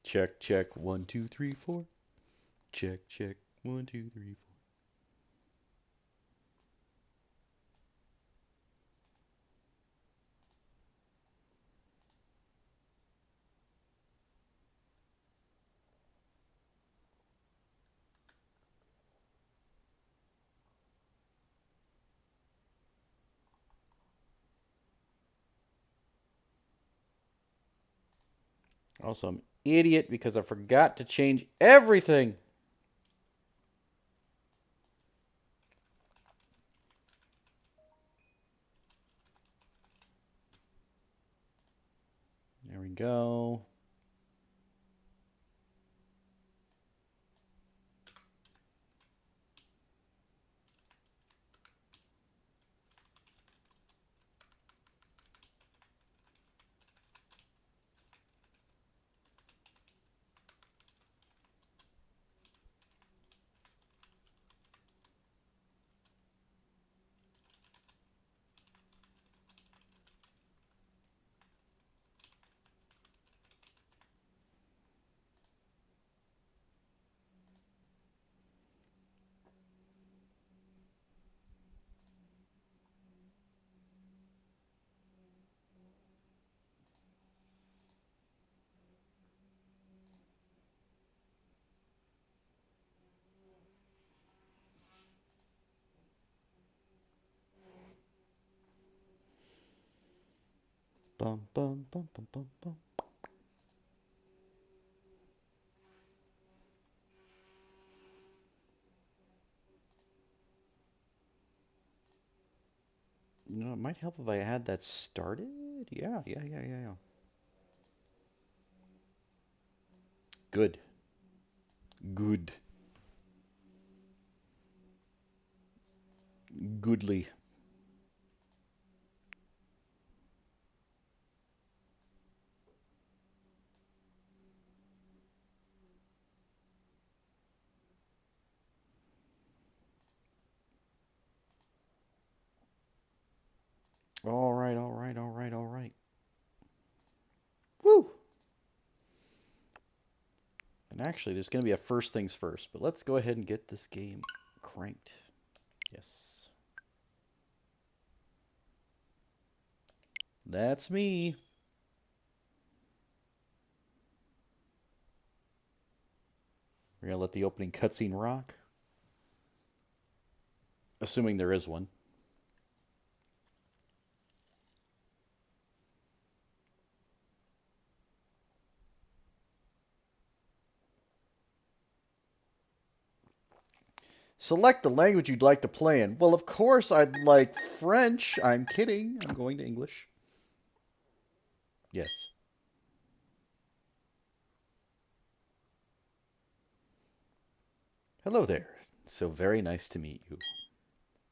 Check, check, 1, 2, 3, 4. Check, check, 1, 2, 3, 4. Also, I'm an idiot because I forgot to change everything. There we go. Bum, bum, bum, bum, bum, bum. You know, it might help if I had that started. Yeah. Good. Good. Goodly. All right. Woo! And actually, there's going to be a first things first, but let's go ahead and get this game cranked. Yes. That's me. We're going to let the opening cutscene rock. Assuming there is one. Select the language you'd like to play in. Well, of course I'd like French. I'm kidding. I'm going to English. Yes. Hello there. So very nice to meet you.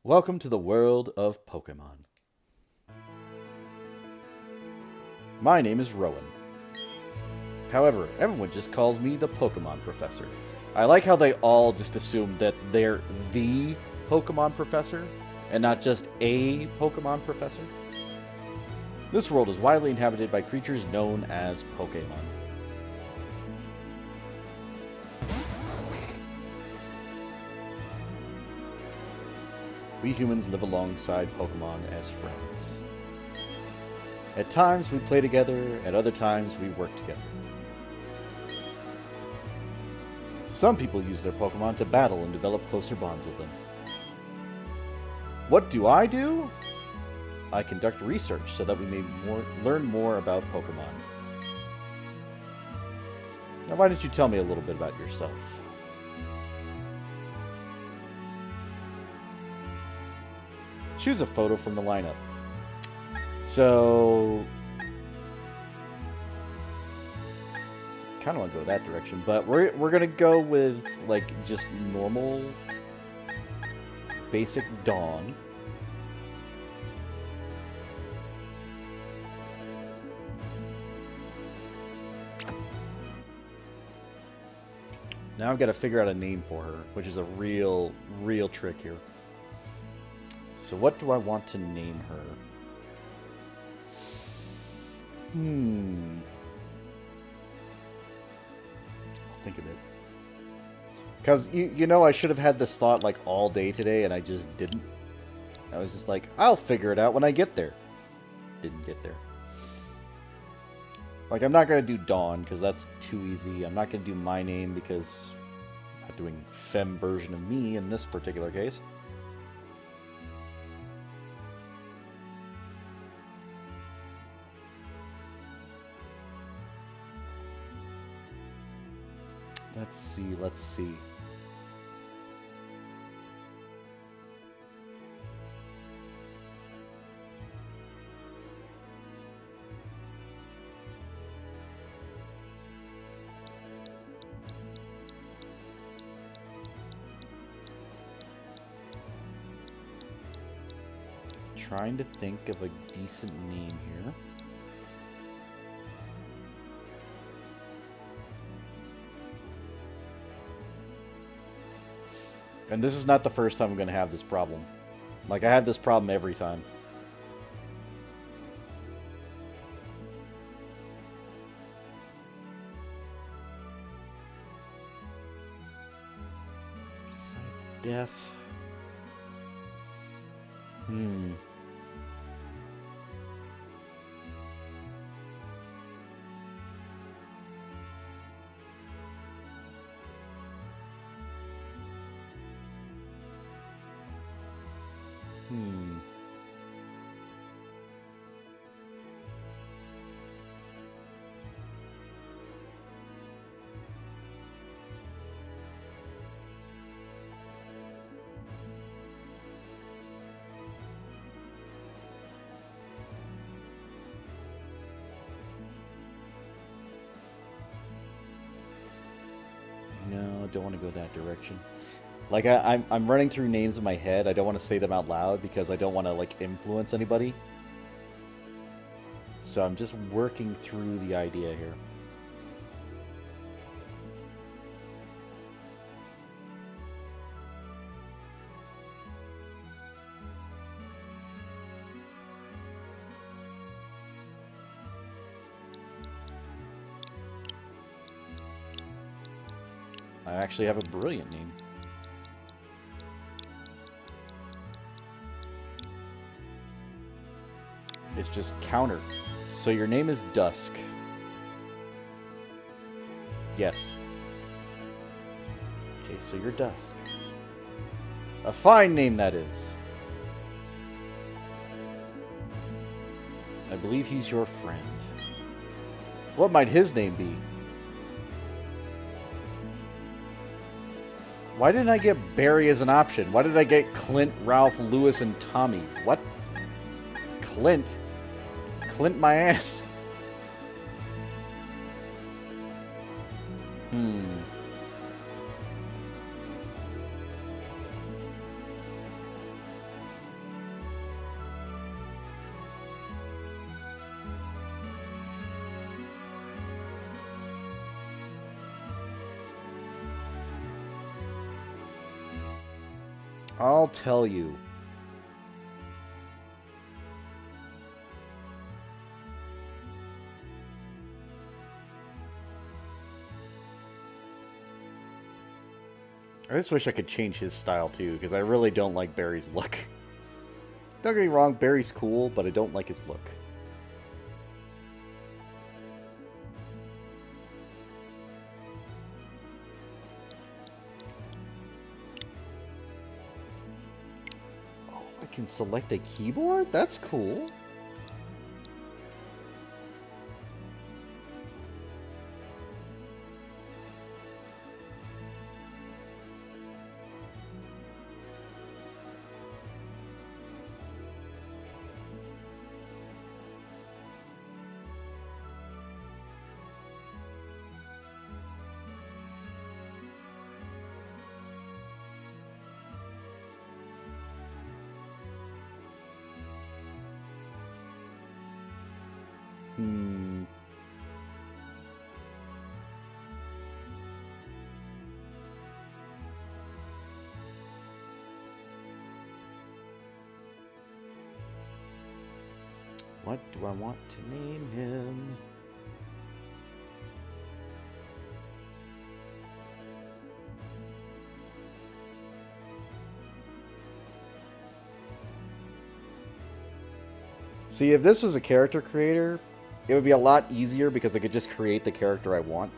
Welcome to the world of Pokemon. My name is Rowan. However, everyone just calls me the Pokemon Professor. I like how they all just assume that they're the Pokemon Professor and not just a Pokemon Professor. This world is widely inhabited by creatures known as Pokemon. We humans live alongside Pokemon as friends. At times we play together, at other times we work together. Some people use their Pokemon to battle and develop closer bonds with them. What do? I conduct research so that we may learn more about Pokemon. Now why don't you tell me a little bit about yourself? Choose a photo from the lineup. So, kind of want to go that direction, but we're gonna go with like just normal, basic Dawn. Now I've got to figure out a name for her, which is a real trick here. So what do I want to name her? think of it. Because, you know, I should have had this thought, like, all day today, and I just didn't. I was just like, I'll figure it out when I get there. Didn't get there. Like, I'm not going to do Dawn, because that's too easy. I'm not going to do my name, because I'm not doing femme version of me in this particular case. Let's see, let's see. Trying to think of a decent name here. And this is not the first time I'm going to have this problem. Like, I had this problem every time. Scythe Death. No, don't want to go that direction. Like, I'm running through names in my head. I don't want to say them out loud because I don't want to, like, influence anybody. So I'm just working through the idea here. I actually have a brilliant name. It's just counter. So your name is Dusk. Yes. Okay, so you're Dusk. A fine name, that is. I believe he's your friend. What might his name be? Why didn't I get Barry as an option? Why did I get Clint, Ralph, Lewis, and Tommy? What? Clint? Clint my ass. I'll tell you. I just wish I could change his style too, because I really don't like Barry's look. Don't get me wrong, Barry's cool, but I don't like his look. Oh, I can select a keyboard? That's cool. What do I want to name him? See, if this was a character creator, it would be a lot easier because I could just create the character I want.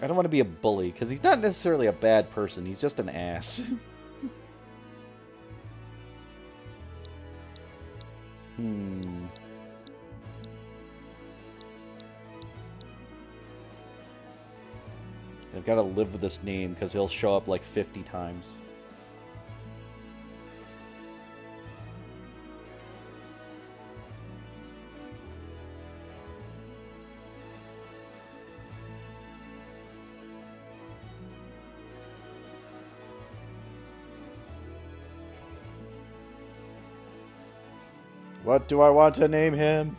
I don't want to be a bully, because he's not necessarily a bad person. He's just an ass. I've got to live with this name, because he'll show up like 50 times. What do I want to name him?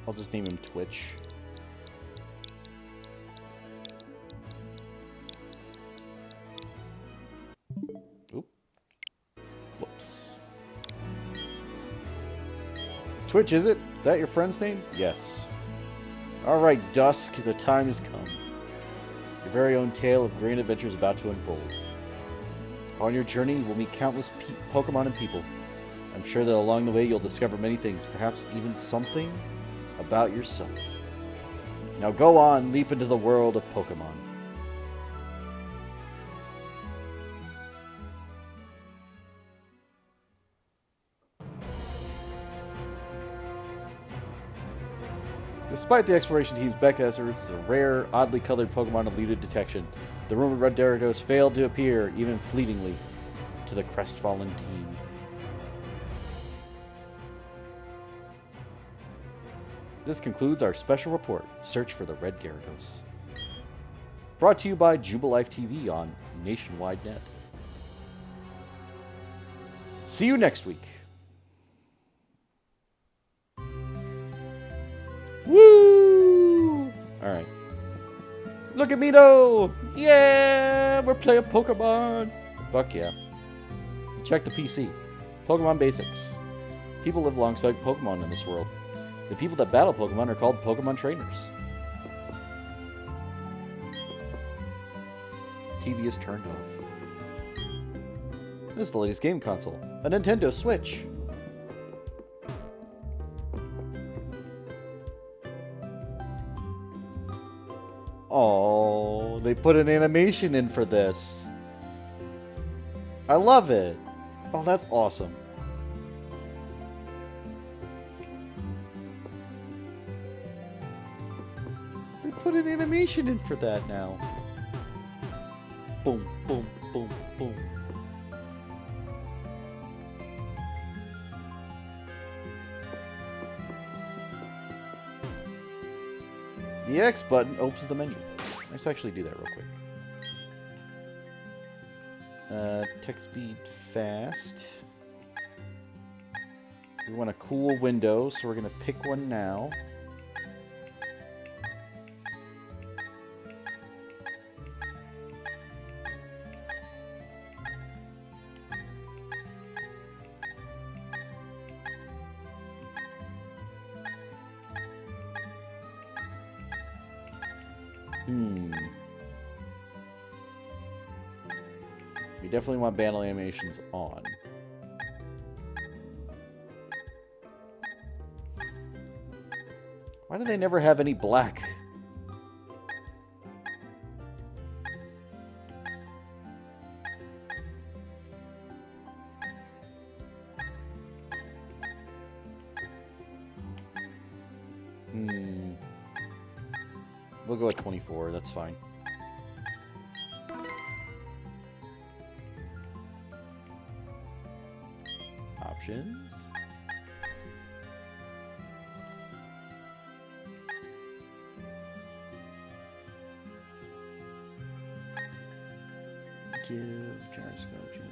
I'll just name him Twitch. Oop. Whoops. Twitch, is it? That your friend's name? Yes. Alright, Dusk, the time has come. Your very own tale of great adventure is about to unfold. On your journey, you will meet countless Pokemon and people. I'm sure that along the way you'll discover many things, perhaps even something about yourself. Now go on, leap into the world of Pokemon. Despite the exploration team's best efforts, a rare, oddly colored Pokemon eluded detection. The rumored Red Gyarados failed to appear, even fleetingly, to the crestfallen team. This concludes our special report, Search for the Red Gyarados. Brought to you by Jubilife TV on Nationwide Net. See you next week. Woo! Alright. Look at me though! Yeah! We're playing Pokemon! Fuck yeah. Check the PC. Pokemon Basics. People live alongside Pokemon in this world. The people that battle Pokemon are called Pokemon trainers. TV is turned off. This is the latest game console. A Nintendo Switch. Oh, they put an animation in for this. I love it. Oh, that's awesome. Put an animation in for that now. Boom, boom, boom, boom. The X button opens the menu. Let's actually do that real quick. Text speed fast. We want a cool window, so we're going to pick one now. We definitely want battle animations on. Why do they never have any black? We'll go at 24. That's fine. Options. Give gyroscope change.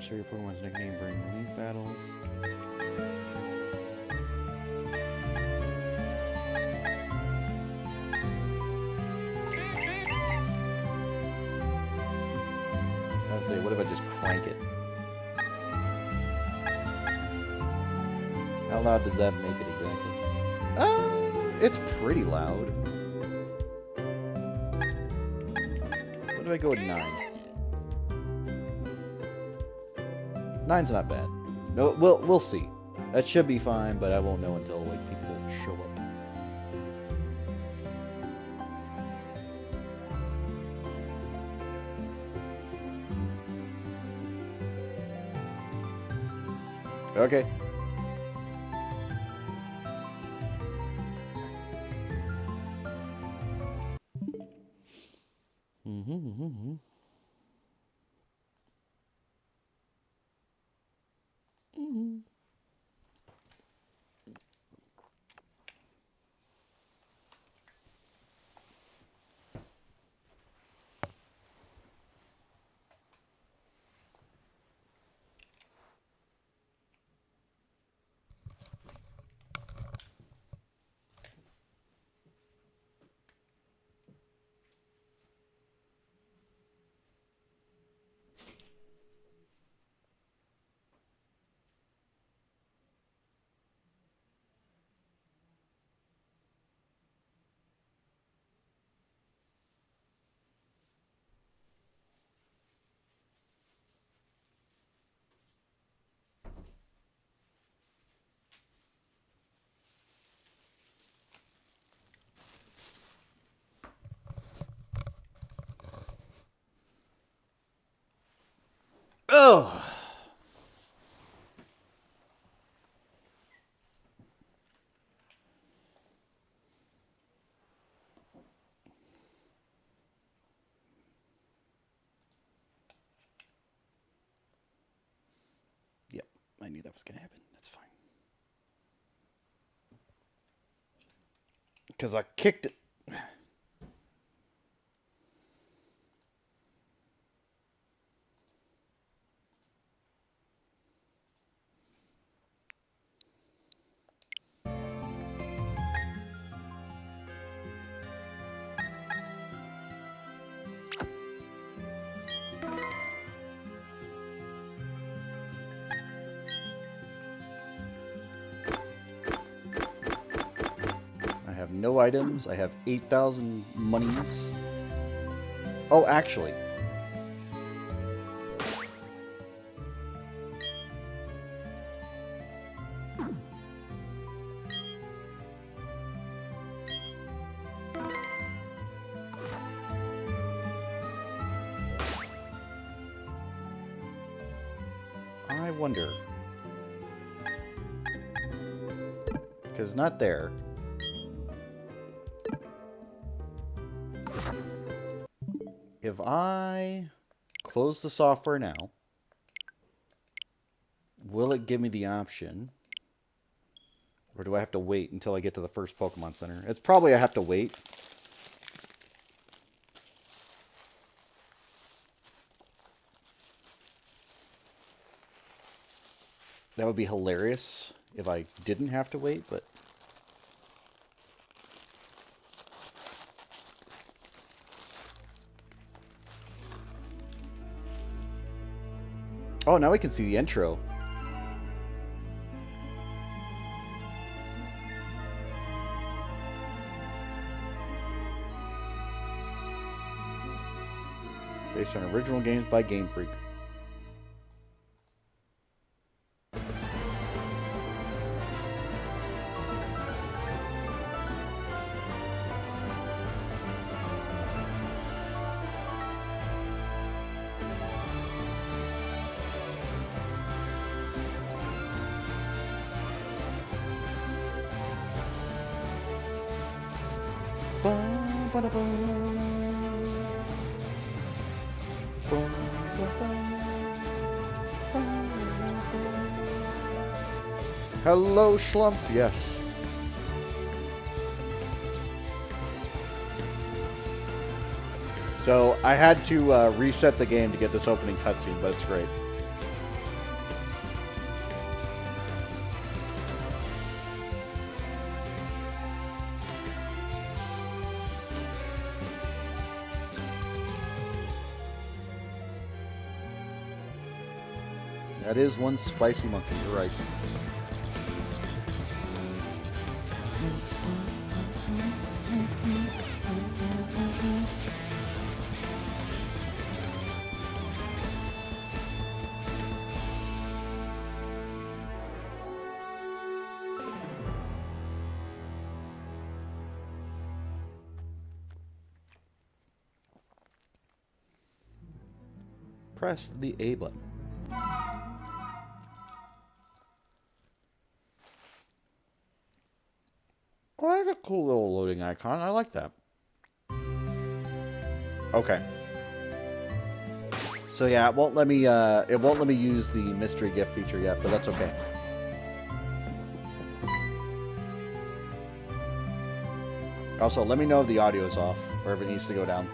Share your Pokemon's nickname during league battles. I'd say, what if I just crank it? How loud does that make it exactly? It's pretty loud. What do I go with 9? 9's not bad. No, we'll see. That should be fine, but I won't know until like people show up. Okay. Oh. Yep, I knew that was going to happen. That's fine. Because I kicked it. No items. I have 8,000 monies. Oh, actually. I wonder. Because it's not there. If I close the software now, will it give me the option? Or do I have to wait until I get to the first Pokemon Center? It's probably I have to wait. That would be hilarious if I didn't have to wait, but... Oh, now we can see the intro. Based on original games by Game Freak. Hello, Schlumpf. Yes. So I had to reset the game to get this opening cutscene, but it's great. That is one spicy monkey, you're right. Press the A button. Oh, that's a cool little loading icon. I like that. Okay. So yeah, it won't let me use the mystery gift feature yet, but that's okay. Also, let me know if the audio is off or if it needs to go down.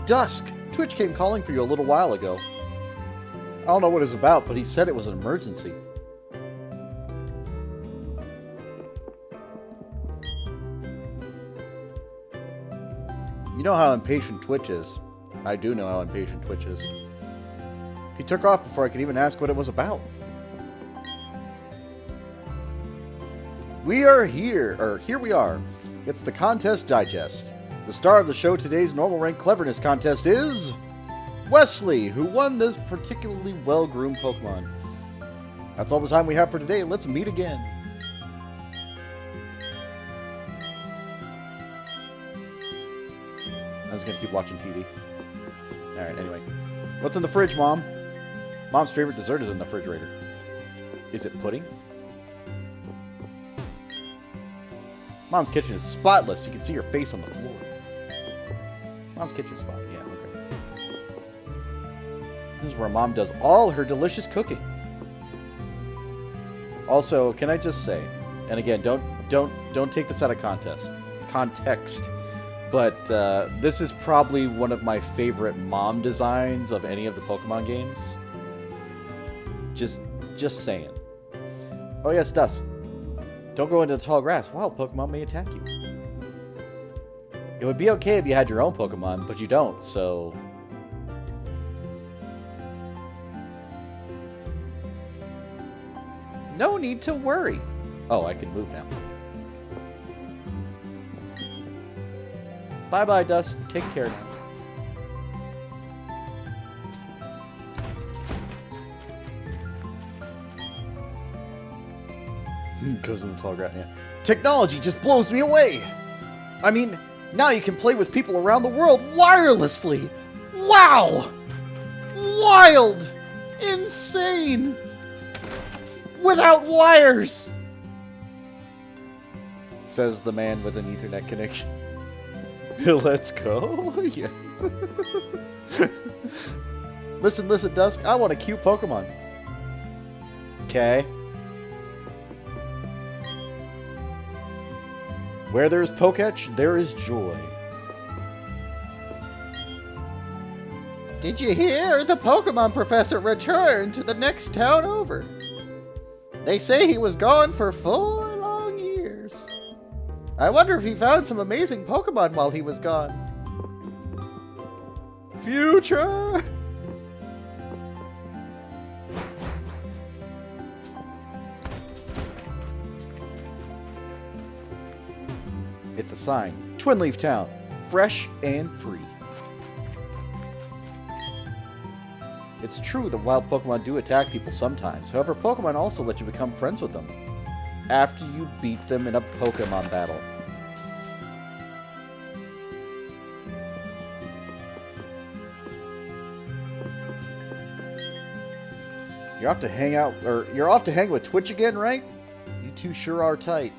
Dusk! Twitch came calling for you a little while ago. I don't know what it's about, but he said it was an emergency. You know how impatient Twitch is. I do know how impatient Twitch is. He took off before I could even ask what it was about. We are here, or here we are. It's the Contest Digest. The star of the show today's normal rank cleverness contest is Wesley, who won this particularly well-groomed Pokemon. That's all the time we have for today. Let's meet again. I'm just gonna keep watching TV. Alright, anyway. What's in the fridge, Mom? Mom's favorite dessert is in the refrigerator. Is it pudding? Mom's kitchen is spotless. You can see her face on the floor. Mom's kitchen spot. Yeah, okay. This is where Mom does all her delicious cooking. Also, can I just say, and again, don't take this out of context, but this is probably one of my favorite mom designs of any of the Pokemon games. Just saying. Oh yes, Dusk. Don't go into the tall grass. Wild Pokemon may attack you. It would be okay if you had your own Pokemon, but you don't, so... No need to worry. Oh, I can move now. Bye-bye, Dust. Take care now. Goes in the tall grass, yeah. Technology just blows me away! I mean... Now you can play with people around the world wirelessly! Wow! Wild! Insane! Without wires! Says the man with an Ethernet connection. Let's go? Yeah. Listen, Dusk. I want a cute Pokemon. Okay. Where there is Poketch, there is joy. Did you hear? The Pokemon Professor returned to the next town over. They say he was gone for 4 long years. I wonder if he found some amazing Pokemon while he was gone. Future! It's a sign. Twin Leaf Town. Fresh and free. It's true that wild Pokemon do attack people sometimes. However, Pokemon also let you become friends with them after you beat them in a Pokemon battle. You're off to hang with Twitch again, right? You two sure are tight.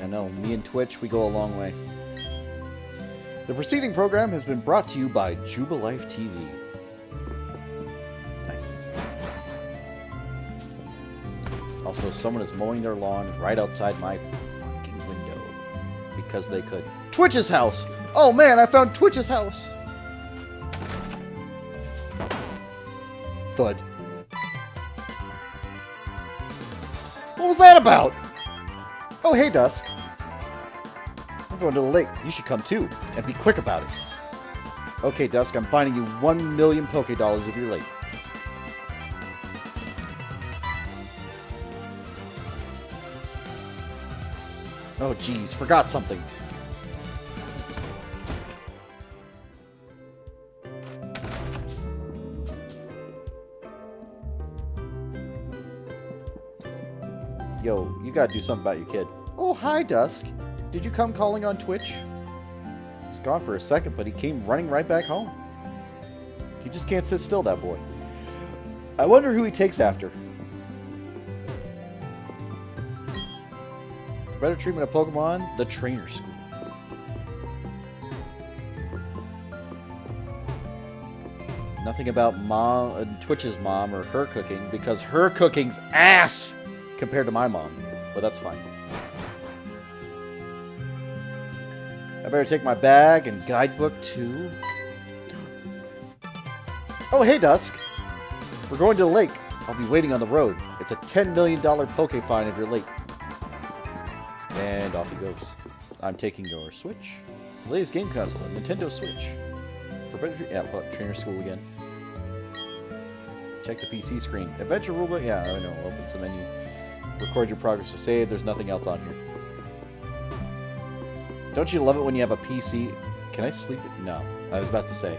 I know, me and Twitch, we go a long way. The preceding program has been brought to you by Jubilife TV. Nice. Also, someone is mowing their lawn right outside my fucking window. Because they could. Twitch's house! Oh man, I found Twitch's house! Thud. What was that about? Oh, hey, Dusk. I'm going to the lake. You should come too, and be quick about it. Okay, Dusk, I'm finding you 1 million Poké Dollars if you're late. Oh, geez, forgot something. Yo, you gotta do something about your kid. Oh, hi, Dusk. Did you come calling on Twitch? He's gone for a second, but he came running right back home. He just can't sit still, that boy. I wonder who he takes after. For better treatment of Pokemon, the Trainer School. Nothing about Twitch's mom or her cooking, because her cooking's ass compared to my mom. But that's fine. I better take my bag and guidebook too. Oh, hey, Dusk. We're going to the lake. I'll be waiting on the road. It's a $10 million Poke fine if you're late. And off he goes. I'm taking your Switch. It's the latest game console, a Nintendo Switch. For better, yeah, Trainer School again. Check the PC screen. Adventure rulebook. Yeah, I know. Opens the menu. Record your progress to save. There's nothing else on here. Don't you love it when you have a PC? Can I sleep? No. I was about to say.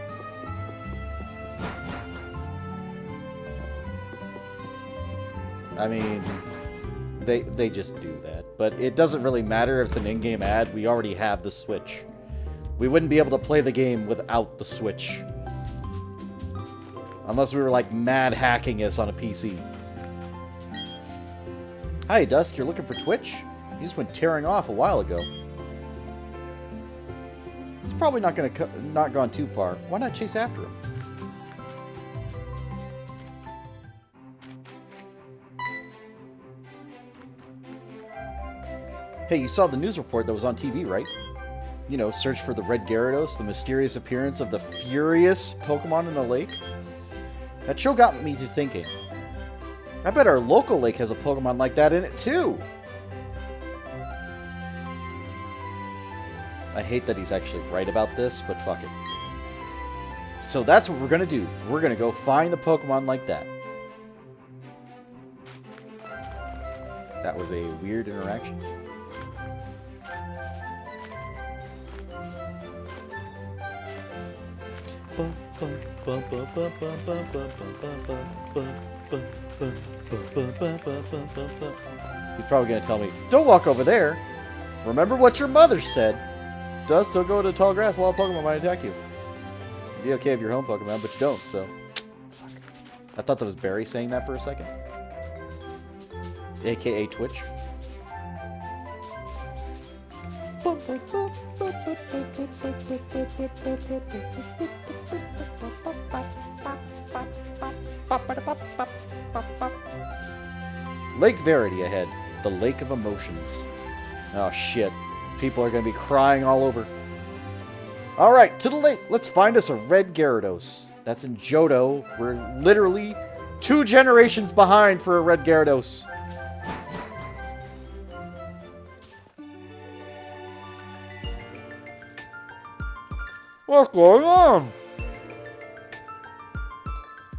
I mean, they just do that. But it doesn't really matter if it's an in-game ad. We already have the Switch. We wouldn't be able to play the game without the Switch. Unless we were like mad hacking us on a PC. Hi, Dusk. You're looking for Twitch? He just went tearing off a while ago. He's probably not gone too far. Why not chase after him? Hey, you saw the news report that was on TV, right? You know, search for the Red Gyarados, the mysterious appearance of the furious Pokemon in the lake. That show got me to thinking. I bet our local lake has a Pokemon like that in it, too! I hate that he's actually right about this, but fuck it. So that's what we're gonna do. We're gonna go find the Pokemon like that. That was a weird interaction. He's probably gonna tell me, don't walk over there. Remember what your mother said. Dust, don't go to tall grass, wild Pokemon might attack you. It'd be okay if you're home Pokemon, but you don't, so. Fuck. I thought that was Barry saying that for a second. AKA Twitch. Lake Verity ahead. The Lake of Emotions. Oh shit. People are going to be crying all over. Alright, to the lake. Let's find us a Red Gyarados. That's in Johto. We're literally 2 generations behind for a Red Gyarados. What's going on?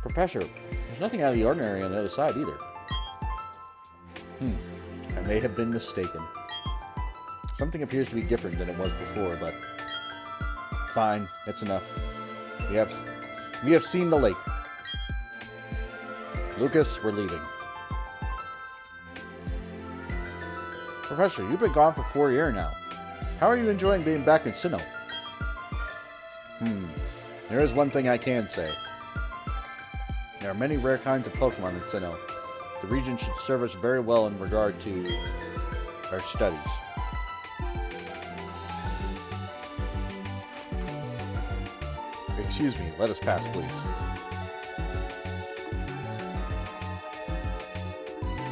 Professor, there's nothing out of the ordinary on the other side either. I may have been mistaken. Something appears to be different than it was before, but fine, it's enough. We have seen the lake. Lucas, we're leaving. Professor, you've been gone for 4 years now. How are you enjoying being back in Sinnoh? There is one thing I can say. There are many rare kinds of Pokemon in Sinnoh. The region should serve us very well in regard to our studies. Excuse me, let us pass, please.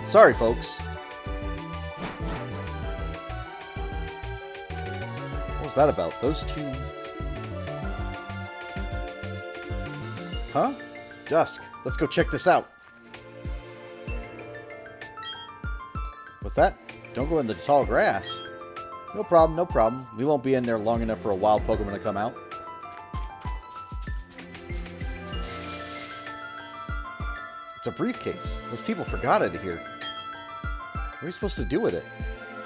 Sorry, folks. What was that about? Those two... Huh? Dusk. Let's go check this out. What's that? Don't go in the tall grass. No problem, no problem. We won't be in there long enough for a wild Pokemon to come out. It's a briefcase. Those people forgot it here. What are we supposed to do with it?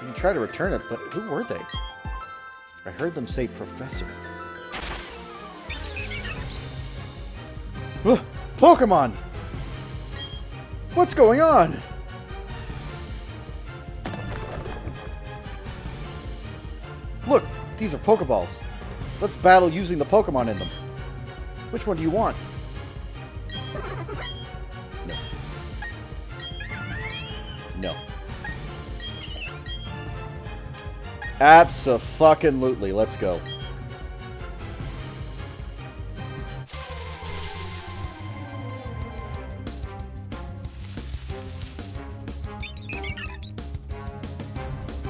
You can try to return it, but who were they? I heard them say Professor. Pokemon! What's going on? Look, these are Pokeballs. Let's battle using the Pokemon in them. Which one do you want? No. No. Abso-fucking-lutely. Let's go.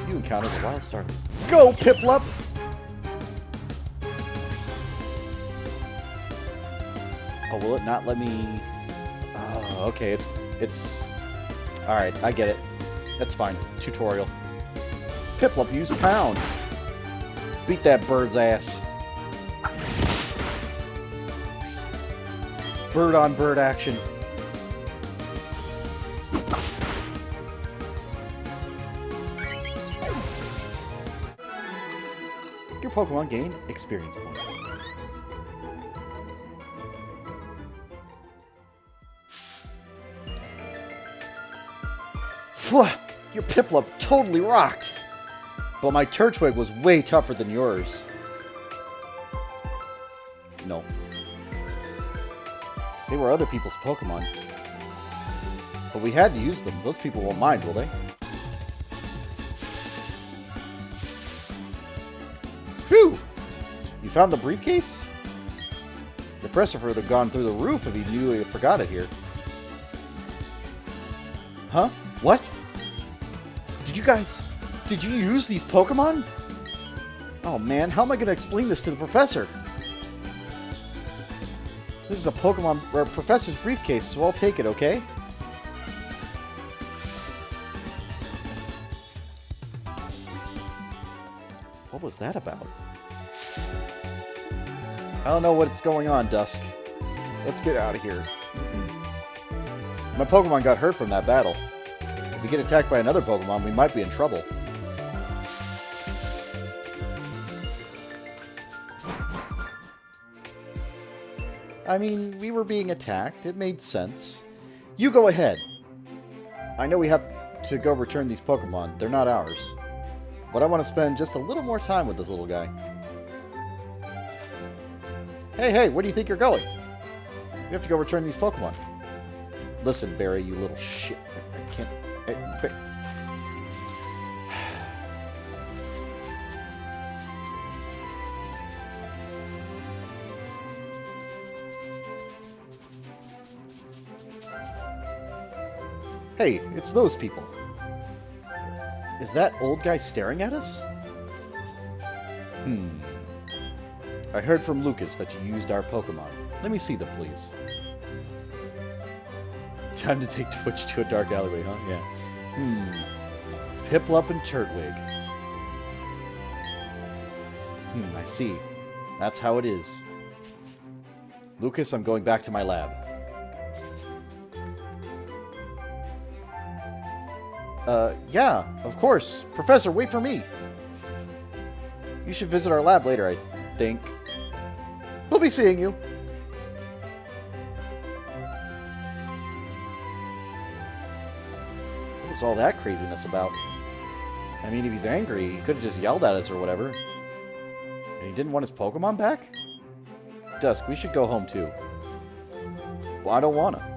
You encountered a wild starter. Go, Piplup! Oh, will it not let me... Oh, okay, it's... Alright, I get it. That's fine. Tutorial. Piplup, use Pound. Beat that bird's ass. Bird on bird action. Your Pokemon gain experience points. Phew, your Piplup totally rocked! But my Turtwig was way tougher than yours. No. They were other people's Pokemon. But we had to use them. Those people won't mind, will they? Phew! You found the briefcase? The presser would have gone through the roof if he knew he forgot it here. Huh? What? Did you use these Pokemon? Oh man, how am I going to explain this to the professor? This is a Pokemon, or a professor's briefcase, so I'll take it, okay? What was that about? I don't know what's going on, Dusk. Let's get out of here. My Pokemon got hurt from that battle. If we get attacked by another Pokemon, we might be in trouble. I mean, we were being attacked. It made sense. You go ahead. I know we have to go return these Pokemon. They're not ours. But I want to spend just a little more time with this little guy. Hey, where do you think you're going? We have to go return these Pokemon. Listen, Barry, you little shit. I can't... Hey, it's those people. Is that old guy staring at us? I heard from Lucas that you used our Pokemon. Let me see them, please. Time to take Twitch to a dark alleyway, huh? Yeah. Piplup and Turtwig. I see. That's how it is. Lucas, I'm going back to my lab. Yeah, of course. Professor, wait for me. You should visit our lab later, I think. We'll be seeing you. What was all that craziness about? I mean, if he's angry, he could have just yelled at us or whatever. And he didn't want his Pokemon back? Dusk, we should go home too. Well, I don't wanna.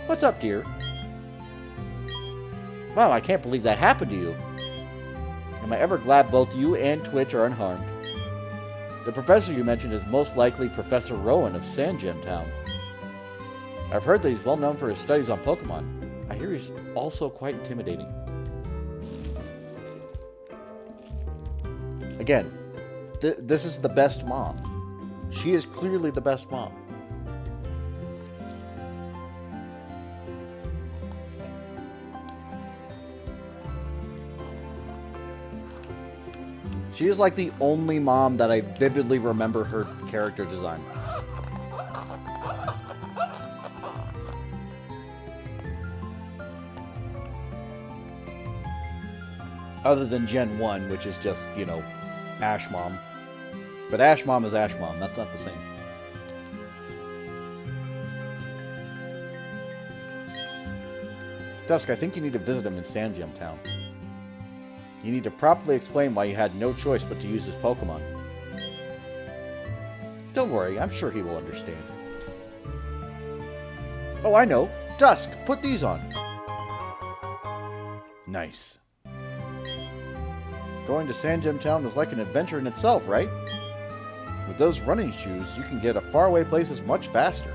What's up, dear? Wow, I can't believe that happened to you. Am I ever glad both you and Twitch are unharmed. The professor you mentioned is most likely Professor Rowan of Sand Gem Town. I've heard that he's well known for his studies on Pokemon. I hear he's also quite intimidating. Again, this is the best mom. She is clearly the best mom. She is like the only mom that I vividly remember her character design. Other than Gen 1, which is just, you know, Ash Mom. But Ash Mom is Ash Mom. That's not the same. Dusk, I think you need to visit him in Sand Gem Town. You need to properly explain why you had no choice but to use his Pokemon. Don't worry, I'm sure he will understand. Oh, I know. Dusk, put these on. Nice. Going to Sand Gem Town is like an adventure in itself, right? With those running shoes, you can get to faraway places much faster.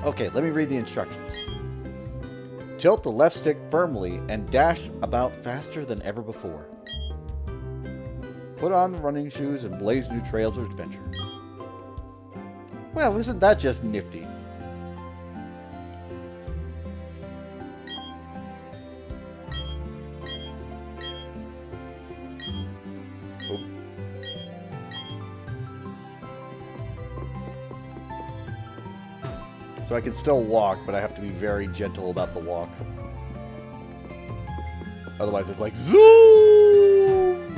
Okay, let me read the instructions. Tilt the left stick firmly and dash about faster than ever before. Put on running shoes and blaze new trails of adventure. Well, isn't that just nifty? So I can still walk, but I have to be very gentle about the walk. Otherwise it's like, zoom!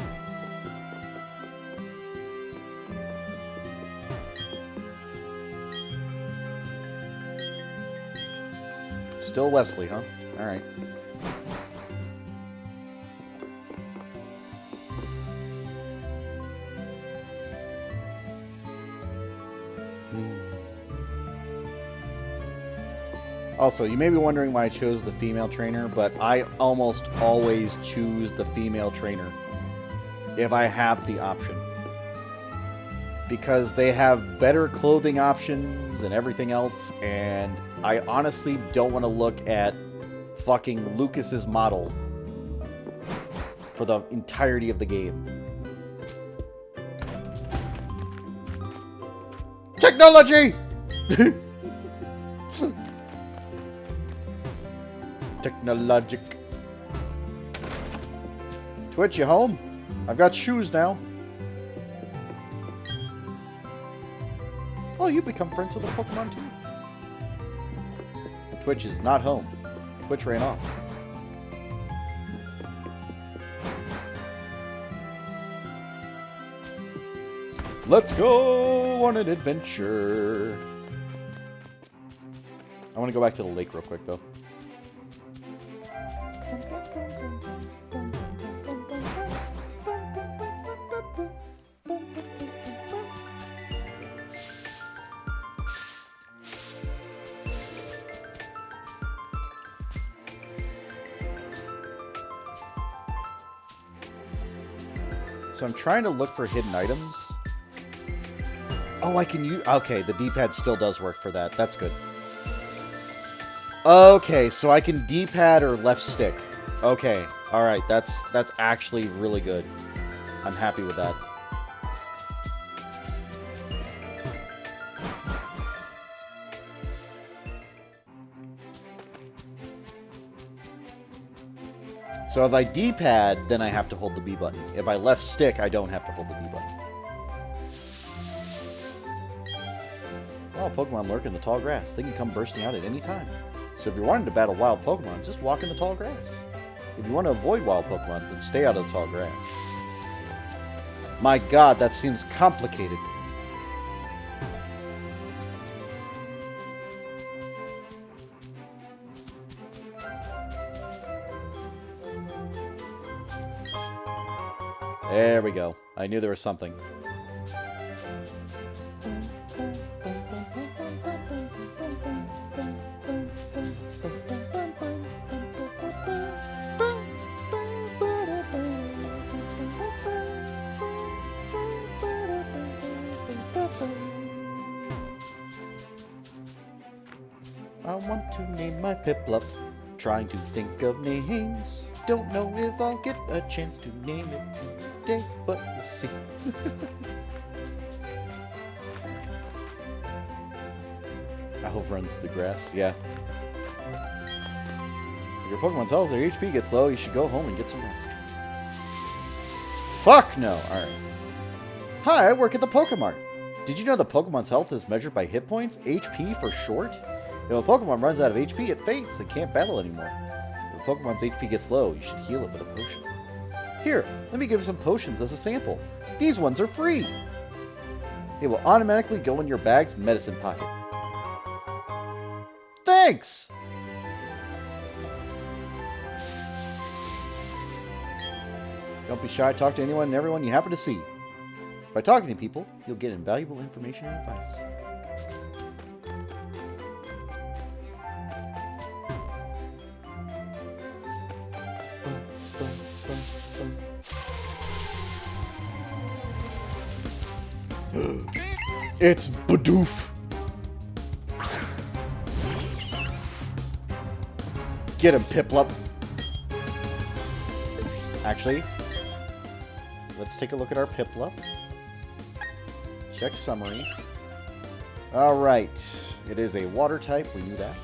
Still Wesley, huh? Alright. Also, you may be wondering why I chose the female trainer, but I almost always choose the female trainer if I have the option. Because they have better clothing options and everything else, and I honestly don't want to look at fucking Lucas's model for the entirety of the game. Technology! Technologic. Twitch, you home? I've got shoes now. Oh, you become friends with a Pokemon too. Twitch is not home. Twitch ran off. Let's go on an adventure. I want to go back to the lake real quick, though. So I'm trying to look for hidden items. Oh, I can use... Okay, the D-pad still does work for that. That's good. Okay, so I can D-pad or left stick. Okay, alright, that's actually really good. I'm happy with that. So if I D-pad, then I have to hold the B button. If I left stick, I don't have to hold the B button. Oh, Pokemon lurk in the tall grass. They can come bursting out at any time. So if you're wanting to battle wild Pokemon, just walk in the tall grass. If you want to avoid wild Pokemon, then stay out of the tall grass. My god, that seems complicated. There we go. I knew there was something. I want to name my Piplup. Trying to think of names. Don't know if I'll get a chance to name it today, but we'll see. I hope run through the grass. Yeah. If your Pokemon's health or HP gets low, you should go home and get some rest. Fuck no! Alright. Hi, I work at the Pokemart. Did you know the Pokemon's health is measured by hit points? HP for short? If a Pokemon runs out of HP, it faints and can't battle anymore. If a Pokemon's HP gets low, you should heal it with a potion. Here, let me give you some potions as a sample. These ones are free! They will automatically go in your bag's medicine pocket. Thanks! Don't be shy, talk to anyone and everyone you happen to see. By talking to people, you'll get invaluable information and advice. It's Bidoof! Get him, Piplup! Actually, let's take a look at our Piplup. Check summary. Alright. It is a water type. We knew that.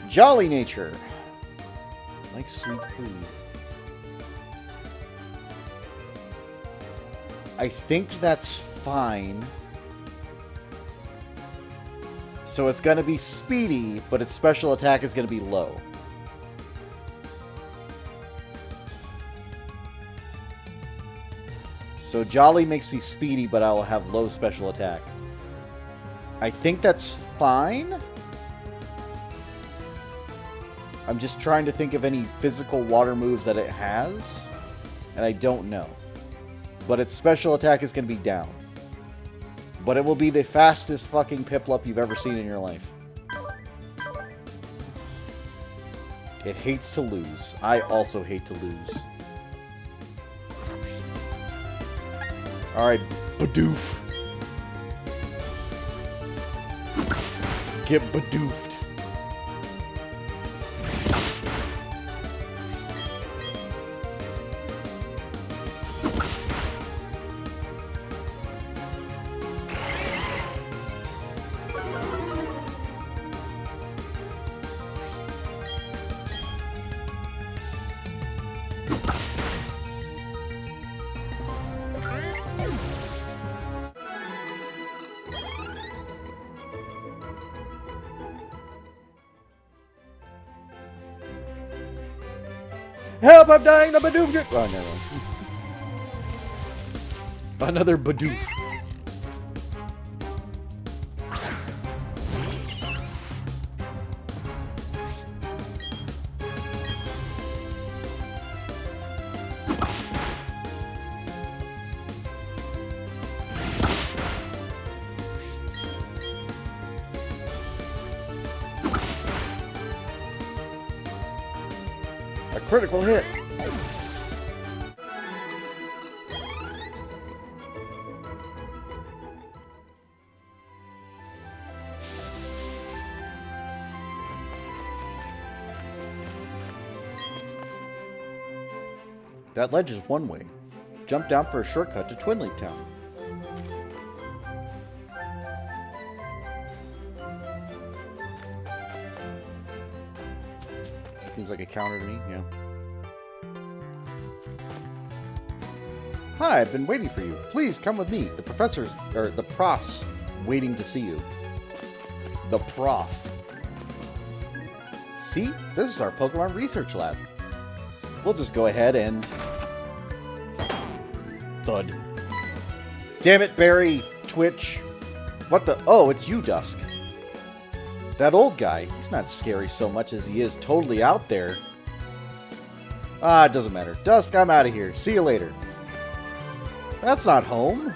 Jolly nature. Like sweet food. I think that's fine. So it's going to be speedy, but its special attack is going to be low. So Jolly makes me speedy, but I'll have low special attack. I think that's fine. I'm just trying to think of any physical water moves that it has. And I don't know. But its special attack is going to be down. But it will be the fastest fucking Piplup you've ever seen in your life. It hates to lose. I also hate to lose. Alright, Bidoof. Get Bidoofed. Help, I'm dying, the Bidoof! Oh, never mind. Another Bidoof. A critical hit. That ledge is one way. Jump down for a shortcut to Twin Leaf Town. Seems like a counter to me, yeah. Hi, I've been waiting for you. Please come with me. The prof's waiting to see you. The prof. See? This is our Pokemon Research Lab. We'll just go ahead and... Thud. Damn it, Barry! Twitch! What the... Oh, it's you, Dusk. That old guy, he's not scary so much as he is totally out there. Ah, it doesn't matter. Dusk, I'm out of here. See you later. That's not home.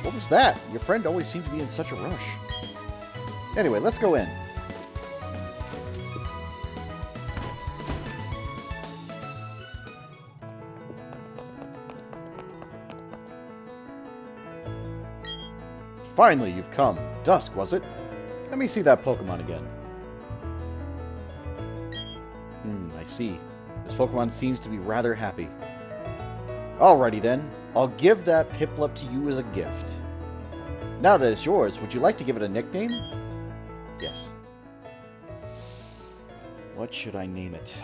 What was that? Your friend always seemed to be in such a rush. Anyway, let's go in. Finally, you've come. Dusk, was it? Let me see that Pokemon again. I see. This Pokemon seems to be rather happy. Alrighty then. I'll give that Piplup to you as a gift. Now that it's yours, would you like to give it a nickname? Yes. What should I name it?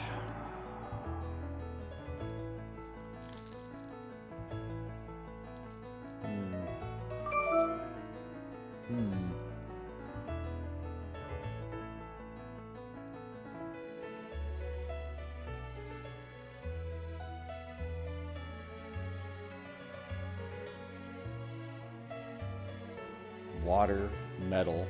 Water, metal.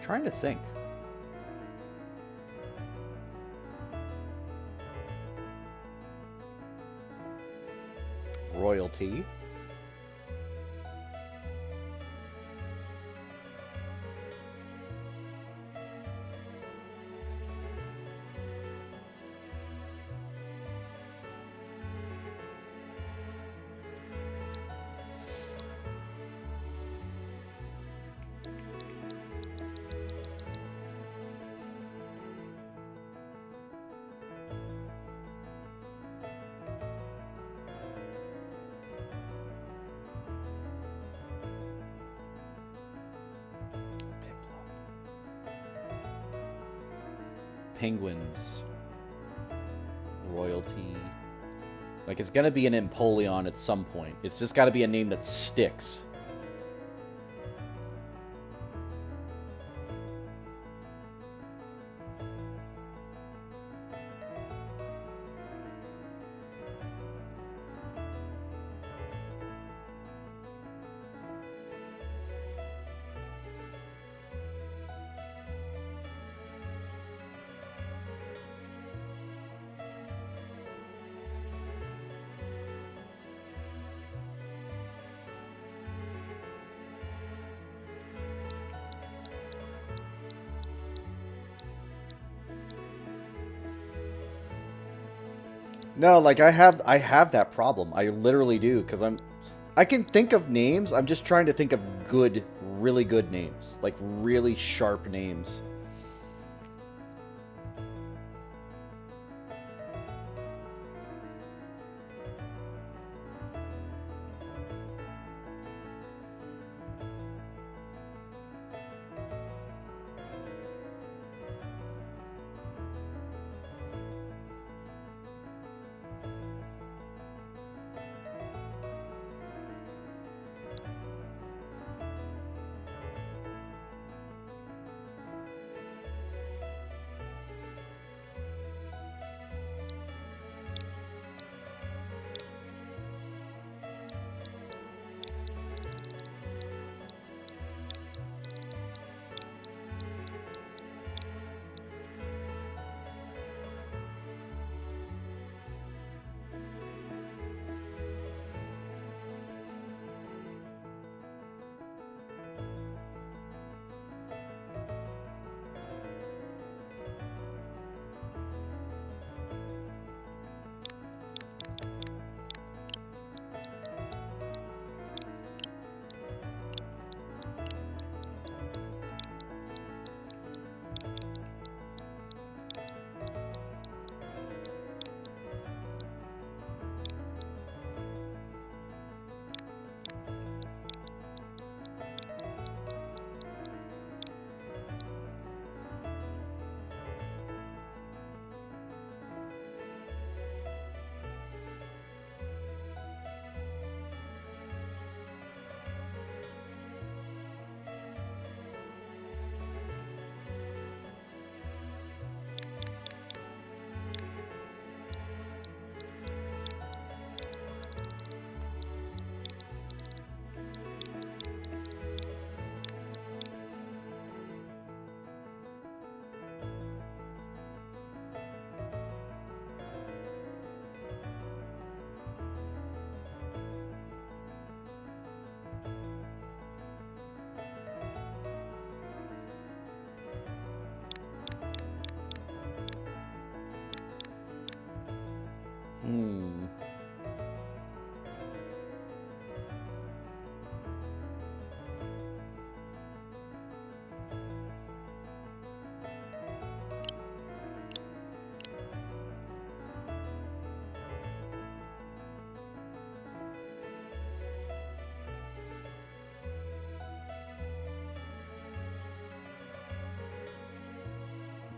Trying to think. Royalty. Penguins. Royalty. Like, it's gonna be an Empoleon at some point. It's just gotta be a name that sticks. No, like I have that problem. I literally do, because I can think of names. I'm just trying to think of good, really good names, like really sharp names.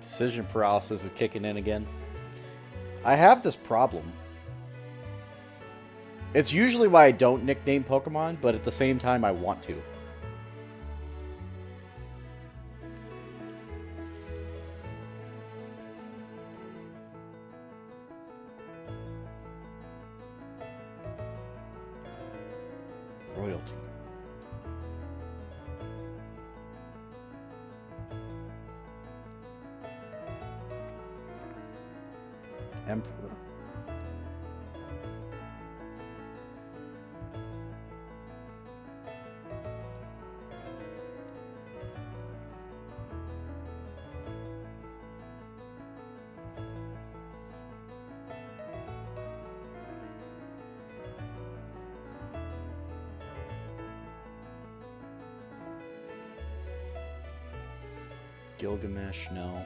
Decision paralysis is kicking in again. I have this problem. It's usually why I don't nickname Pokemon, but at the same time, I want to. Royalty. Emperor. Gilgamesh, no.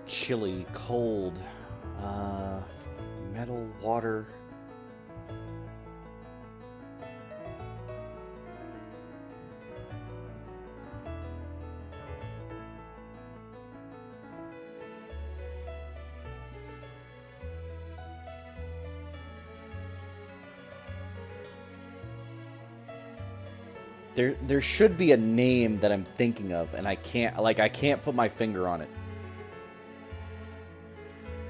Chilly, cold, metal, water. There should be a name that I'm thinking of, and I can't put my finger on it.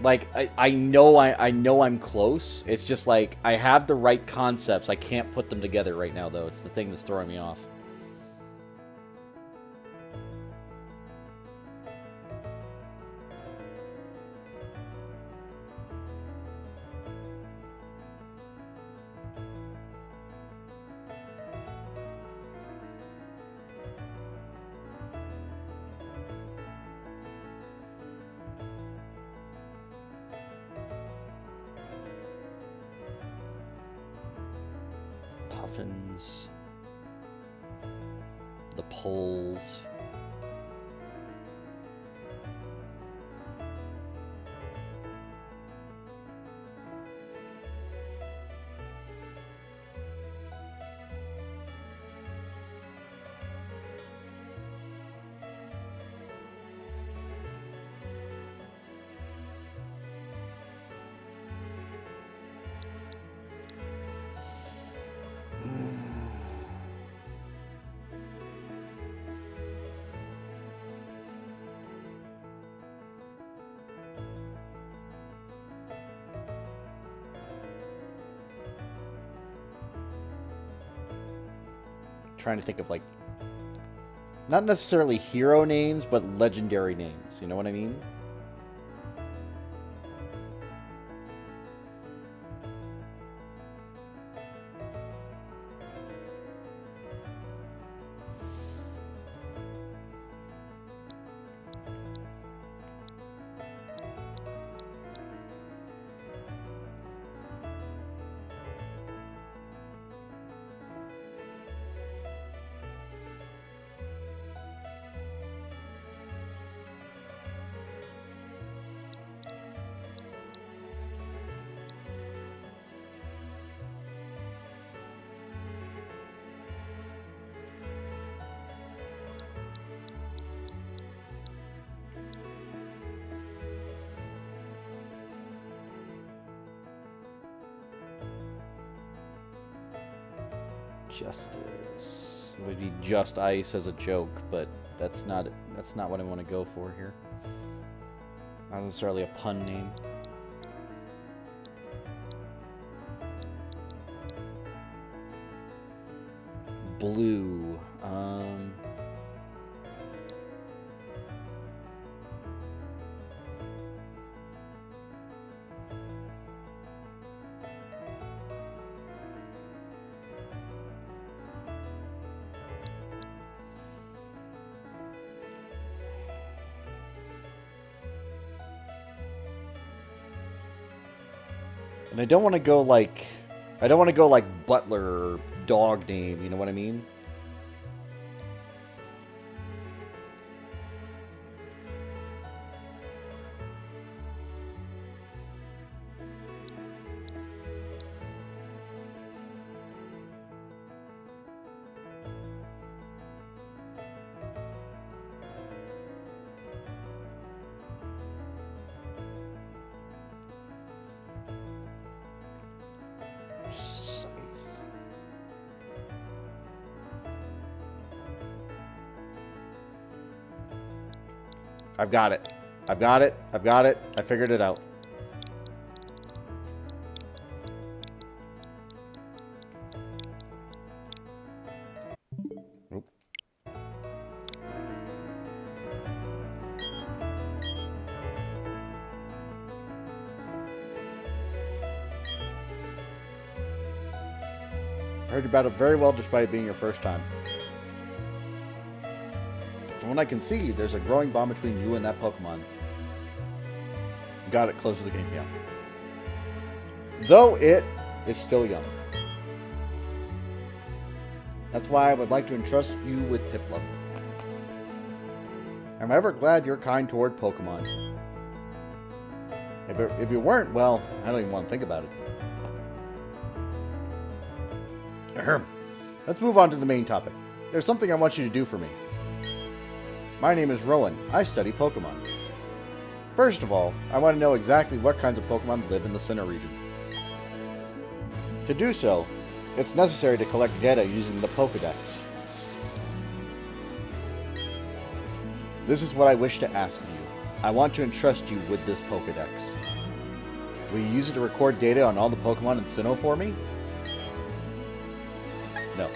Like, I know I'm close. It's just like I have the right concepts. I can't put them together right now, though. It's the thing that's throwing me off. Puffins, the poles. Trying to think of, like, not necessarily hero names, but legendary names. You know what I mean? Justice. It would be just ice as a joke, but that's not what I want to go for here. Not necessarily a pun name. Blue. And I don't want to go like... I don't want to go like butler or dog name, you know what I mean? I've got it. I've got it. I've got it. I figured it out. Oop. I heard you battled very well despite it being your first time. From what I can see, there's a growing bond between you and that Pokemon. Got it. Closes the game, yeah. Though it is still young. That's why I would like to entrust you with Piplup. I'm ever glad you're kind toward Pokemon. If you weren't, well, I don't even want to think about it. Ahem. Let's move on to the main topic. There's something I want you to do for me. My name is Rowan. I study Pokemon. First of all, I want to know exactly what kinds of Pokemon live in the Sinnoh region. To do so, it's necessary to collect data using the Pokedex. This is what I wish to ask you. I want to entrust you with this Pokedex. Will you use it to record data on all the Pokemon in Sinnoh for me? No.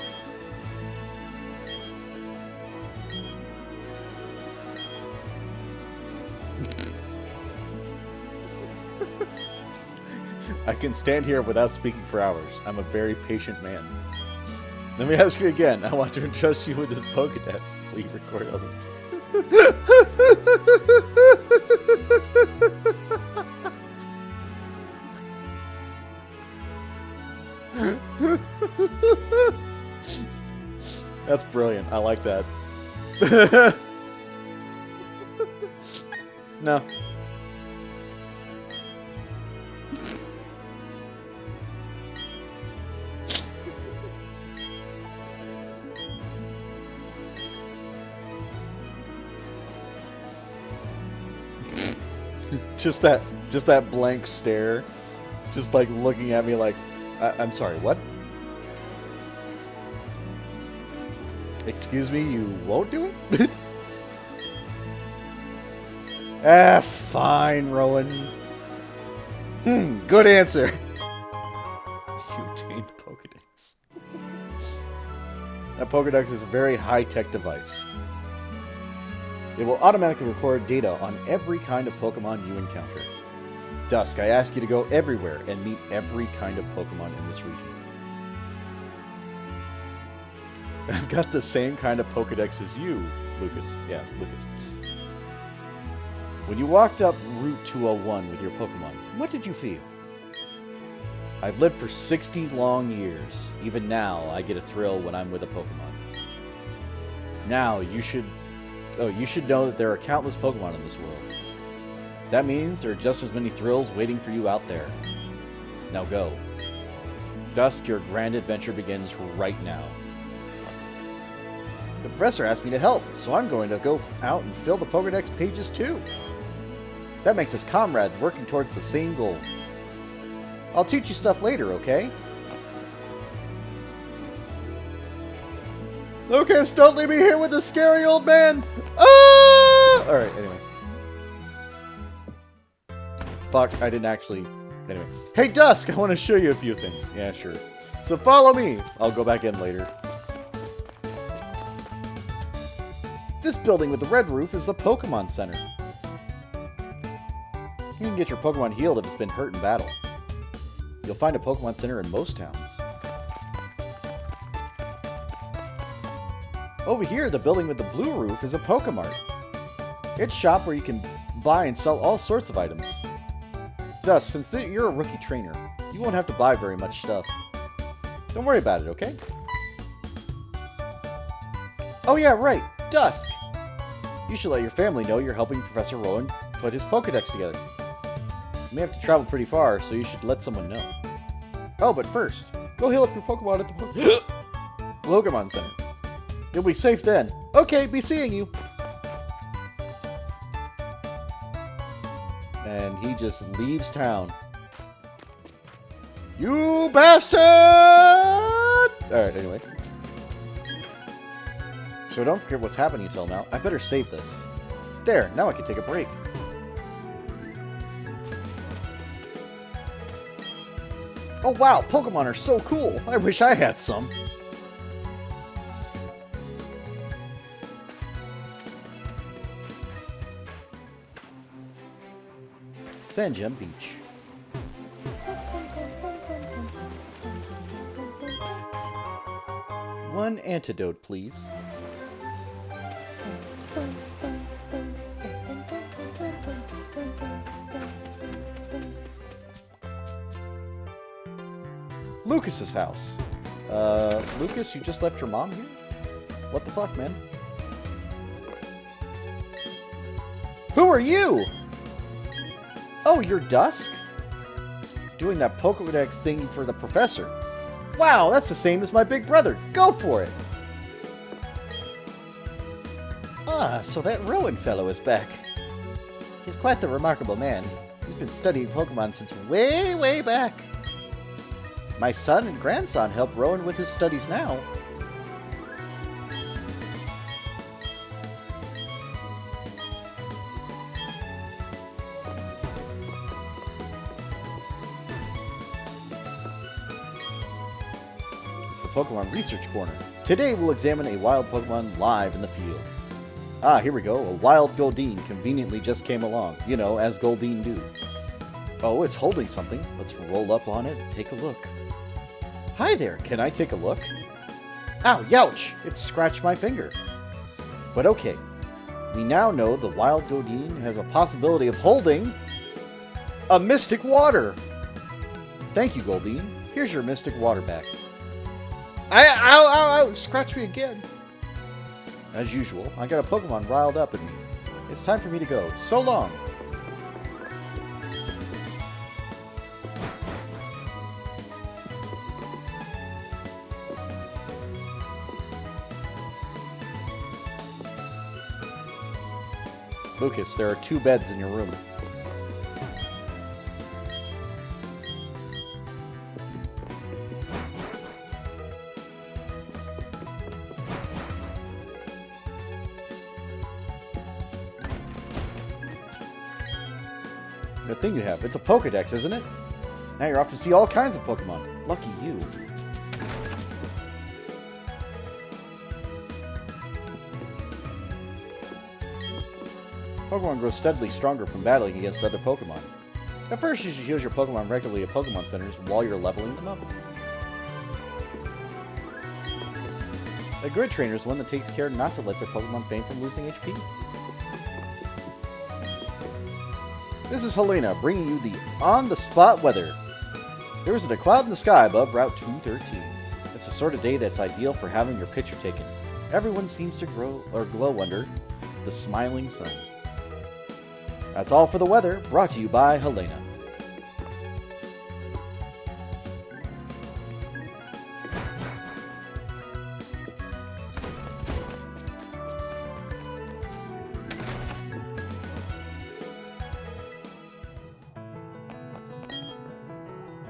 I can stand here without speaking for hours. I'm a very patient man. Let me ask you again. I want to entrust you with this Pokedex. Will you record all this? That's brilliant. I like that. No. just that blank stare, just like looking at me like, I'm sorry, what? Excuse me, you won't do it? Fine, Rowan. Good answer. You obtained Pokedex. That Pokedex is a very high-tech device. It will automatically record data on every kind of Pokemon you encounter. Dusk, I ask you to go everywhere and meet every kind of Pokemon in this region. I've got the same kind of Pokedex as you, Lucas. Yeah, Lucas. When you walked up Route 201 with your Pokemon, what did you feel? I've lived for 60 long years. Even now, I get a thrill when I'm with a Pokemon. Now, you should know that there are countless Pokemon in this world. That means there are just as many thrills waiting for you out there. Now go. Dusk, your grand adventure begins right now. The professor asked me to help, so I'm going to go out and fill the Pokedex pages too. That makes us comrades working towards the same goal. I'll teach you stuff later, okay? Lucas, don't leave me here with this scary old man! Ah! Alright, anyway. Fuck, I didn't actually... Anyway. Hey, Dusk, I want to show you a few things. Yeah, sure. So follow me. I'll go back in later. This building with the red roof is the Pokemon Center. You can get your Pokemon healed if it's been hurt in battle. You'll find a Pokemon Center in most towns. Over here, the building with the blue roof is a Pokemart. It's a shop where you can buy and sell all sorts of items. Thus, since you're a rookie trainer, You won't have to buy very much stuff. Don't worry about it, okay? Oh yeah, right! Dusk! You should let your family know you're helping Professor Rowan put his Pokedex together. You may have to travel pretty far, so you should let someone know. Oh, but first, go heal up your Pokemon at the Pokemon Center. You'll be safe then. Okay, be seeing you! And he just leaves town. You bastard! Alright, anyway. So don't forget what's happened until now. I better save this. There, now I can take a break. Oh wow, Pokemon are so cool! I wish I had some. Sandgem Beach. One antidote, please. Lucas's house. Lucas, you just left your mom here? What the fuck, man? Who are you? Oh, you're Dusk? Doing that Pokedex thing for the professor. Wow, that's the same as my big brother. Go for it! Ah, so that Rowan fellow is back. He's quite the remarkable man. He's been studying Pokemon since way, way back. My son and grandson help Rowan with his studies now. It's the Pokemon Research Corner. Today we'll examine a wild Pokemon live in the field. Ah, here we go. A wild Goldeen conveniently just came along. You know, as Goldeen do. Oh, it's holding something. Let's roll up on it and take a look. Hi there, can I take a look? Ow, youch! It scratched my finger. But okay, we now know the wild Goldeen has a possibility of holding a Mystic Water. Thank you, Goldeen. Here's your Mystic Water back. Ow! Scratch me again. As usual, I got a Pokemon riled up in me. It's time for me to go. So long! Lucas, there are 2 beds in your room. Good thing you have. It's a Pokedex, isn't it? Now you're off to see all kinds of Pokemon. Lucky you. Pokemon grow steadily stronger from battling against other Pokemon. At first, you should heal your Pokemon regularly at Pokemon Centers while you're leveling them up. A good trainer is one that takes care not to let their Pokemon faint from losing HP. This is Helena, bringing you the on-the-spot weather. There isn't a cloud in the sky above Route 213. It's the sort of day that's ideal for having your picture taken. Everyone seems to glow under the smiling sun. That's all for the weather, brought to you by Helena.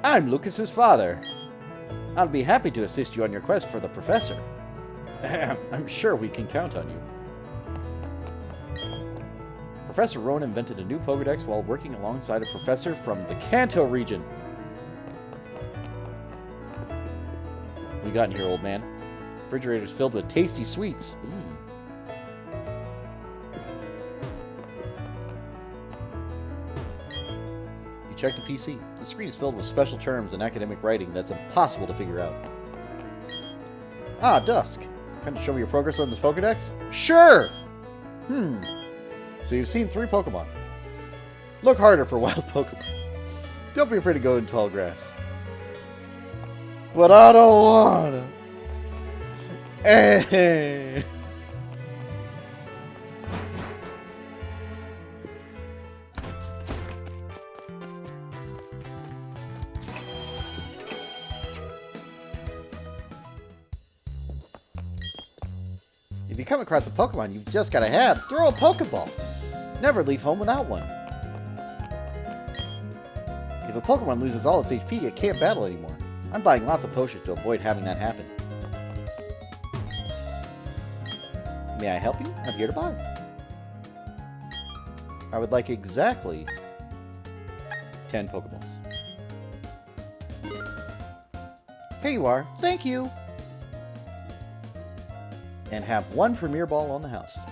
I'm Lucas's father. I'll be happy to assist you on your quest for the professor. I'm sure we can count on you. Professor Rowan invented a new Pokedex while working alongside a professor from the Kanto region. What you got in here, old man? Refrigerator's filled with tasty sweets. You check the PC. The screen is filled with special terms and academic writing that's impossible to figure out. Ah, Dusk. Can you show me your progress on this Pokedex? Sure! So you've seen 3 Pokemon. Look harder for wild Pokemon. Don't be afraid to go in tall grass. But I don't wanna. Hey. If you come across a Pokemon you've just gotta have, throw a Pokeball. Never leave home without one. If a Pokemon loses all its HP, it can't battle anymore. I'm buying lots of potions to avoid having that happen. May I help you? I'm here to buy. I would like exactly 10 Pokeballs. Here you are. Thank you. And have one Premier Ball on the house.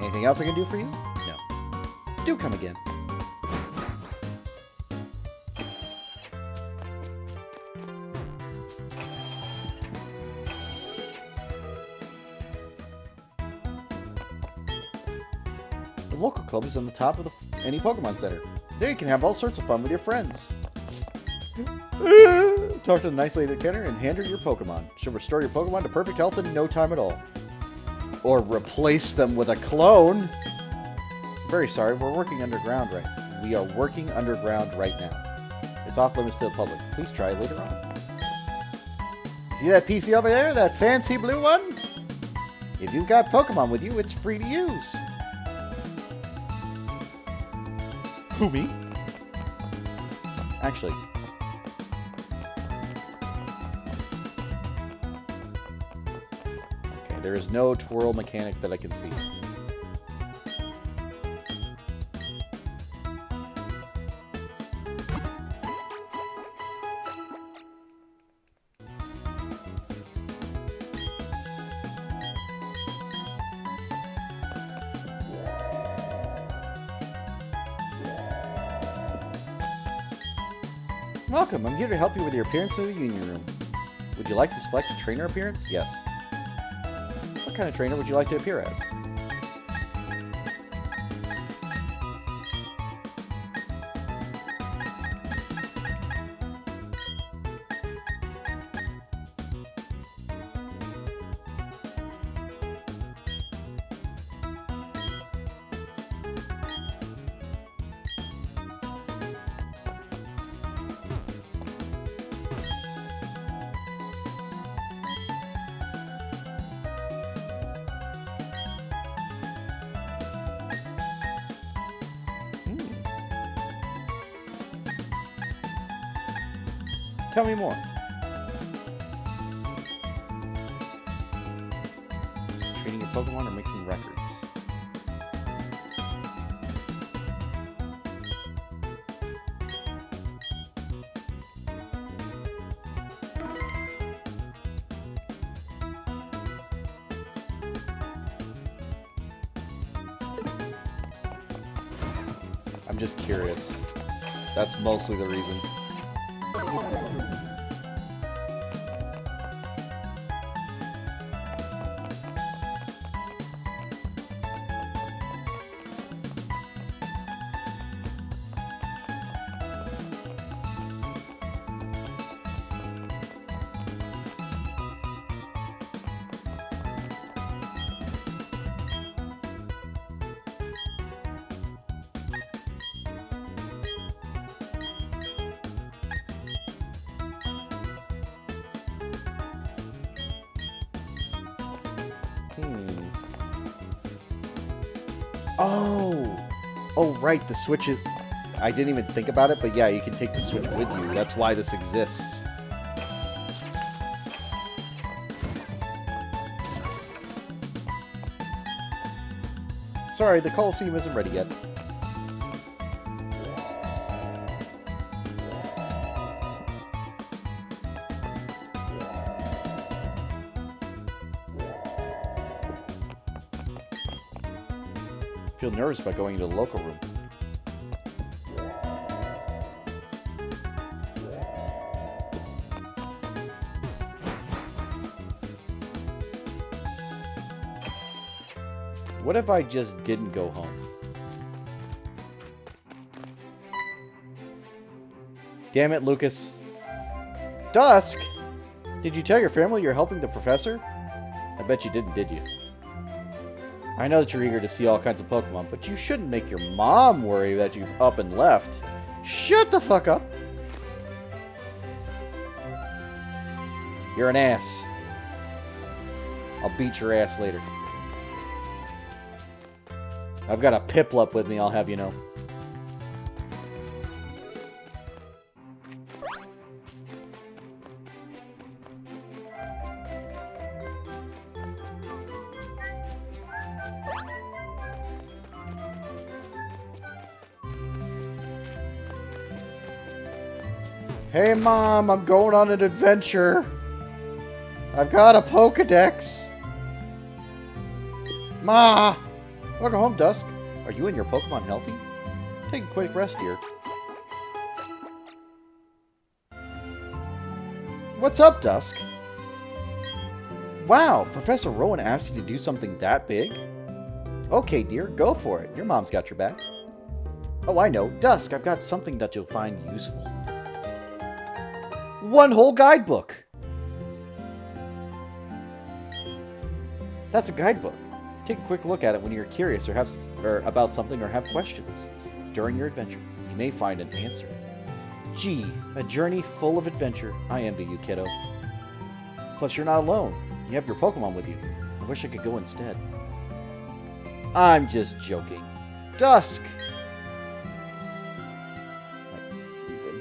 Anything else I can do for you? No. Do come again. The local club is on the top of any Pokemon Center. There you can have all sorts of fun with your friends. Talk to the nice lady at the counter and hand her your Pokemon. She'll restore your Pokemon to perfect health in no time at all. Or replace them with a clone. Very sorry, we're working underground right. We are working underground right now. It's off limits to the public. Please try later on. See that PC over there? That fancy blue one? If you've got Pokemon with you, it's free to use. Who, me? Actually. Okay, there is no twirl mechanic that I can see. Welcome, I'm here to help you with your appearance in the Union Room. Would you like to select a trainer appearance? Yes. What kind of trainer would you like to appear as? Tell me more. Training your Pokemon or mixing records? I'm just curious. That's mostly the reason. Oh, right, the Switch is... I didn't even think about it, but yeah, you can take the Switch with you. That's why this exists. Sorry, the Coliseum isn't ready yet. Feel nervous about going into the local room. What if I just didn't go home? Damn it, Lucas. Dusk? Did you tell your family you're helping the professor? I bet you didn't, did you? I know that you're eager to see all kinds of Pokemon, but you shouldn't make your mom worry that you've up and left. Shut the fuck up. You're an ass. I'll beat your ass later. I've got a Piplup with me, I'll have you know. Hey, Mom, I'm going on an adventure. I've got a Pokedex. Ma! Welcome home, Dusk. Are you and your Pokemon healthy? Take a quick rest, dear. What's up, Dusk? Wow, Professor Rowan asked you to do something that big? Okay, dear, go for it. Your mom's got your back. Oh, I know. Dusk, I've got something that you'll find useful. One whole guidebook! That's a guidebook. Take a quick look at it when you're curious or about something or have questions. During your adventure, you may find an answer. Gee, a journey full of adventure. I envy you, kiddo. Plus, you're not alone. You have your Pokemon with you. I wish I could go instead. I'm just joking. Dusk!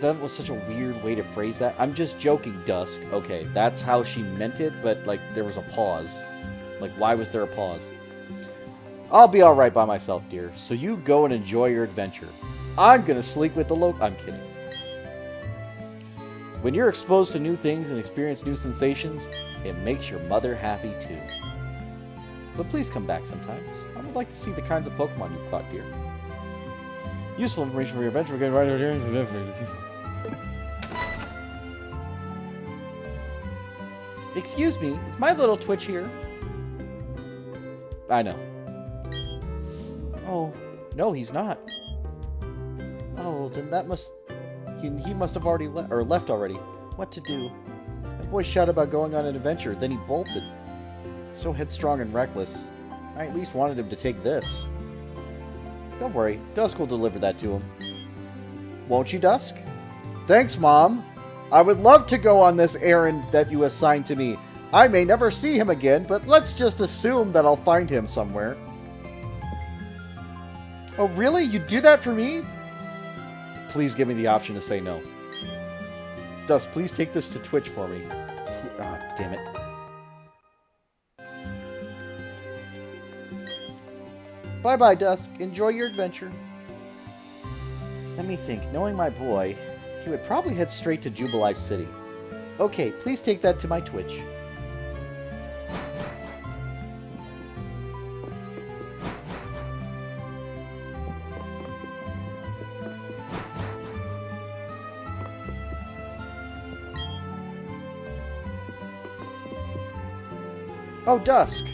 That was such a weird way to phrase that. I'm just joking, Dusk. Okay, that's how she meant it, but, like, there was a pause. Like, why was there a pause? I'll be alright by myself, dear. So you go and enjoy your adventure. I'm gonna sleep with the I'm kidding. When you're exposed to new things and experience new sensations, it makes your mother happy, too. But please come back sometimes. I would like to see the kinds of Pokemon you've caught, dear. Useful information for your adventure. We're getting right over here. Excuse me, is my little Twitch here? I know. Oh, no, he's not. Oh, then that must... He must have already left already. What to do? That boy shouted about going on an adventure, then he bolted. So headstrong and reckless. I at least wanted him to take this. Don't worry, Dusk will deliver that to him. Won't you, Dusk? Thanks, Mom. I would love to go on this errand that you assigned to me. I may never see him again, but let's just assume that I'll find him somewhere. Oh, really? You'd do that for me? Please give me the option to say no. Dusk, please take this to Twitch for me. Damn it. Bye-bye, Dusk. Enjoy your adventure. Let me think. Knowing my boy, he would probably head straight to Jubilife City. Okay, please take that to my Twitch. Oh, Dusk!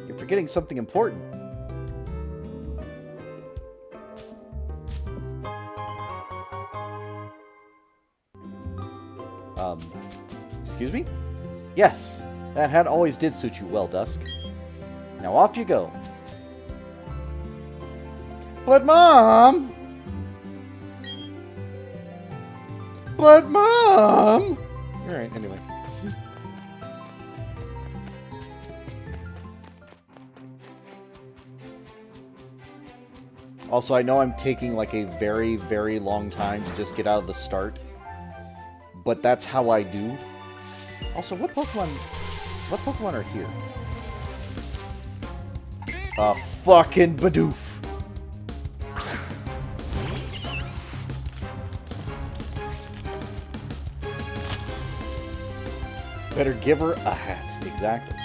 You're forgetting something important. Excuse me? Yes, that hat always did suit you well, Dusk. Now off you go. But Mom! But Mom! Alright, anyway. Also, I know I'm taking like a very, very long time to just get out of the start. But that's how I do. Also, what Pokemon are here? A fucking Bidoof. Better give her a hat. Exactly.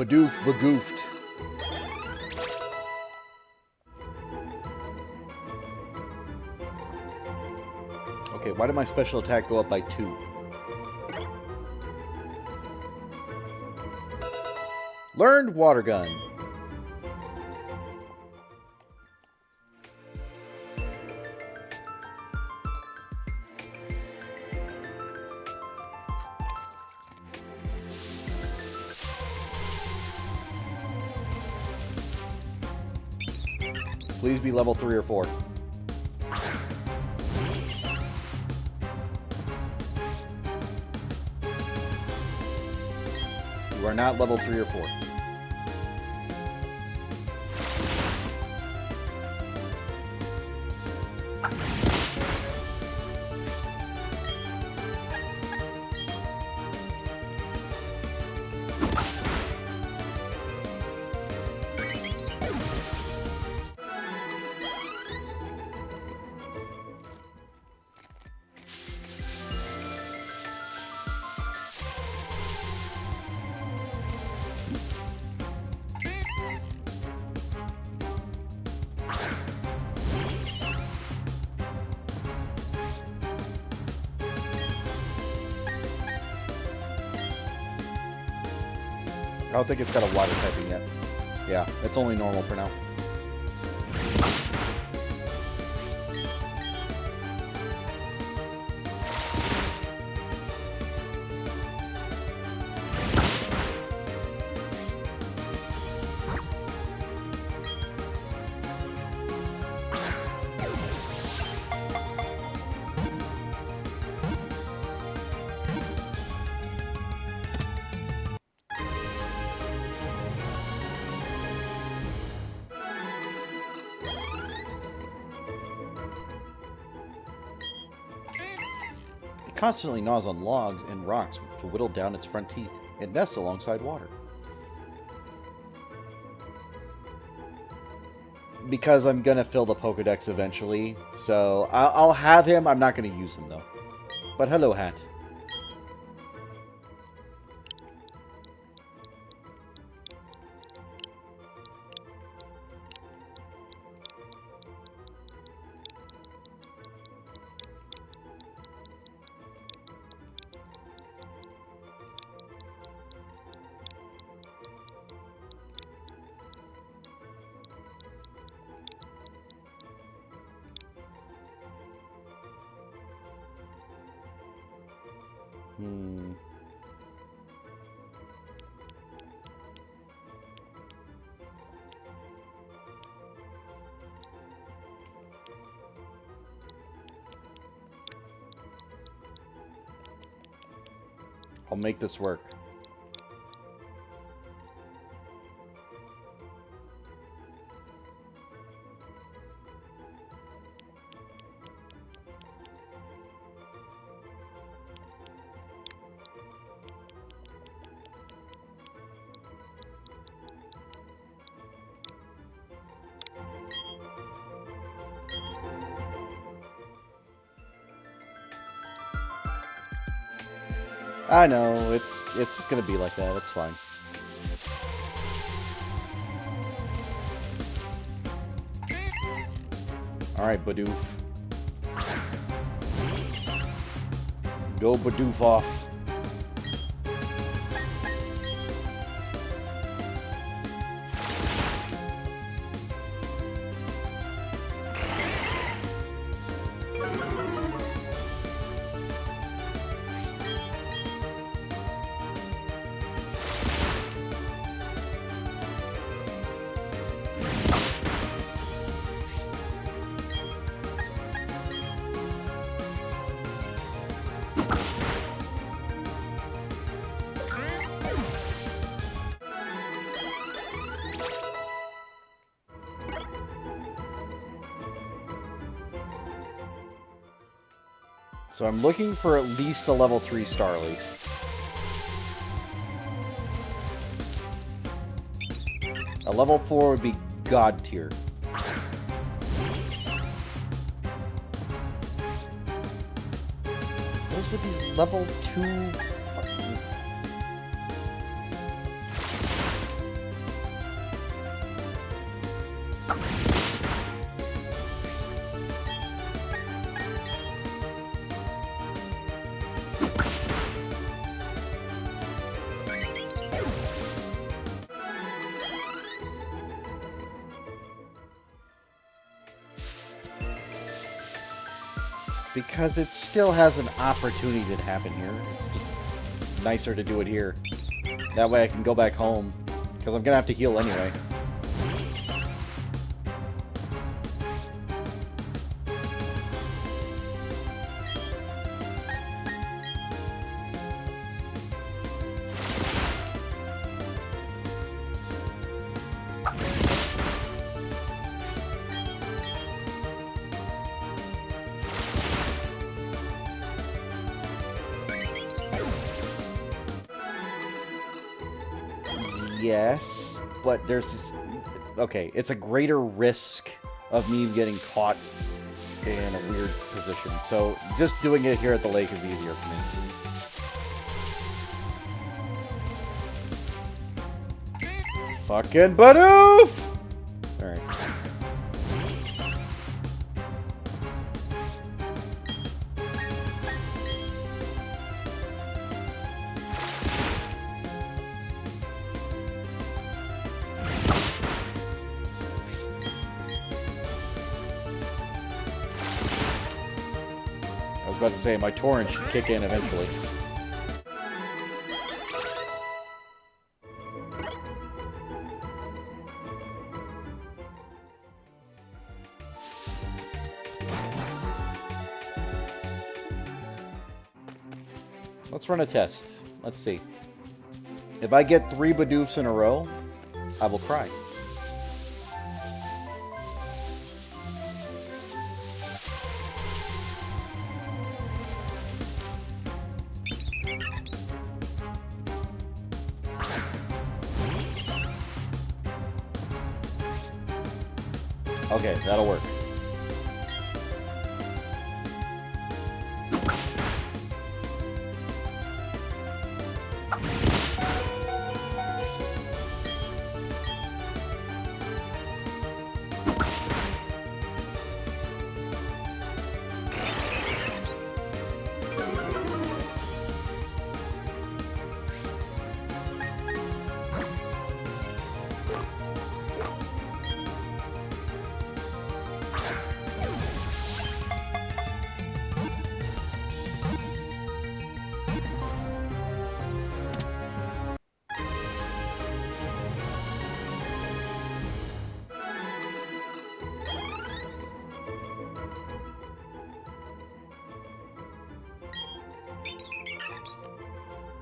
Bidoof Bagoofed. Okay, why did my special attack go up by 2? Learned Water Gun. Please be level 3 or 4. You are not level 3 or 4. I don't think it's got a water typing yet. Yeah, it's only normal for now. It constantly gnaws on logs and rocks to whittle down its front teeth. It nests alongside water. Because I'm gonna fill the Pokedex eventually, so I'll have him. I'm not gonna use him though. But hello, Hat. I'll make this work. I know, it's just gonna be like that, it's fine. Alright, Bidoof. Go Bidoof off. So I'm looking for at least a level 3 Starly. A level 4 would be God tier. What's with these level 2 fucking... because it still has an opportunity to happen here. It's just nicer to do it here. That way I can go back home, because I'm going to have to heal anyway. Yes, but there's this... Okay, it's a greater risk of me getting caught in a weird position. So just doing it here at the lake is easier for me. Fucking Badoof! Alright. I was about to say, my torrent should kick in eventually. Let's run a test. Let's see. If I get 3 Badoofs in a row, I will cry. Okay, that'll work.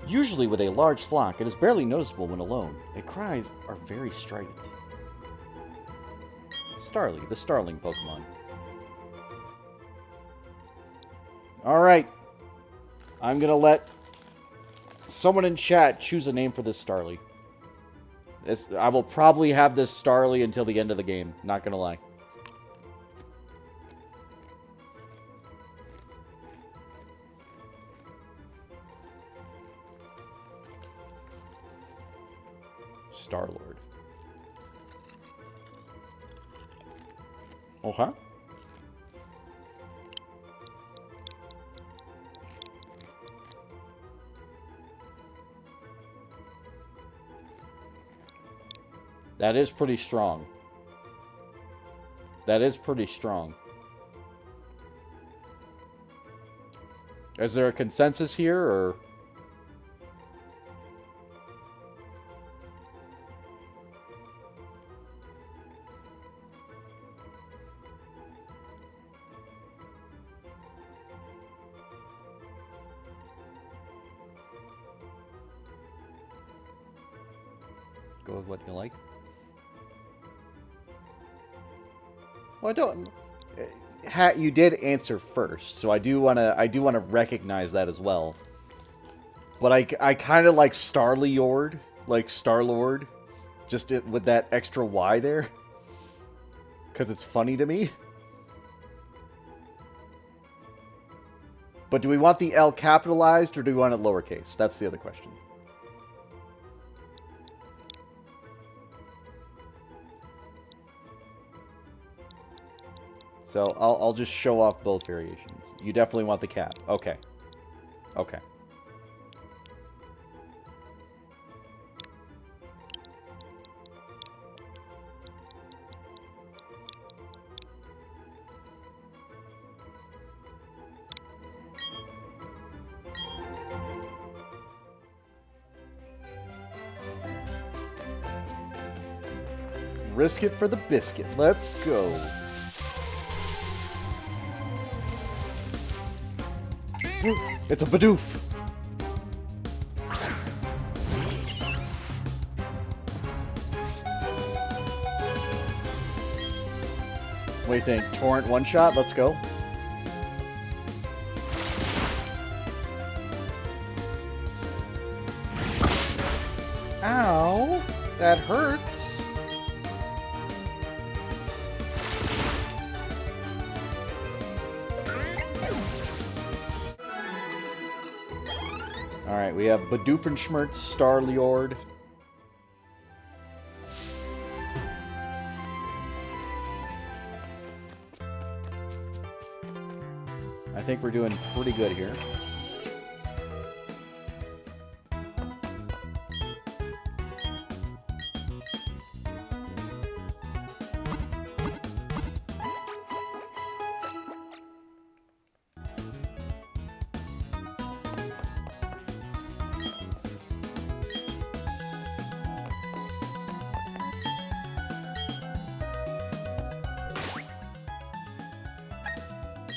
Usually with a large flock, it is barely noticeable when alone. Its cries are very strident. Starly, the starling Pokemon. Alright. I'm gonna let someone in chat choose a name for this Starly. I will probably have this Starly until the end of the game, not gonna lie. Star-Lord. Okay. That is pretty strong. That is pretty strong. Is there a consensus here, or... Go with what you like. Well, I don't. You did answer first, so I do want to recognize that as well. But I kind of like Star-Lord, just with that extra Y there, because it's funny to me. But do we want the L capitalized or do we want it lowercase? That's the other question. So I'll just show off both variations. You definitely want the cap. Okay. Okay. Risk it for the biscuit. Let's go. It's a Bidoof. What do you think? Torrent one-shot? Let's go. Ow! That hurts. Alright, we have Bidoofinschmerz, Starliord. I think we're doing pretty good here.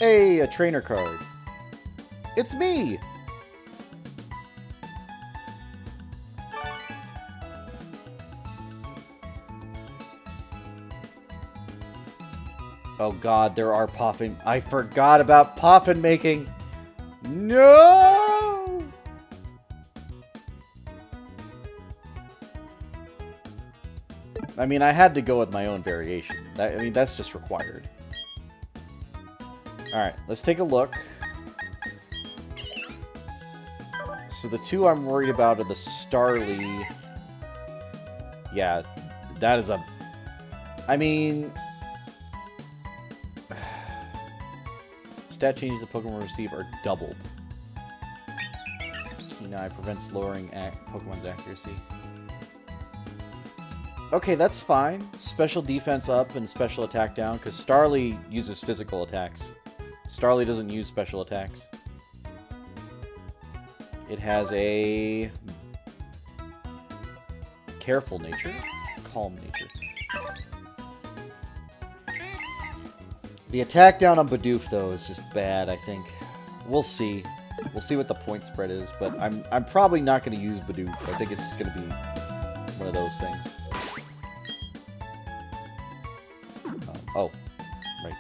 Hey, a trainer card. It's me! Oh god, there are Poffin. I forgot about Poffin making. No! I mean, I had to go with my own variation. I mean, that's just required. Alright, let's take a look. So the two I'm worried about are the Starly. Yeah, that is a... I mean... Stat changes the Pokemon receive are doubled. It prevents lowering Pokemon's accuracy. Okay, that's fine. Special defense up and special attack down, because Starly uses physical attacks. Starly doesn't use special attacks. It has a careful nature, calm nature. The attack down on Bidoof, though, is just bad, I think. We'll see. We'll see what the point spread is, but I'm probably not going to use Bidoof. I think it's just going to be one of those things. Oh, right.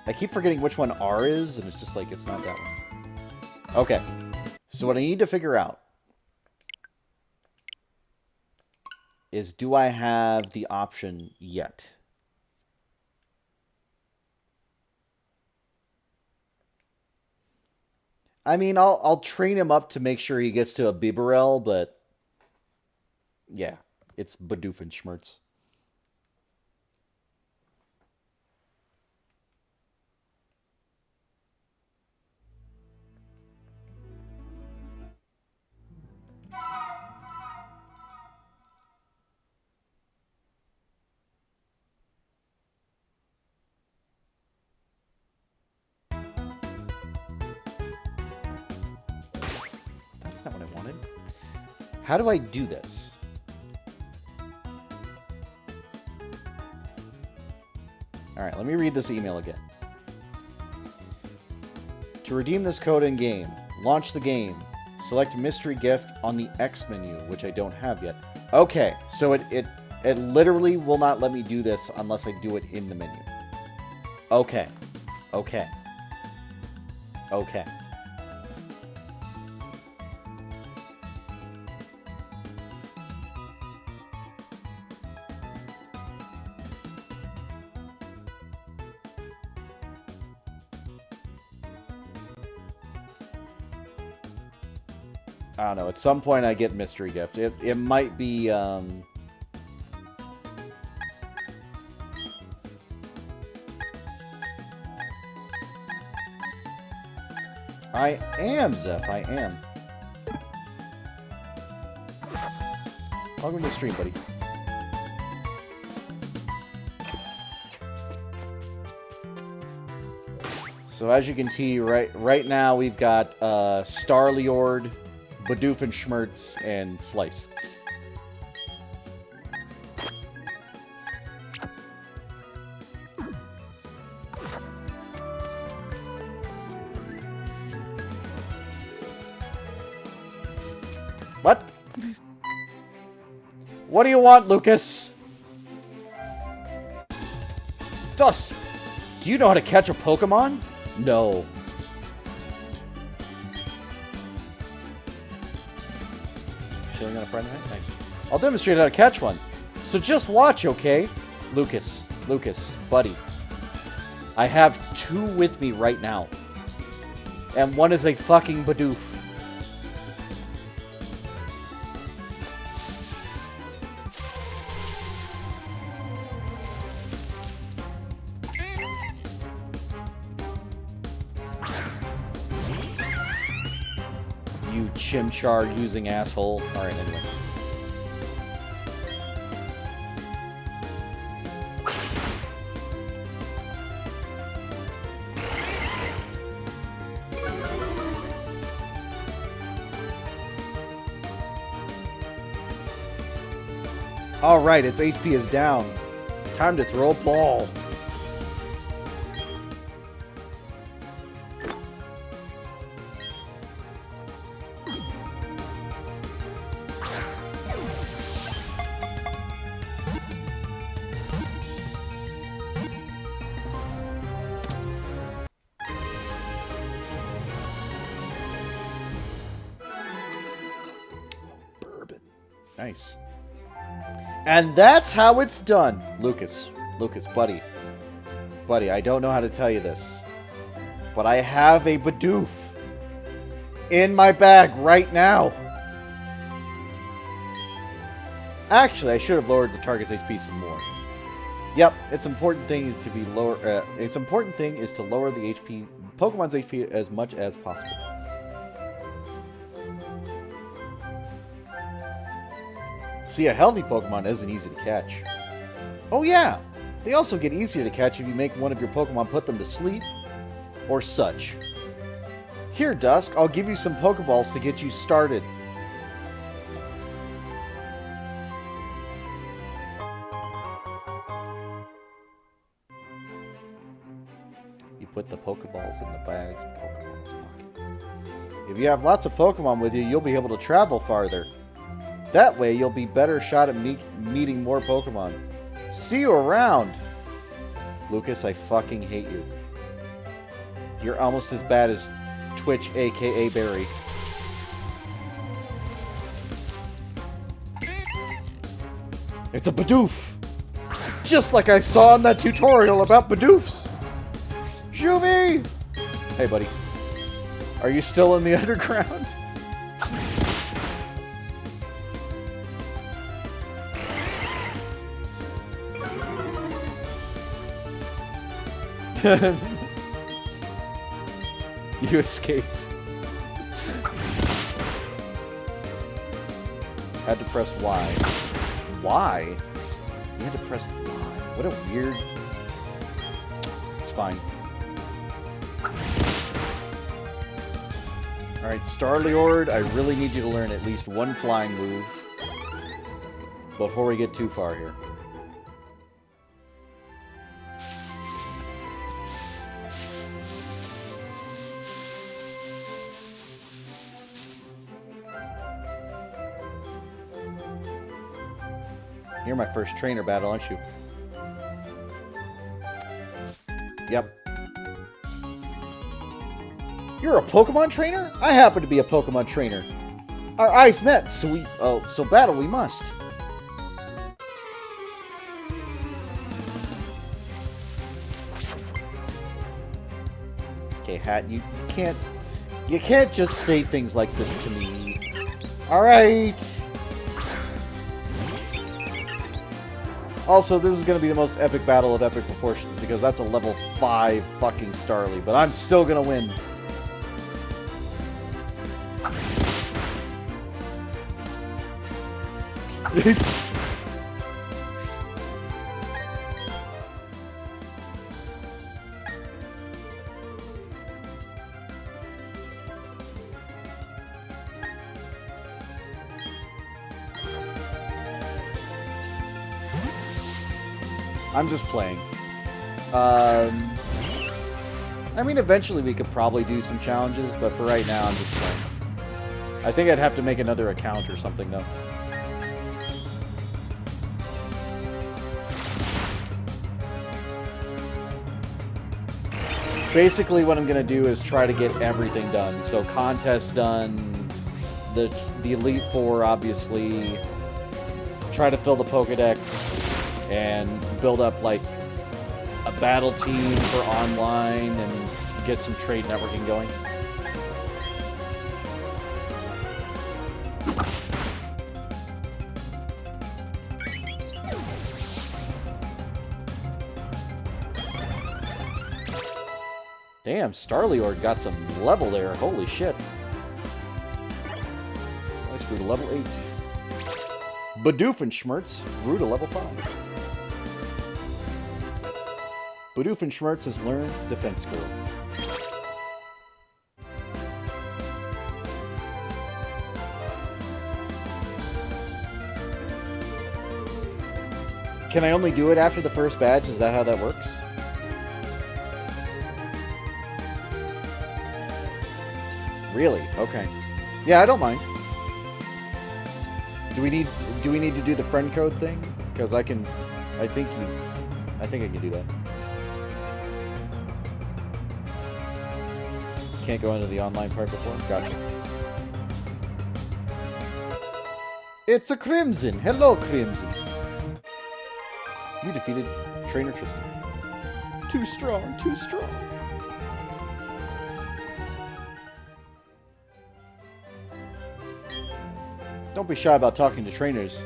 I keep forgetting which one R is, and it's just like, it's not that one. Okay. So what I need to figure out is, do I have the option yet? I mean, I'll train him up to make sure he gets to a Bibarel, but yeah, it's Bidoofinschmerz. That's not what I wanted. How do I do this? Alright, let me read this email again. To redeem this code in-game, launch the game. Select mystery gift on the X menu, which I don't have yet. Okay, so it literally will not let me do this unless I do it in the menu. Okay. Okay. Okay. I don't know. At some point, I get mystery gift. It might be. I am Zeph. I am. Welcome to the stream, buddy. So as you can see, right now we've got Starliord, Bidoofinschmerz, and Slice. What do you want, Lucas? Dust, do you know how to catch a Pokemon? No. Chilling on a Friday night? Nice. I'll demonstrate how to catch one. So just watch, okay? Lucas, buddy. I have 2 with me right now. And one is a fucking Bidoof. You Chimchar using asshole. Alright, anyway. Alright, its HP is down. Time to throw a ball. Bourbon. Nice. And that's how it's done. Lucas, buddy. Buddy, I don't know how to tell you this, but I have a Bidoof in my bag right now. Actually, I should have lowered the target's HP some more. Yep, its important thing is to be lower. Its important thing is to lower the HP, Pokemon's HP, as much as possible. See, a healthy Pokemon isn't easy to catch. Oh yeah! They also get easier to catch if you make one of your Pokemon put them to sleep, or such. Here, Dusk, I'll give you some Pokeballs to get you started. You put the Pokeballs in the bag's Pokeballs pocket. If you have lots of Pokemon with you, you'll be able to travel farther. That way, you'll be better shot at meeting more Pokemon. See you around! Lucas, I fucking hate you. You're almost as bad as Twitch, aka Barry. It's a Bidoof! Just like I saw in that tutorial about Bidoofs! Juvie! Hey, buddy. Are you still in the underground? You escaped. Had to press Y. Y? You had to press Y. What a weird... It's fine. Alright, Starliord, I really need you to learn at least one flying move before we get too far here. You're my first trainer battle, aren't you? Yep. You're a Pokemon trainer? I happen to be a Pokemon trainer. Our eyes met, so battle we must. Okay, Hat, you can't just say things like this to me. All right. Also, this is going to be the most epic battle of epic proportions, because that's a level 5 fucking Starly, but I'm still going to win. I'm just playing. I mean, eventually we could probably do some challenges, but for right now, I'm just playing. I think I'd have to make another account or something, though. Basically, what I'm going to do is try to get everything done. So, contests done, the Elite Four, obviously, try to fill the Pokedex, and build up, like, a battle team for online, and get some trade networking going. Damn, Starliord got some level there. Holy shit. Slice grew to level 8. Badoofenshmirtz grew to level 5. Badoofenshmirtz has learned Defense Skill. Can I only do it after the first badge? Is that how that works? Really? Okay. Yeah, I don't mind. Do we need to do the friend code thing? Because I think I can do that. Can't go into the online part before? Gotcha. It's a Crimson! Hello, Crimson! You defeated Trainer Tristan. Too strong, too strong. Don't be shy about talking to trainers.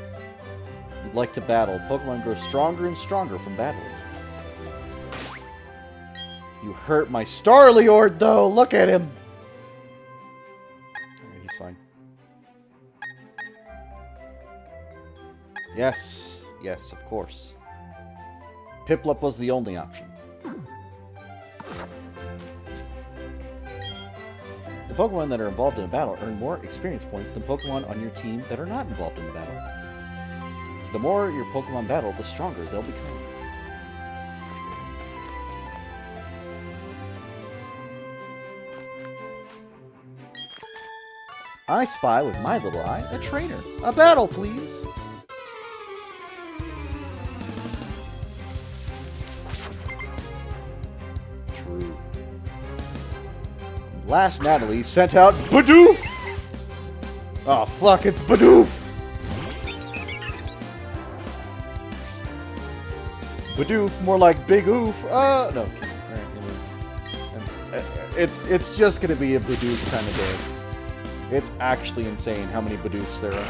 You'd like to battle. Pokemon grow stronger and stronger from battling. You hurt my Starliord, though! Look at him! Alright, he's fine. Yes. Yes, of course. Piplup was the only option. The Pokemon that are involved in a battle earn more experience points than Pokemon on your team that are not involved in the battle. The more your Pokemon battle, the stronger they'll become. I spy with my little eye a trainer. A battle, please! True. Last Natalie sent out Bidoof! Oh, fuck, it's Bidoof! Bidoof, more like Big Oof. No. It's just gonna be a Bidoof kind of day. It's actually insane how many Bidoofs there are.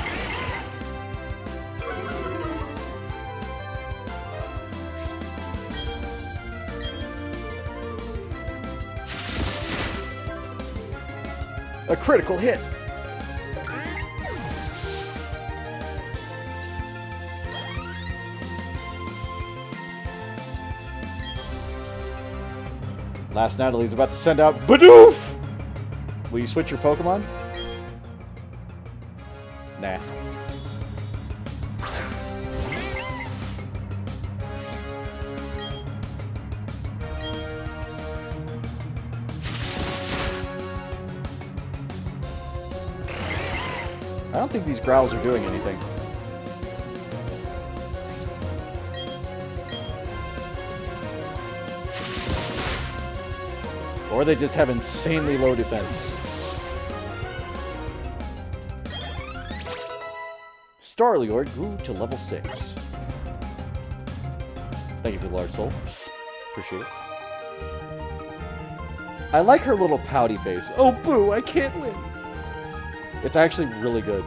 A critical hit! Last Natalie's about to send out Bidoof! Will you switch your Pokemon? Nah. I don't think these growls are doing anything. Or they just have insanely low defense. Starliord grew to level 6. Thank you for the large soul. Appreciate it. I like her little pouty face. Oh, boo, I can't win. It's actually really good.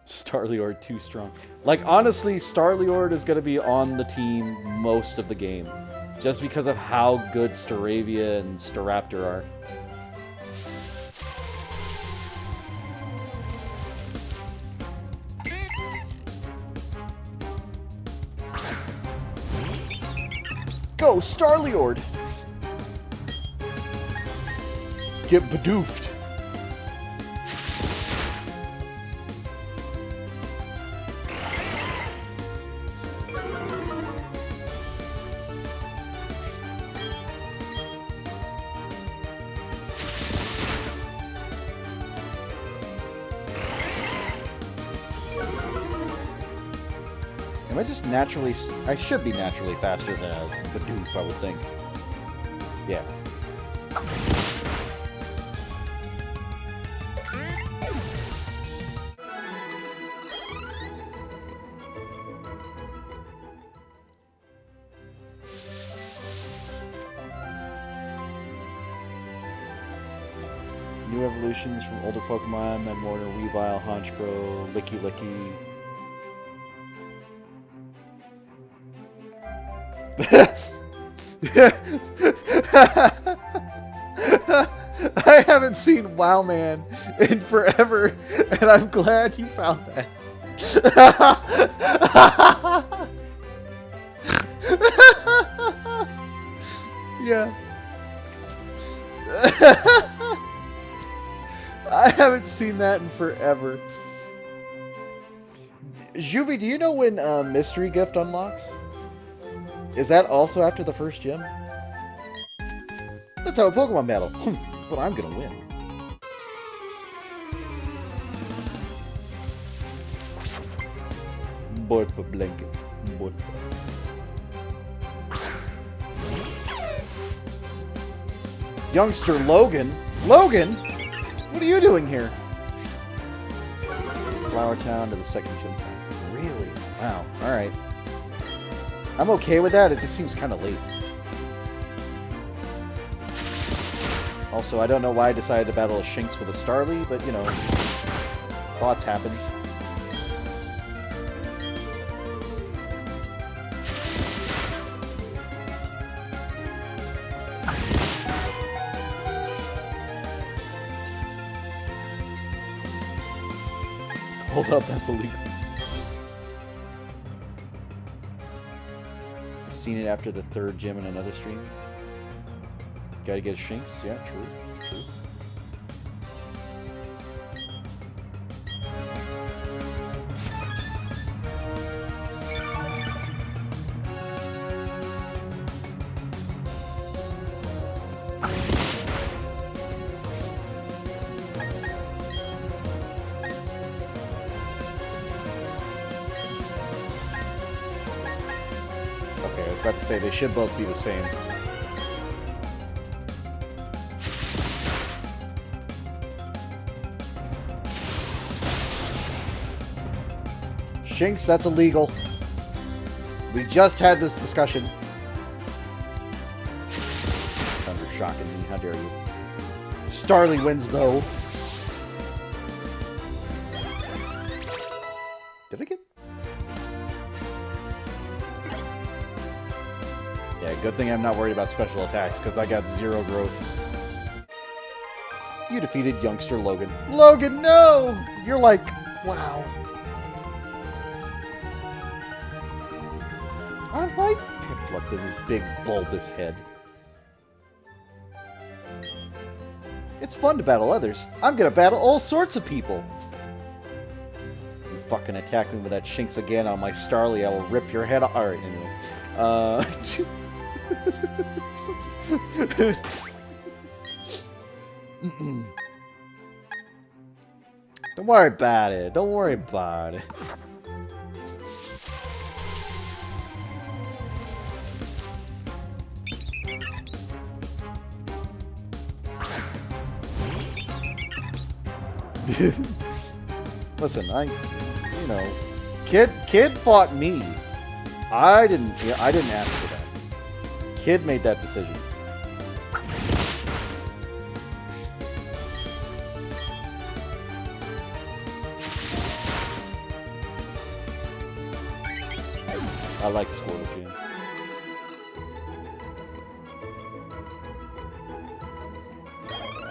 Starliord too strong. Like, honestly, Starliord is going to be on the team most of the game. Just because of how good Staravia and Staraptor are. Go, Starliord! Get Bidoofed. Am I just naturally... I should be naturally faster than a Bidoof, I would think. Yeah. New evolutions from older Pokemon, Medmortar, Weavile, Honchkrow, Licky Licky. I haven't seen Wowman in forever, and I'm glad you found that. Yeah. I haven't seen that in forever. Juvie, do you know when Mystery Gift unlocks? Is that also after the first gym? Let's have a Pokemon battle. But I'm gonna win. Borpa blanket. Borpa. Youngster Logan? Logan? What are you doing here? Flower Town to the second gym. Really? Wow. Alright. I'm okay with that. It just seems kind of late. Also, I don't know why I decided to battle a Shinx with a Starly, but, you know, thoughts happen. Hold up, that's illegal. I've seen it after the third gym in another stream. Gotta get a Shinx, yeah, true, true. Okay, I was about to say they should both be the same. Shinx, that's illegal. We just had this discussion. Thunder shocking me, how dare you. Starly wins, though. Did I get... Yeah, good thing I'm not worried about special attacks, because I got 0 growth. You defeated youngster Logan. Logan, no! You're like, wow. I like Piplup with his big bulbous head. It's fun to battle others. I'm gonna battle all sorts of people. You fucking attack me with that Shinx again on my Starly, I will rip your head off. Alright, anyway. Don't worry about it. Don't worry about it. Listen, you know, Kid fought me. I didn't ask for that. Kid made that decision. I like Squirtle Gene.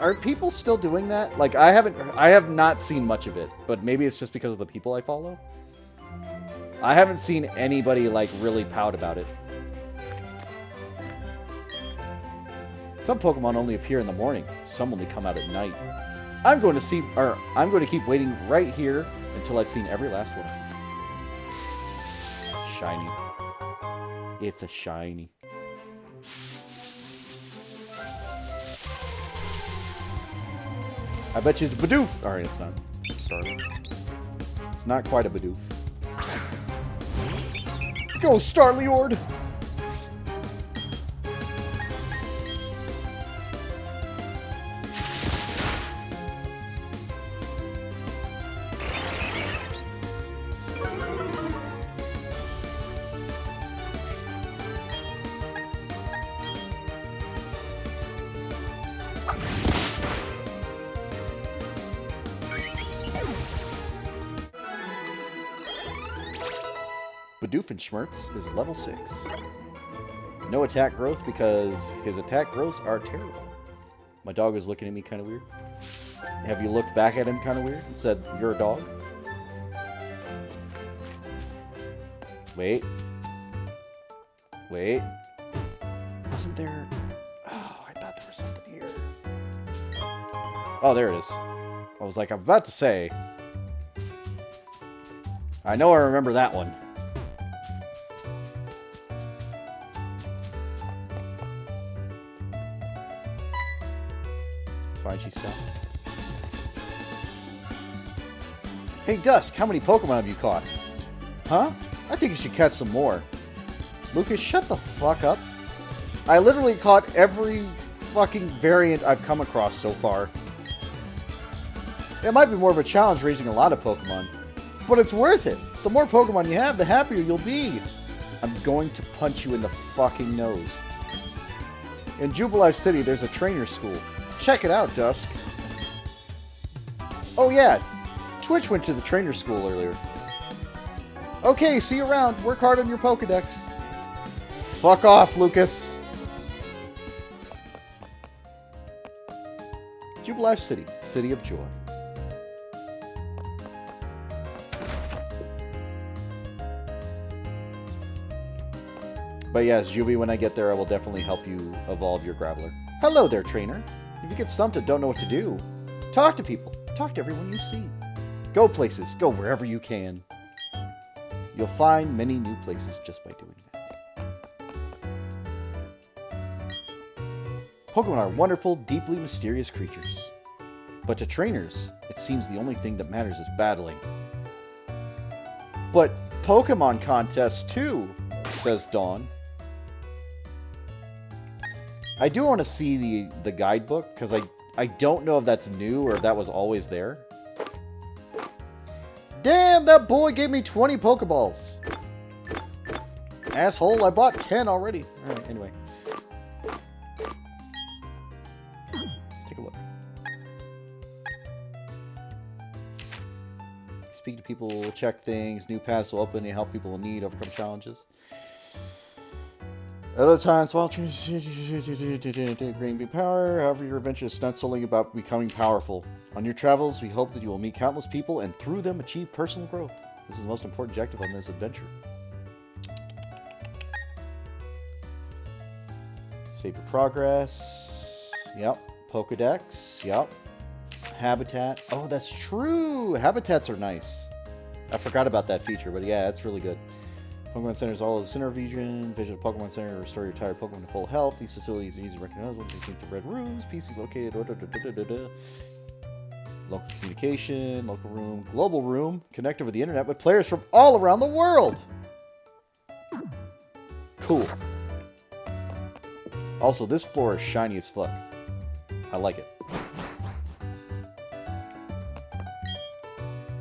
Are people still doing that? Like, I have not seen much of it, but maybe it's just because of the people I follow. I haven't seen anybody, like, really pout about it. Some Pokemon only appear in the morning. Some only come out at night. I'm going to keep waiting right here until I've seen every last one. Shiny. It's a shiny. I bet you it's a Bidoof. Alright, it's not. It's Starly. It's not quite a Bidoof. Go, Starliord! Doofenshmirtz is level 6. No attack growth because his attack growths are terrible. My dog is looking at me kind of weird. Have you looked back at him kind of weird and said, "You're a dog"? Wait. Wait. Wasn't there... Oh, I thought there was something here. Oh, there it is. I was like, I'm about to say... I know I remember that one. Fine, she stopped. Hey, Dusk, how many Pokemon have you caught? Huh? I think you should catch some more. Lucas, shut the fuck up. I literally caught every fucking variant I've come across so far. It might be more of a challenge raising a lot of Pokemon, but it's worth it. The more Pokemon you have, the happier you'll be. I'm going to punch you in the fucking nose. In Jubilife City, there's a trainer school. Check it out, Dusk. Oh yeah, Twitch went to the trainer school earlier. Okay, see you around. Work hard on your Pokedex. Fuck off, Lucas. Jubilife City, City of Joy. But yes, Juvie, when I get there, I will definitely help you evolve your Graveler. Hello there, trainer. If you get stumped and don't know what to do, talk to people. Talk to everyone you see. Go places. Go wherever you can. You'll find many new places just by doing that. Pokemon are wonderful, deeply mysterious creatures. But to trainers, it seems the only thing that matters is battling. But Pokemon contests too, says Dawn. I do want to see the guidebook, because I don't know if that's new or if that was always there. Damn, that boy gave me 20 Pokeballs. Asshole, I bought 10 already. Alright, anyway. Let's take a look. Speak to people, check things, new paths will open, and help people in need, overcome challenges. At other times, while gaining power, however, your adventure is not solely about becoming powerful. On your travels, we hope that you will meet countless people and through them achieve personal growth. This is the most important objective on this adventure. Save your progress. Yep. Pokedex. Yep. Habitat. Oh, that's true. Habitats are nice. I forgot about that feature, but yeah, it's really good. Pokemon Center is all of the center region. Visit a Pokemon Center to restore your tired Pokemon to full health. These facilities are easy to recognize when they to red rooms. PC located. Local communication. Local room. Global room. Connect over the internet with players from all around the world. Cool. Also, this floor is shiny as fuck. I like it.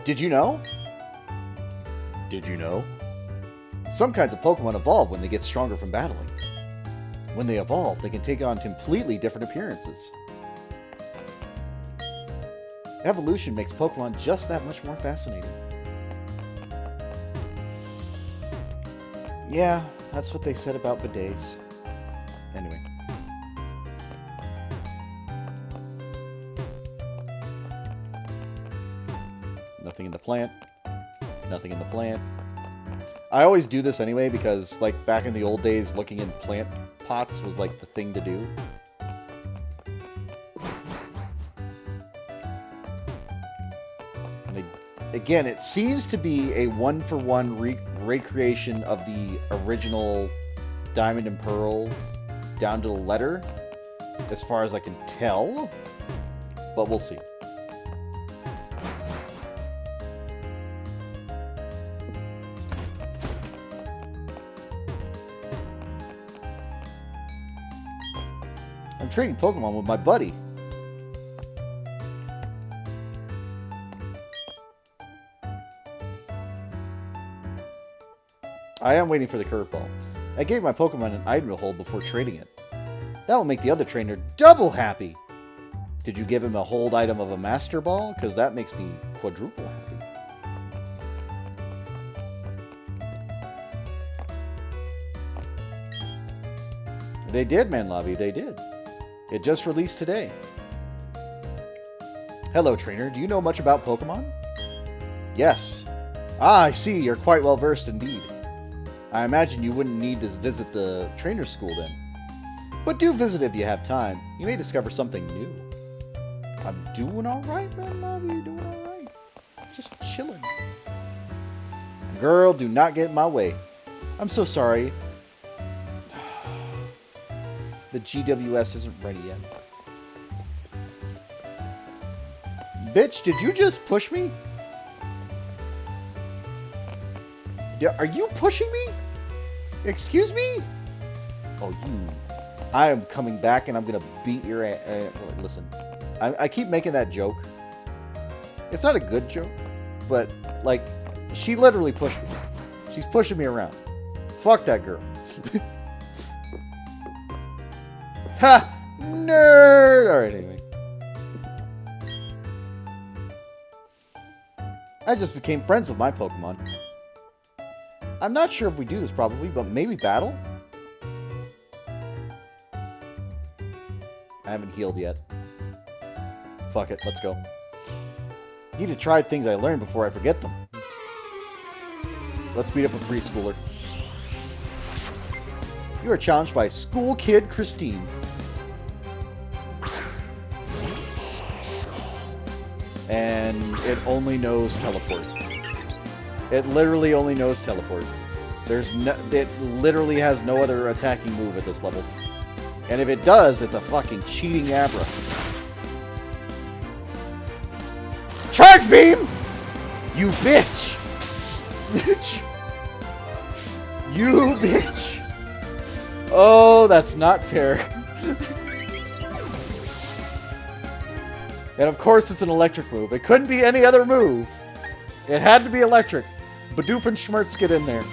Did you know? Did you know? Some kinds of Pokemon evolve when they get stronger from battling. When they evolve, they can take on completely different appearances. Evolution makes Pokemon just that much more fascinating. Yeah, that's what they said about bidets. Anyway. Nothing in the plant. Nothing in the plant. I always do this anyway because, like, back in the old days, looking in plant pots was, like, the thing to do. And again, it seems to be a one-for-one recreation of the original Diamond and Pearl down to the letter, as far as I can tell. But we'll see. I'm trading Pokemon with my buddy. I am waiting for the curveball. I gave my Pokemon an item to hold before trading it. That will make the other trainer double happy. Did you give him a hold item of a Master Ball? Because that makes me quadruple happy. They did, Manlobby, they did. It just released today. Hello, trainer. Do you know much about Pokemon? Yes. Ah, I see. You're quite well versed indeed. I imagine you wouldn't need to visit the trainer school then. But do visit if you have time. You may discover something new. I'm doing alright, Manlobby. Doing alright. Just chilling. Girl, do not get in my way. I'm so sorry. The GWS isn't ready yet. Bitch, did you just push me? Are you pushing me? Excuse me? Oh, you. I am coming back and I'm going to beat your ass. Listen, I keep making that joke. It's not a good joke, but, like, she literally pushed me. She's pushing me around. Fuck that girl. Ha! Nerd! Alright, anyway. I just became friends with my Pokemon. I'm not sure if we do this probably, but maybe battle? I haven't healed yet. Fuck it, let's go. Need to try things I learned before I forget them. Let's beat up a preschooler. You are challenged by School Kid Christine. And it only knows teleport. It literally only knows teleport. It literally has no other attacking move at this level. And if it does, it's a fucking cheating Abra. Charge beam! You bitch! Bitch! You bitch! Oh, that's not fair. And of course it's an electric move. It couldn't be any other move. It had to be electric. Badoof get in there.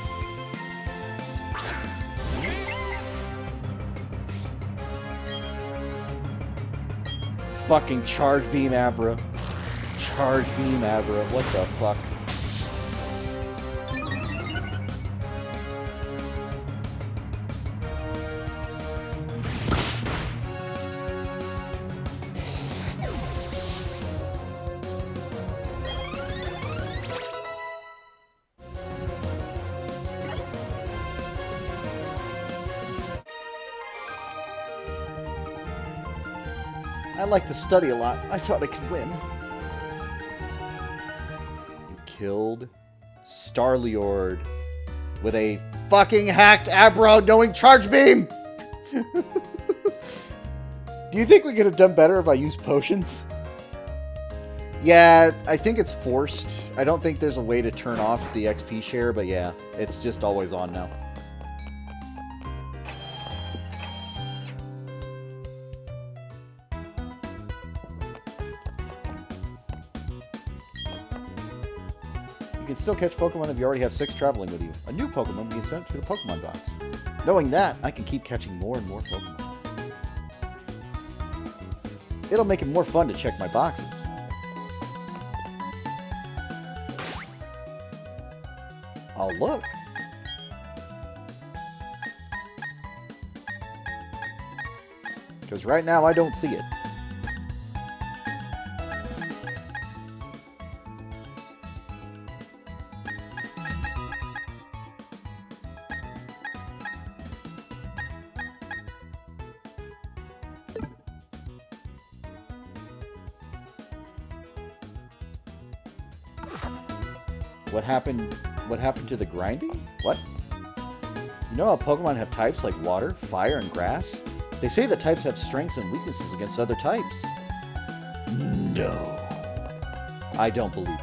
Fucking Charge Beam Abra. Charge Beam Abra. What the fuck? I like to study a lot. I thought I could win. You killed Starliord with a fucking hacked Abra knowing Charge Beam! Do you think we could have done better if I used potions? Yeah, I think it's forced. I don't think there's a way to turn off the XP share, but yeah, it's just always on now. You can still catch Pokemon if you already have 6 traveling with you. A new Pokemon being sent to the Pokemon box. Knowing that, I can keep catching more and more Pokemon. It'll make it more fun to check my boxes. I'll look. Because right now I don't see it. What happened to the grinding? What? You know how Pokemon have types like water, fire, and grass? They say that types have strengths and weaknesses against other types. No. I don't believe it.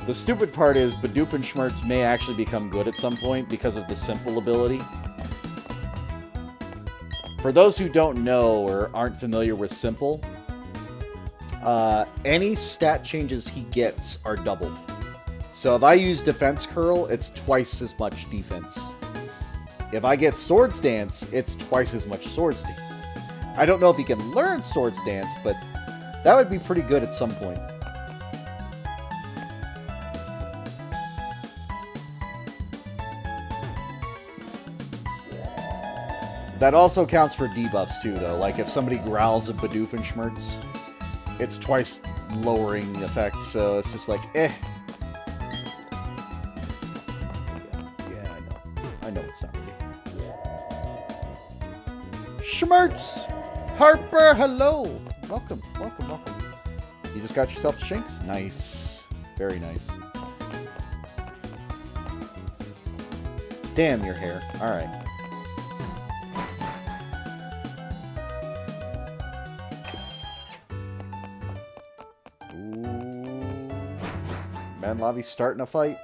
The stupid part is Bidoof and Schmertz may actually become good at some point because of the simple ability. For those who don't know or aren't familiar with simple, any stat changes he gets are doubled. So if I use Defense Curl, it's twice as much defense. If I get Swords Dance, it's twice as much Swords Dance. I don't know if he can learn Swords Dance, but that would be pretty good at some point. That also counts for debuffs too, though. Like if somebody growls at Bidoof and Schmertz, it's twice lowering the effect, so it's just like, eh. Yeah, I know it's not really. Schmertz! Harper, hello! Welcome. You just got yourself a Shinx? Nice. Very nice. Damn your hair. Alright. Manlavi's starting a fight.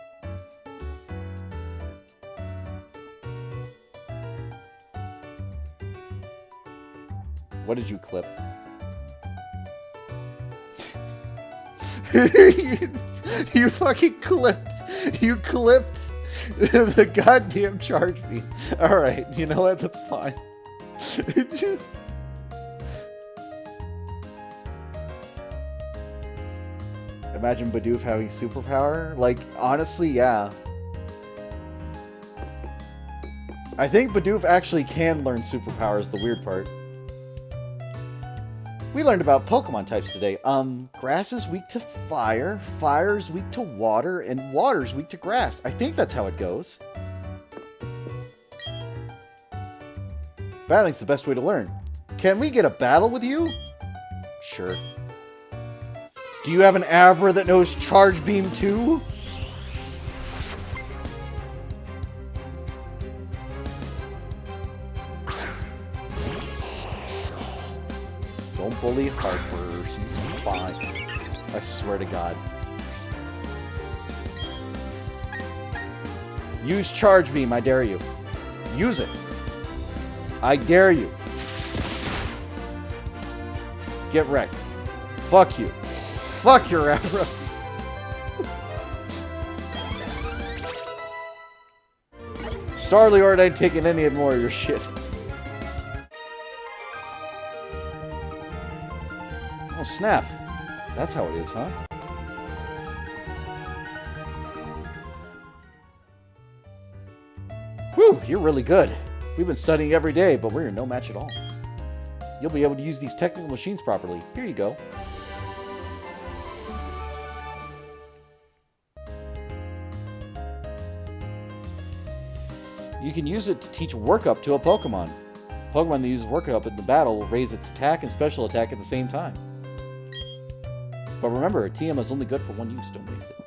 What did you clip? You fucking clipped. You clipped the goddamn charge beam. Alright, you know what? That's fine. It just... Imagine Bidoof having superpower. Like, honestly, yeah. I think Bidoof actually can learn superpowers, the weird part. We learned about Pokemon types today. Grass is weak to fire, fire is weak to water, and water is weak to grass. I think that's how it goes. Battling's the best way to learn. Can we get a battle with you? Sure. Do you have an Abra that knows Charge Beam too? Don't bully Harper. She's fine. I swear to God. Use Charge Beam, I dare you. Use it. I dare you. Get wrecked. Fuck you. Fuck your Abra. Starlord ain't taking any more of your shit. Oh, snap. That's how it is, huh? Whew, you're really good. We've been studying every day, but we're no match at all. You'll be able to use these technical machines properly. Here you go. You can use it to teach workup to a Pokemon. Pokemon that uses workup in the battle will raise its attack and special attack at the same time. But remember, a TM is only good for one use, don't waste it.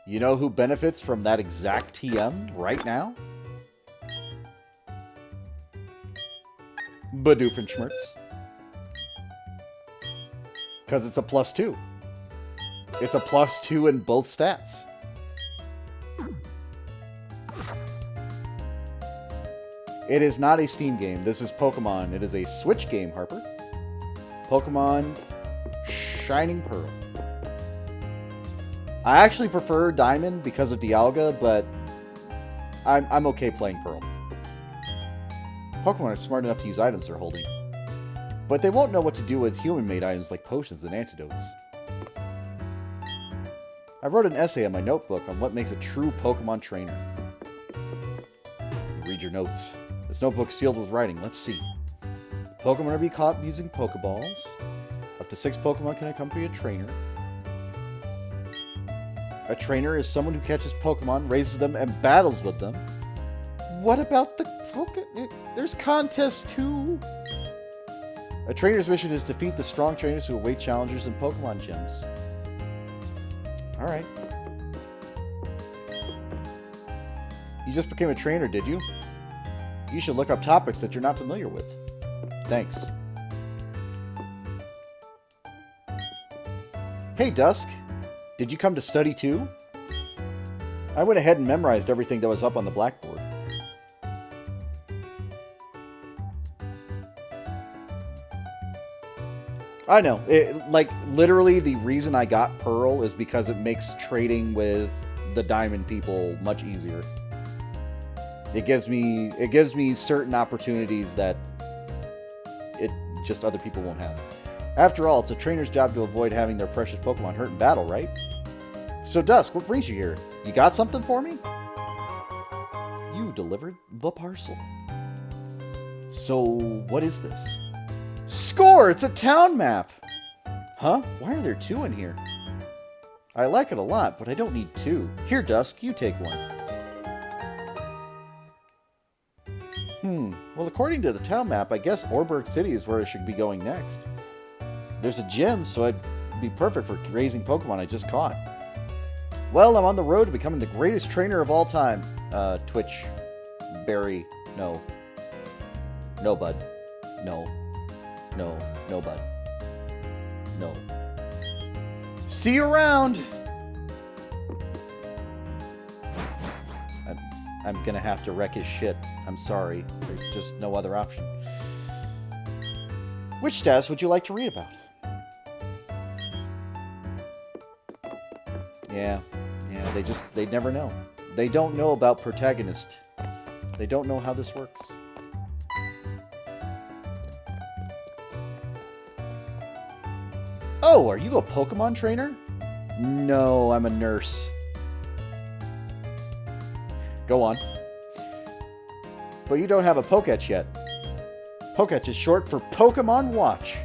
You know who benefits from that exact TM right now? Bidoof and Schmertz. Because it's a +2. It's a +2 in both stats. It is not a Steam game. This is Pokemon. It is a Switch game, Harper. Pokemon Shining Pearl. I actually prefer Diamond because of Dialga, but I'm okay playing Pearl. Pokemon are smart enough to use items they're holding, but they won't know what to do with human-made items like potions and antidotes. I wrote an essay in my notebook on what makes a true Pokemon trainer. Read your notes. This notebook's filled with writing. Let's see. Pokemon are to be caught using Pokeballs. Up to 6 Pokemon can accompany a trainer. A trainer is someone who catches Pokemon, raises them, and battles with them. What about the There's contests too. A trainer's mission is to defeat the strong trainers who await challengers in Pokemon gyms. Alright. You just became a trainer, did you? You should look up topics that you're not familiar with. Thanks. Hey, Dusk. Did you come to study too? I went ahead and memorized everything that was up on the blackboard. I know. Literally, the reason I got Pearl is because it makes trading with the Diamond people much easier. It gives me certain opportunities that just other people won't have. After all, it's a trainer's job to avoid having their precious Pokemon hurt in battle, right? So, Dusk, what brings you here? You got something for me? You delivered the parcel. So, what is this? Score! It's a town map! Huh? Why are there 2 in here? I like it a lot, but I don't need 2. Here, Dusk, you take one. Well, according to the town map, I guess Orberg City is where I should be going next. There's a gym, so I'd be perfect for raising Pokemon I just caught. Well, I'm on the road to becoming the greatest trainer of all time. Twitch. Barry. No. No, bud. No. No. No, bud. No. See you around! I'm gonna have to wreck his shit. I'm sorry. There's just no other option. Which status would you like to read about? Yeah, they never know. They don't know about protagonist. They don't know how this works. Oh, are you a Pokemon trainer? No, I'm a nurse. Go on. But you don't have a Poketch yet. Poketch is short for Pokemon Watch.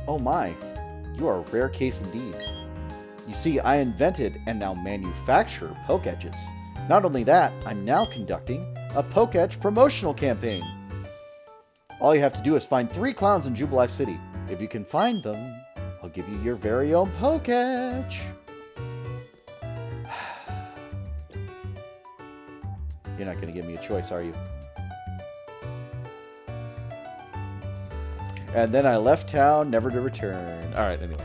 Oh my. You are a rare case indeed. You see, I invented and now manufacture Poketches. Not only that, I'm now conducting a Poketch promotional campaign. All you have to do is find 3 clowns in Jubilife City. If you can find them, I'll give you your very own Poketch. You're not going to give me a choice, are you? And then I left town, never to return. Alright, anyway.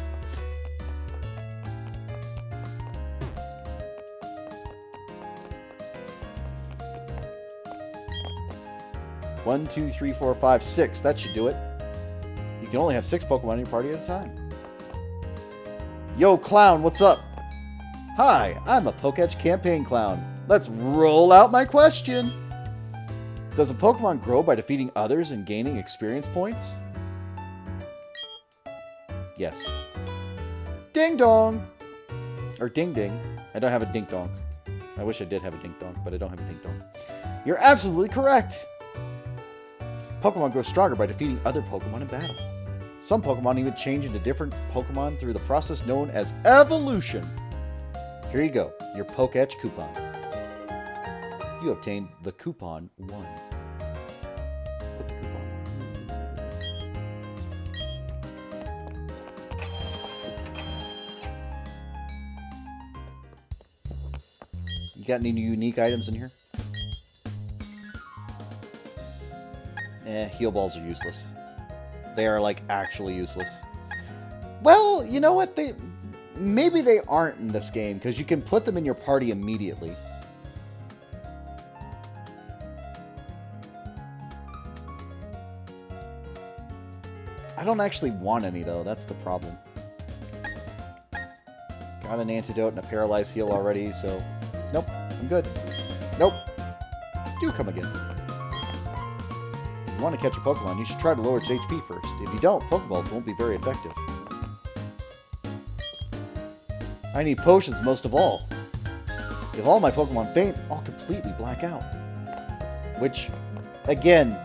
One, 2, 3, 4, 5, 6. That should do it. You can only have 6 Pokemon in your party at a time. Yo, clown, what's up? Hi, I'm a Poketch campaign clown. Let's roll out my question. Does a Pokemon grow by defeating others and gaining experience points? Yes. Ding dong! Or ding ding. I don't have a ding dong. I wish I did have a ding dong, but I don't have a ding dong. You're absolutely correct! Pokemon grow stronger by defeating other Pokemon in battle. Some Pokemon even change into different Pokemon through the process known as evolution. Here you go, your Poketch coupon. You obtained the coupon 1. Put the coupon 1. You got any unique items in here? Heal balls are useless. They are, like, actually useless. Well, you know what? Maybe they aren't in this game, because you can put them in your party immediately. I don't actually want any, though. That's the problem. Got an antidote and a paralyzed heal already, so... Nope, I'm good. Nope. Do come again. If you want to catch a Pokemon, you should try to lower its HP first. If you don't, Pokeballs won't be very effective. I need potions most of all. If all my Pokemon faint, I'll completely black out. Which, again,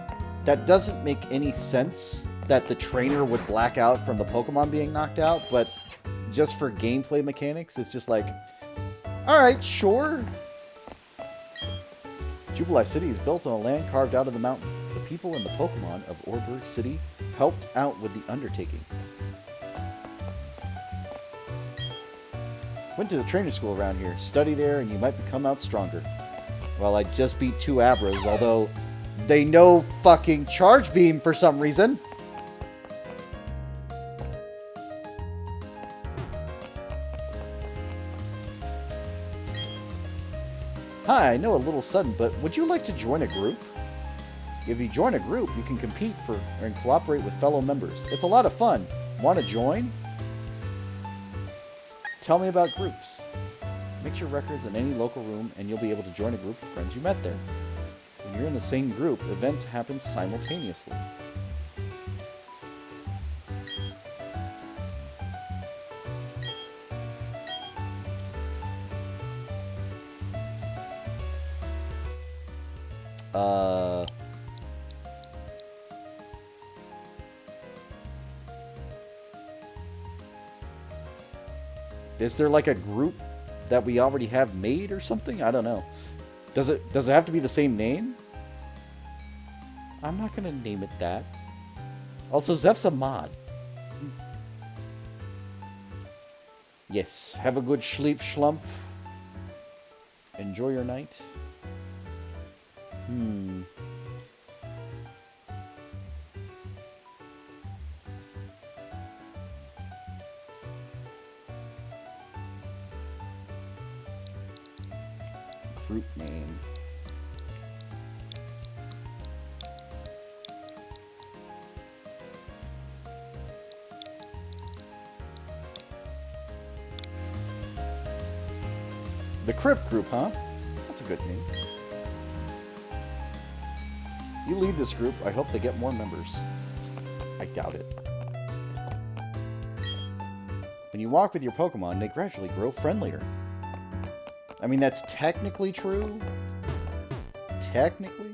that doesn't make any sense that the trainer would black out from the Pokemon being knocked out, but just for gameplay mechanics, it's just like, alright, sure. Jubilife City is built on a land carved out of the mountain. The people and the Pokemon of Orberg City helped out with the undertaking. Went to the training school around here. Study there and you might become out stronger. Well, I just beat 2 Abras, although they know fucking Charge Beam for some reason. Hi, I know a little sudden, but would you like to join a group? If you join a group, you can compete for and cooperate with fellow members. It's a lot of fun. Want to join? Tell me about groups. Mix your records in any local room, and you'll be able to join a group of friends you met there. When you're in the same group, events happen simultaneously. Is there like a group that we already have made or something? I don't know. Does it have to be the same name? I'm not gonna name it that. Also, Zeph's a mod. Yes, have a good sleep, schlumph. Enjoy your night. Group name. The Crypt Group, huh? That's a good name. You lead this group. I hope they get more members. I doubt it. When you walk with your Pokemon, they gradually grow friendlier. I mean, that's technically true. Technically.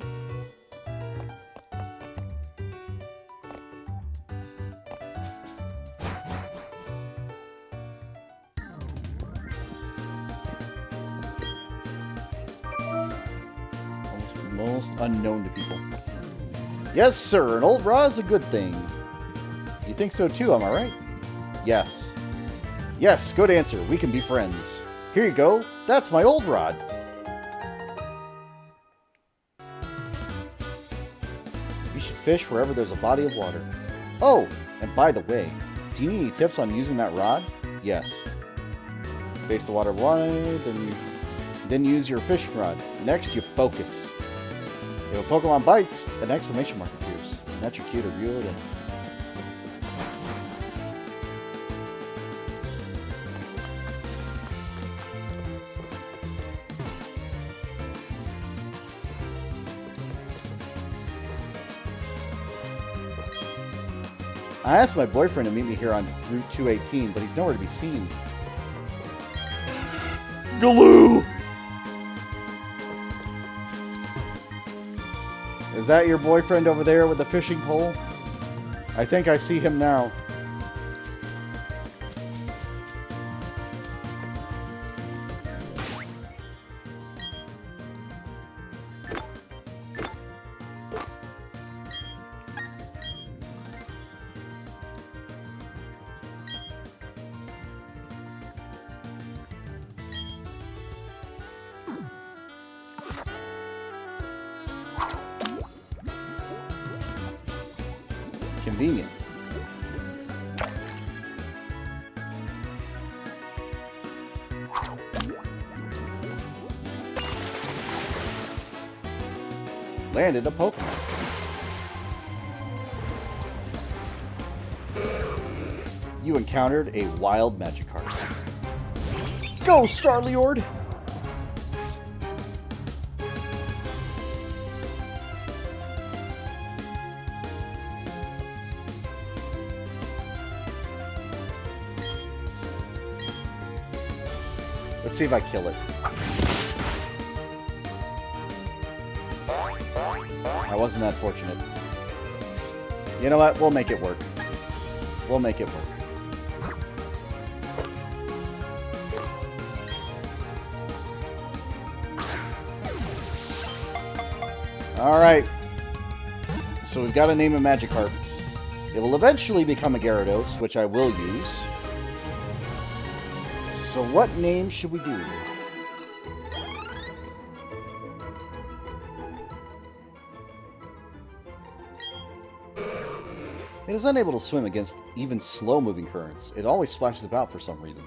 Almost unknown to people. Yes, sir. An old rod's a good thing. You think so too, am I right? Yes. Yes, good answer. We can be friends. Here you go. That's my old rod. You should fish wherever there's a body of water. Oh, and by the way, do you need any tips on using that rod? Yes. Face the water wide, then use your fishing rod. Next, you focus. If a Pokemon bites, an exclamation mark appears. And that's your cue to reel it in. I asked my boyfriend to meet me here on Route 218, but he's nowhere to be seen. Galoo! Is that your boyfriend over there with the fishing pole? I think I see him now. Convenient. Landed a Pokemon. You encountered a wild Magikarp. Go, Starliord! Let's see if I kill it. I wasn't that fortunate. You know what? We'll make it work. We'll make it work. Alright. So we've got to name a Magikarp. It will eventually become a Gyarados, which I will use. So what name should we do? It is unable to swim against even slow-moving currents. It always splashes about for some reason.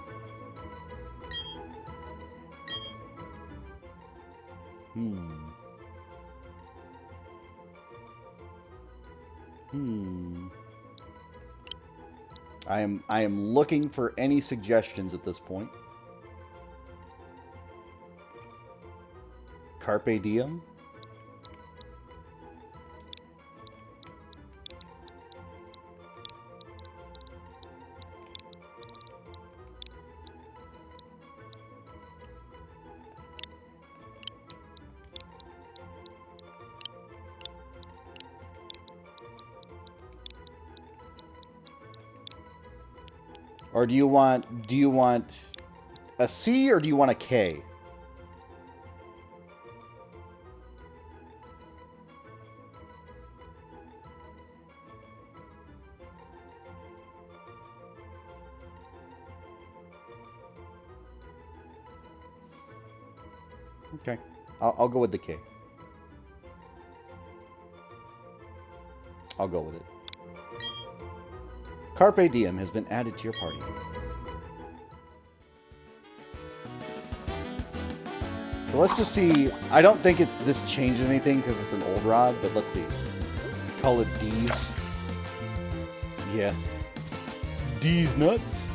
I am looking for any suggestions at this point. Carpe diem? Or do you want a C or do you want a K? Okay. I'll go with the K. I'll go with it. Carpe Diem has been added to your party. So let's just see. I don't think this changed anything because it's an old rod, but let's see. Call it D's. Yeah. D's nuts.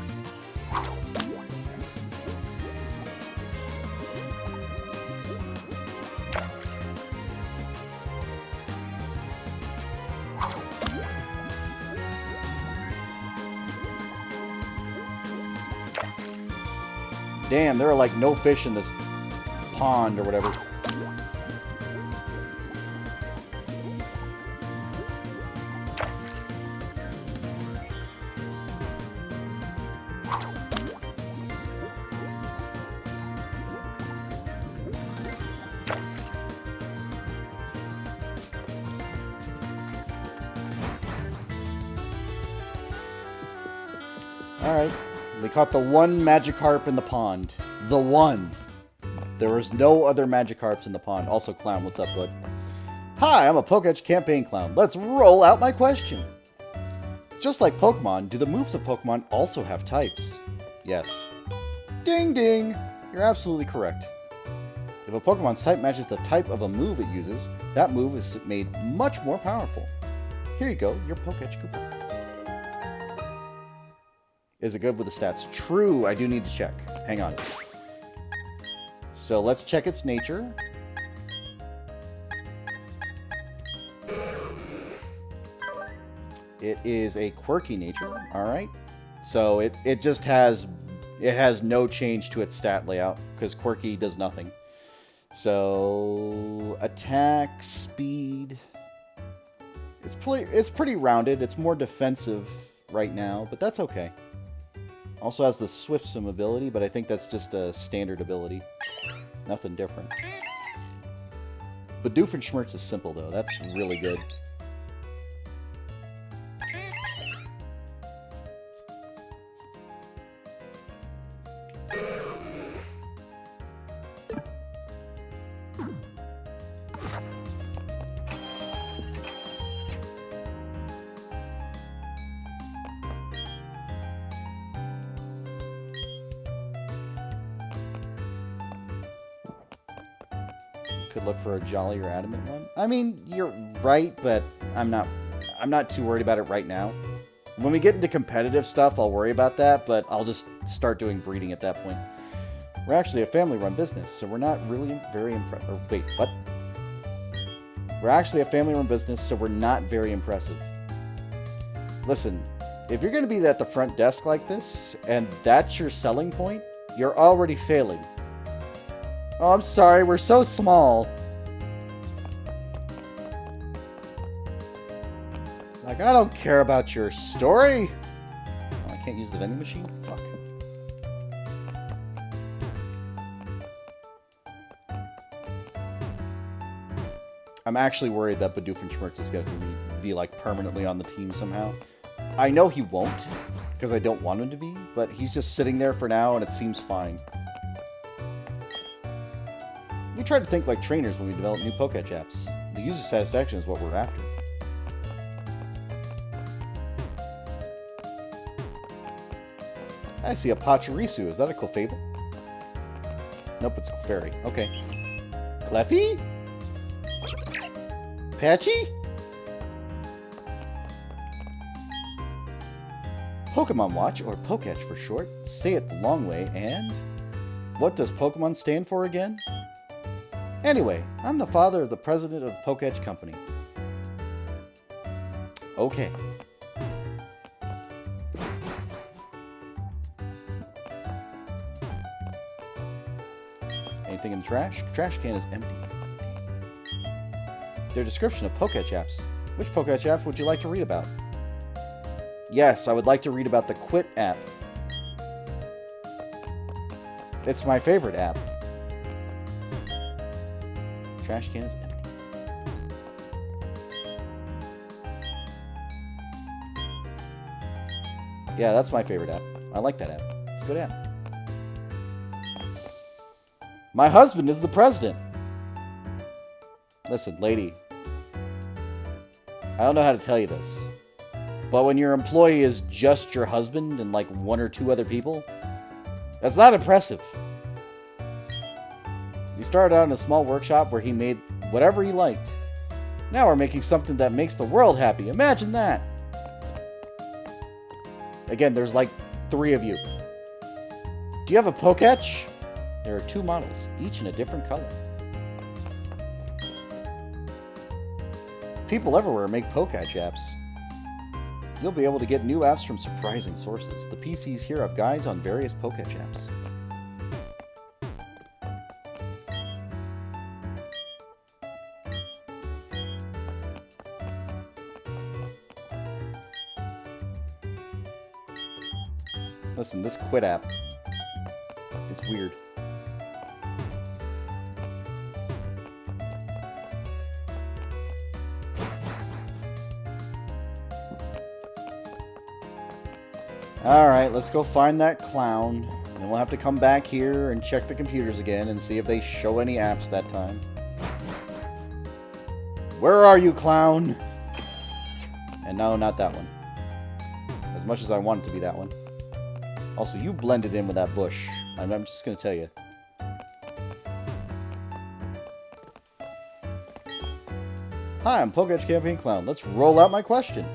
Damn, there are like no fish in this pond or whatever. Alright. They caught the one Magikarp in the pond. The one. There was no other Magikarps in the pond. Also, Clown, what's up, bud? Hi, I'm a Pokédex campaign clown. Let's roll out my question. Just like Pokemon, do the moves of Pokemon also have types? Yes. Ding ding! You're absolutely correct. If a Pokemon's type matches the type of a move it uses, that move is made much more powerful. Here you go, your Pokédex coupon. Is it good with the stats? True, I do need to check. Hang on. So let's check its nature. It is a quirky nature. Alright. So it just has no change to its stat layout because quirky does nothing. So attack, speed. It's pretty rounded. It's more defensive right now, but that's okay. Also has the Swift Swim ability, but I think that's just a standard ability. Nothing different. But Doofenshmirtz is simple, though. That's really good. Look for a Jolly or Adamant one. I mean, you're right, but I'm not too worried about it right now. When we get into competitive stuff, I'll worry about that, but I'll just start doing breeding at that point. We're actually a family-run business, so we're not really very impressive. Wait, what? We're actually a family-run business, so we're not very impressive. Listen, if you're going to be at the front desk like this, and that's your selling point, you're already failing. Oh, I'm sorry, we're so small. Like, I don't care about your story. Oh, I can't use the vending machine? Fuck. I'm actually worried that Doofenshmirtz is going to be, like, permanently on the team somehow. I know he won't, because I don't want him to be, but he's just sitting there for now, and it seems fine. We try to think like trainers when we develop new Pokédex apps. The user satisfaction is what we're after. I see a Pachirisu. Is that a Clefable? Nope, it's Clefairy. Okay. Cleffy? Patchy? Pokemon Watch, or Poketch for short. Say it the long way, and... What does Pokemon stand for again? Anyway, I'm the father of the president of Poketch Company. Okay. Anything in the trash? Trash can is empty. Their description of Poketch apps. Which Poketch apps would you like to read about? Yes, I would like to read about the Quit app. It's my favorite app. Trash can is empty. Yeah, that's my favorite app. I like that app. It's a good app. My husband is the president. Listen, lady. I don't know how to tell you this. But when your employee is just your husband and like one or two other people, that's not impressive. We started out in a small workshop where he made whatever he liked. Now we're making something that makes the world happy. Imagine that. Again, there's like 3 of you. Do you have a Poketch? There are 2 models, each in a different color. People everywhere make Poketch apps. You'll be able to get new apps from surprising sources. The PCs here have guides on various Poketch apps. Listen, this Quit app, it's weird. Alright, let's go find that clown. And then we'll have to come back here and check the computers again and see if they show any apps that time. Where are you, clown? And no, not that one. As much as I want it to be that one. Also, you blended in with that bush. I'm just going to tell you. Hi, I'm Poketch Campaign Clown. Let's roll out my question.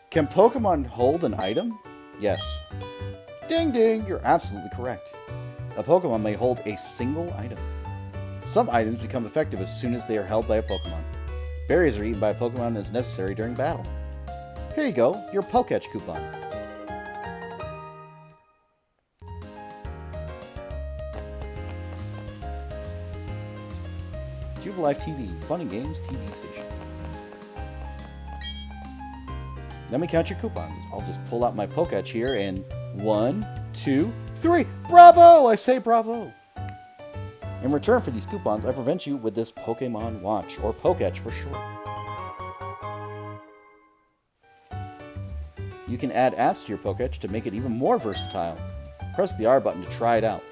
Can Pokemon hold an item? Yes. Ding ding, you're absolutely correct. A Pokemon may hold a single item. Some items become effective as soon as they are held by a Pokemon. Berries are eaten by a Pokemon as necessary during battle. Here you go, your Poketch coupon. Jubilife TV, fun and games TV station. Let me count your coupons. I'll just pull out my Poketch here and 1, 2, 3. Bravo! I say bravo! In return for these coupons, I present you with this Pokemon Watch, or Poketch for short. You can add apps to your Poketch to make it even more versatile. Press the R button to try it out.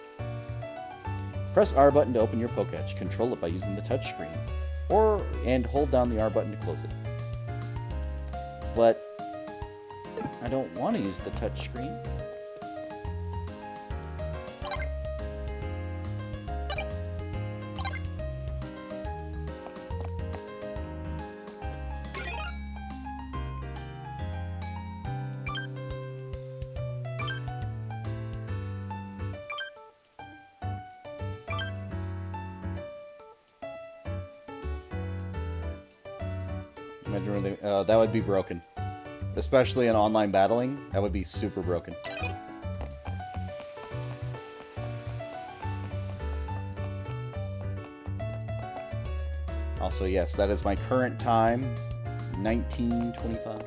Press R button to open your Poketch. Control it by using the touchscreen, and hold down the R button to close it. But I don't want to use the touchscreen. Imagine that would be broken. Especially in online battling, that would be super broken. Also, yes, that is my current time, 19:25.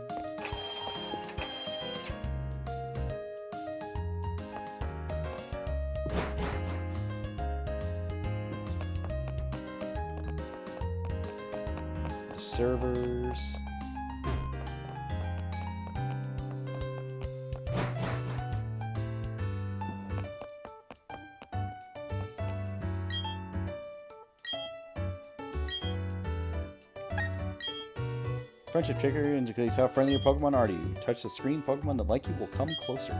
Servers. Friendship trigger indicates how friendly your Pokemon are to you. Touch the screen, Pokemon that like you will come closer.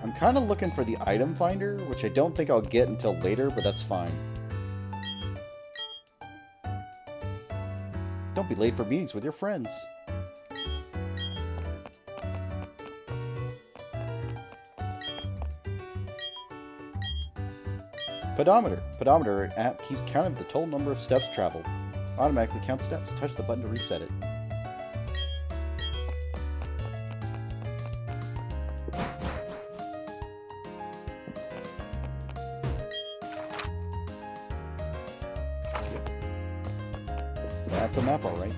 I'm kind of looking for the item finder, which I don't think I'll get until later, but that's fine. Don't be late for meetings with your friends. Pedometer. Pedometer app keeps count of the total number of steps traveled. Automatically count steps. Touch the button to reset it. That's a map, all right.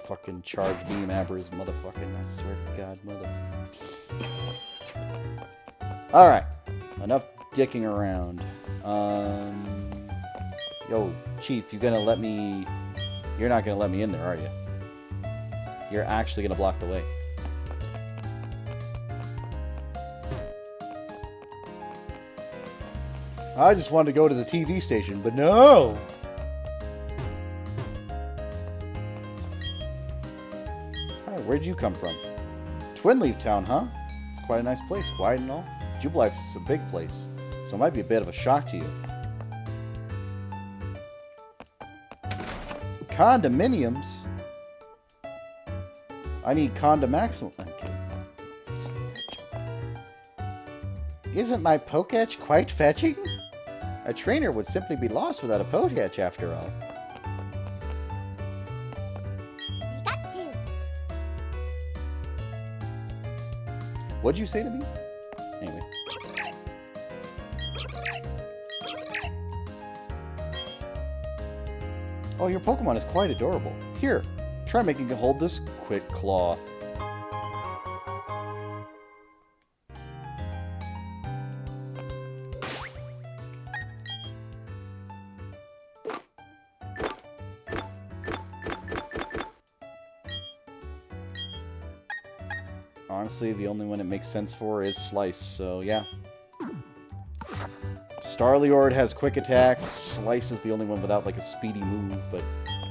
Fucking charge beam abbers, motherfucking, I swear to God, Alright. Enough dicking around. Yo, Chief, you gonna let me... You're not gonna let me in there, are you? You're actually gonna block the way. I just wanted to go to the TV station, but no! Where'd you come from? Twinleaf Town, huh? It's quite a nice place, quiet and all. Jubilife's a big place, so it might be a bit of a shock to you. Condominiums? I need Condomaximal. Okay. Isn't my Poketch quite fetching? A trainer would simply be lost without a Poketch after all. What'd you say to me? Anyway. Oh, your Pokemon is quite adorable. Here, try making it hold this quick claw. Honestly, the only one it makes sense for is Slice, so yeah. Starliord has quick attacks. Slice is the only one without like a speedy move, but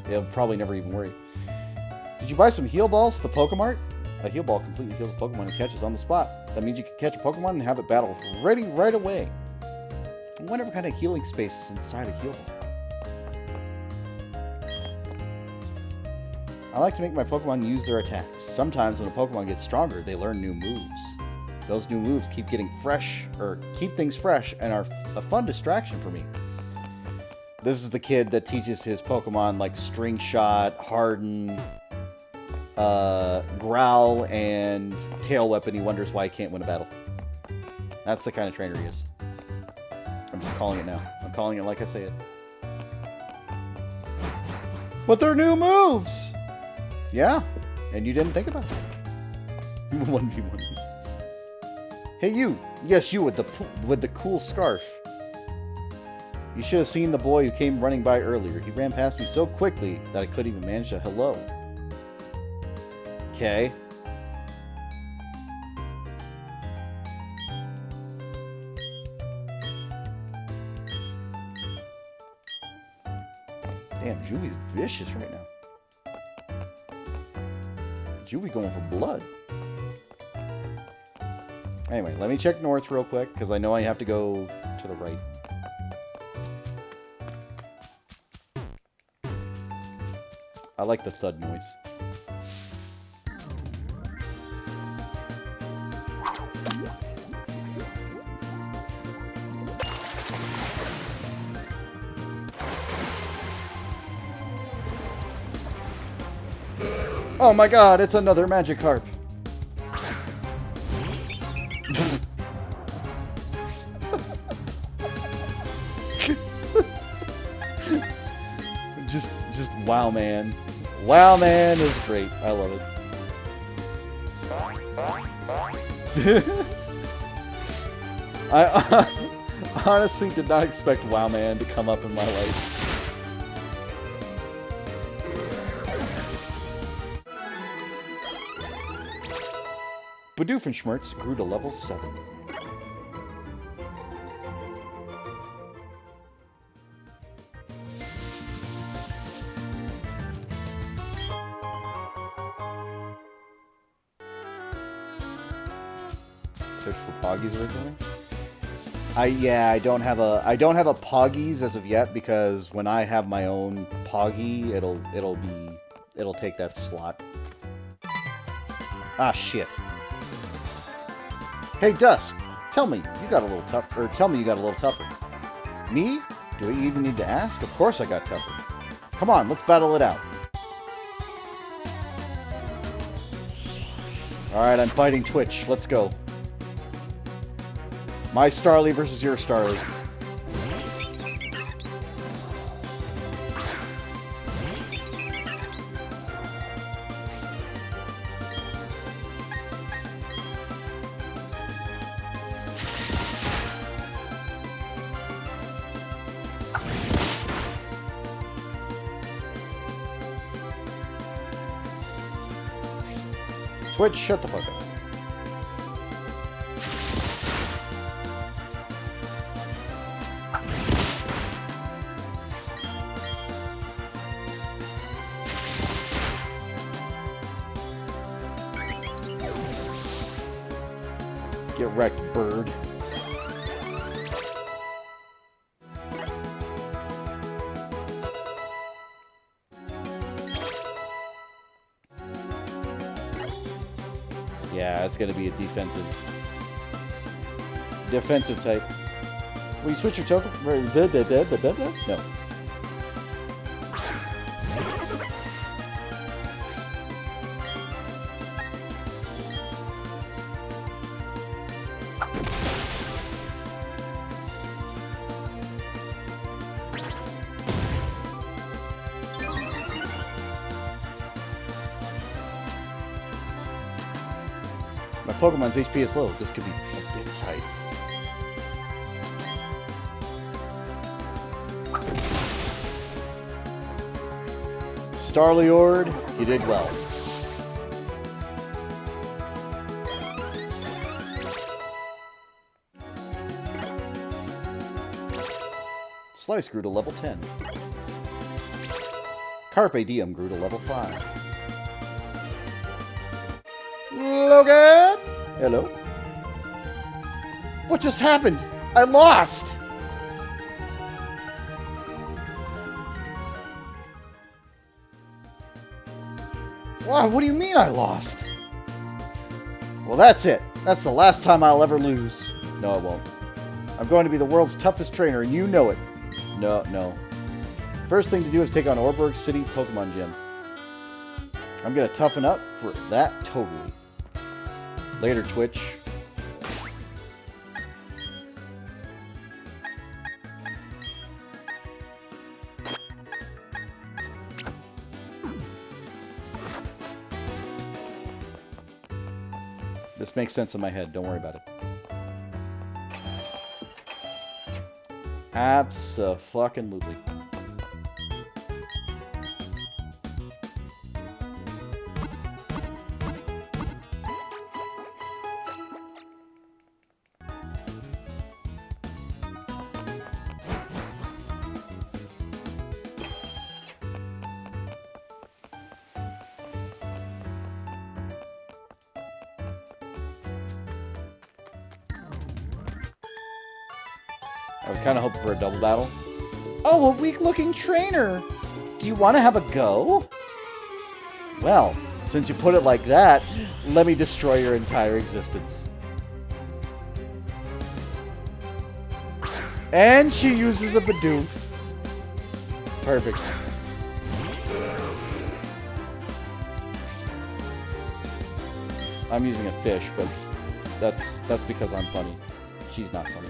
it'll probably never even worry. Did you buy some heal balls at the Pokemart? A heal ball completely heals a Pokemon and catches on the spot. That means you can catch a Pokemon and have it battle ready right away. I wonder what kind of healing space is inside a heal ball. I like to make my Pokemon use their attacks. Sometimes when a Pokemon gets stronger, they learn new moves. Those new moves keep getting fresh, or keep things fresh, and are a fun distraction for me. This is the kid that teaches his Pokemon like String Shot, Harden, Growl, and Tail Weapon. He wonders why he can't win a battle. That's the kind of trainer he is. I'm just calling it now. I'm calling it like I say it. But they're new moves! Yeah, and you didn't think about it. 1v1. Hey you! Yes, you with the cool scarf. You should have seen the boy who came running by earlier. He ran past me so quickly that I couldn't even manage a hello. Okay. Damn, Juvi's vicious right now. Juvie going for blood. Anyway, let me check north real quick, because I know I have to go to the right. I like the thud noise. Oh my god, it's another Magikarp. just wow, man. Wow, man is great. I love it. Honestly, did not expect WoW Man to come up in my life. Doofenshmirtz grew to level 7. Search for Poggies originally? I don't have a Poggies as of yet, because when I have my own Poggy, it'll take that slot. Ah, shit. Hey, Dusk, tell me you got a little tougher. Me? Do I even need to ask? Of course I got tougher. Come on, let's battle it out. Alright, I'm fighting Twitch. Let's go. My Starly versus your Starly. Twitch, shut the fuck up. Get wrecked, bird. Yeah, it's gonna be a defensive type. Will you switch your token? No. My Pokemon's HP is low. This could be a bit tight. Starliord, you did well. Slice grew to level 10. Carpe Diem grew to level 5. Logan! Hello? What just happened? I lost! Wow, what do you mean I lost? Well, that's it. That's the last time I'll ever lose. No, I won't. I'm going to be the world's toughest trainer, and you know it. No. First thing to do is take on Orberg City Pokemon Gym. I'm gonna toughen up for that totally. Later, Twitch. This makes sense in my head. Don't worry about it. Abso-fucking-lutely. I was kind of hoping for a double battle. Oh, a weak-looking trainer! Do you want to have a go? Well, since you put it like that, let me destroy your entire existence. And she uses a Bidoof. Perfect. I'm using a fish, but that's because I'm funny. She's not funny.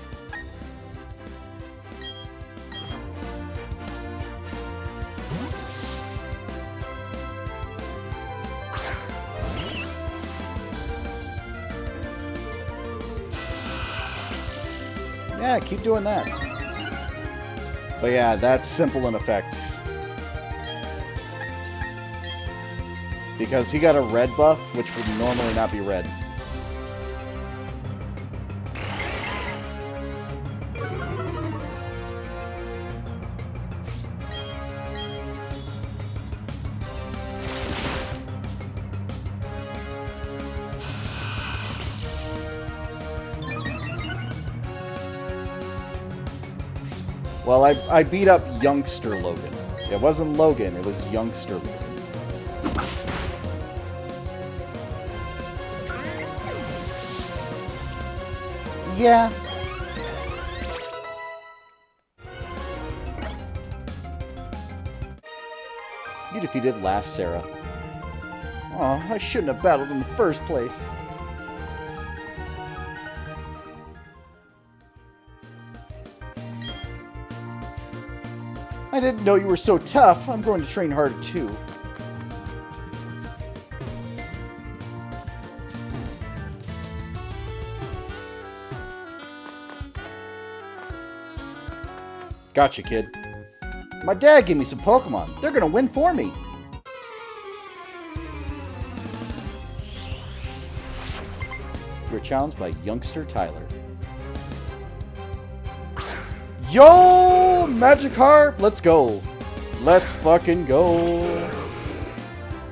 Yeah, keep doing that. But yeah, that's simple in effect. Because he got a red buff, which would normally not be red. Well, I beat up Youngster Logan. It wasn't Logan, it was Youngster Logan. Yeah. You defeated last Sarah. Aw, I shouldn't have battled in the first place. I didn't know you were so tough. I'm going to train harder too. Gotcha, kid. My dad gave me some Pokemon. They're gonna win for me. You're challenged by Youngster Tyler. Yo, Magikarp! Let's go. Let's fucking go.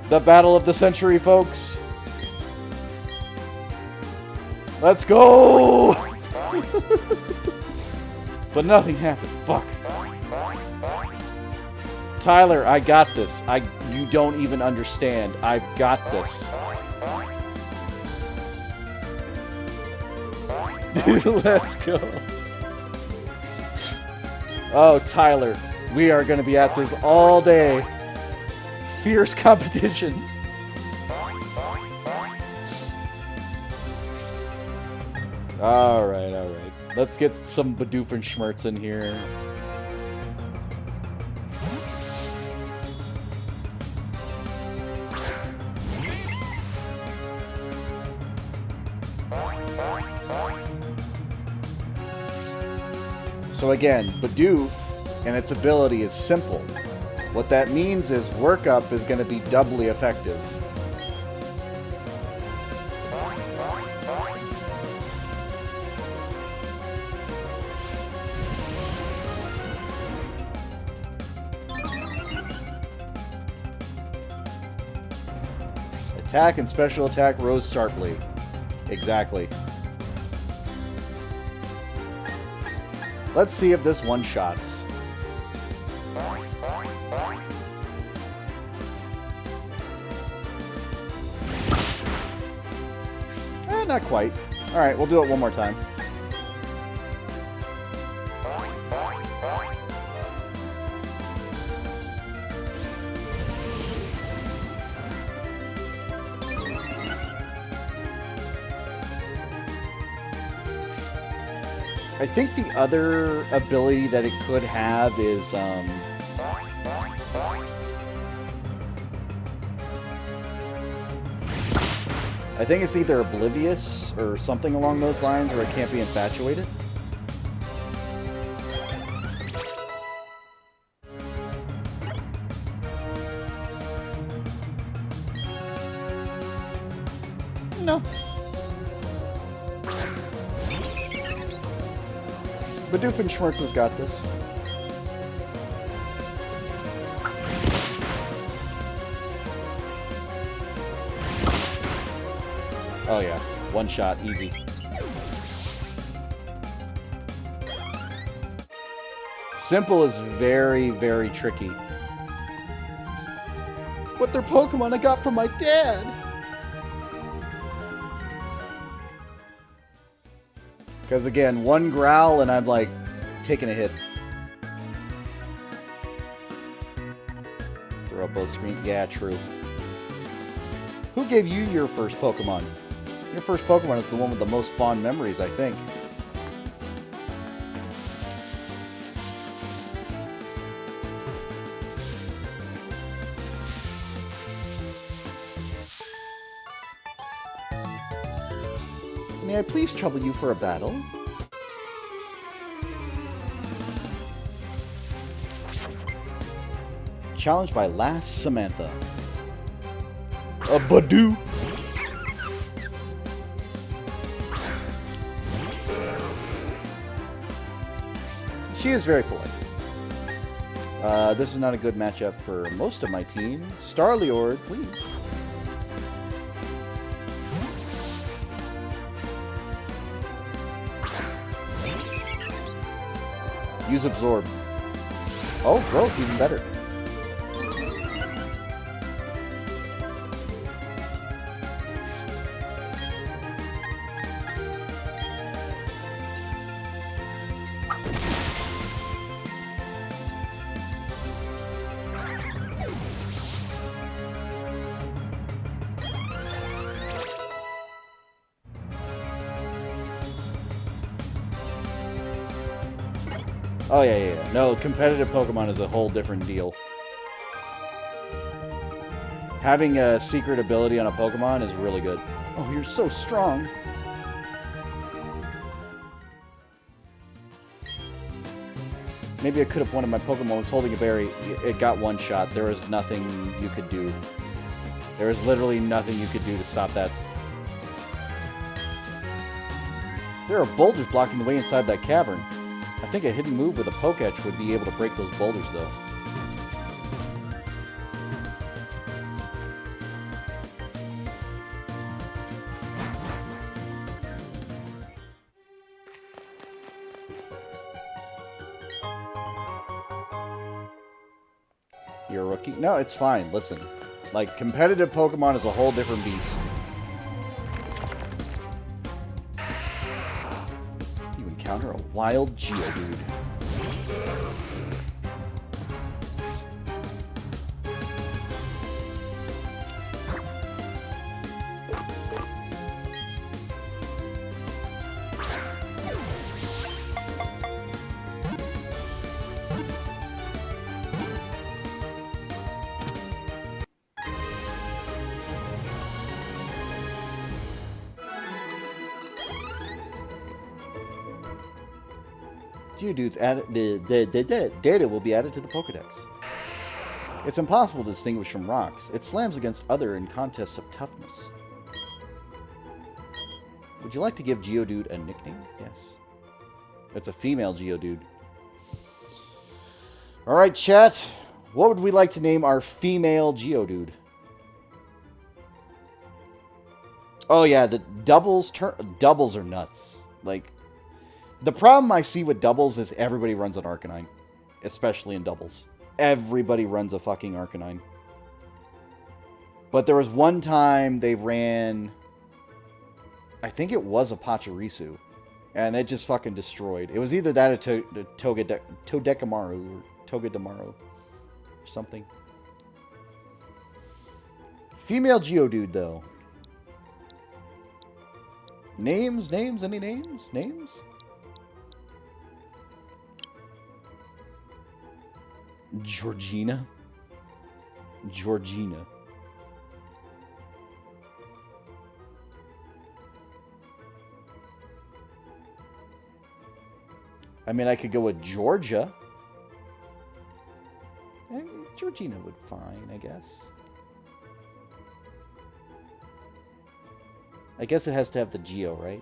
The battle of the century, folks. Let's go! But nothing happened. Fuck. Tyler, I got this. You don't even understand. I've got this. Let's go. Oh, Tyler, we are going to be at this all day. Fierce competition. Alright, alright. Let's get some Badoofenshmirtz in here. So again, Bidoof and its ability is simple. What that means is workup is going to be doubly effective. Attack and special attack rose sharply. Exactly. Let's see if this one-shots. Not quite. Alright, we'll do it one more time. I think the other ability that it could have is, I think it's either Oblivious or something along those lines, or it can't be infatuated. No. Badoofenshmirtz has got this. Oh yeah, one shot, easy. Simple is very, very tricky. But they're Pokemon I got from my dad! Because again, one growl and I'm like, taking a hit. Throw up both screens. Yeah, true. Who gave you your first Pokemon? Your first Pokemon is the one with the most fond memories, I think. May I please trouble you for a battle? challenged by Last Samantha. A Badoo. She is very polite. This is not a good matchup for most of my team. Starliord, please. Use Absorb. Oh, growth, even better. Oh, yeah. No, competitive Pokemon is a whole different deal. Having a secret ability on a Pokemon is really good. Oh, you're so strong. Maybe I could have won if my Pokemon was holding a berry. It got one shot. There was nothing you could do. There was literally nothing you could do to stop that. There are boulders blocking the way inside that cavern. I think a hidden move with a Poketch would be able to break those boulders, though. You're a rookie? No, it's fine. Listen. Like, competitive Pokemon is a whole different beast. You encounter a wild Geodude. Geodude's added, the data will be added to the Pokedex. It's impossible to distinguish from rocks. It slams against other in contests of toughness. Would you like to give Geodude a nickname? Yes. It's a female Geodude. Alright, chat. What would we like to name our female Geodude? Oh yeah, the doubles are nuts. Like, the problem I see with doubles is everybody runs an Arcanine. Especially in doubles. Everybody runs a fucking Arcanine. But there was one time they ran... I think it was a Pachirisu. And it just fucking destroyed. It was either that or Todekamaru or Togedemaru. Or something. Female Geodude, though. Names? Any names? Georgina. I mean, I could go with Georgia. And Georgina would fine, I guess. I guess it has to have the Geo, right?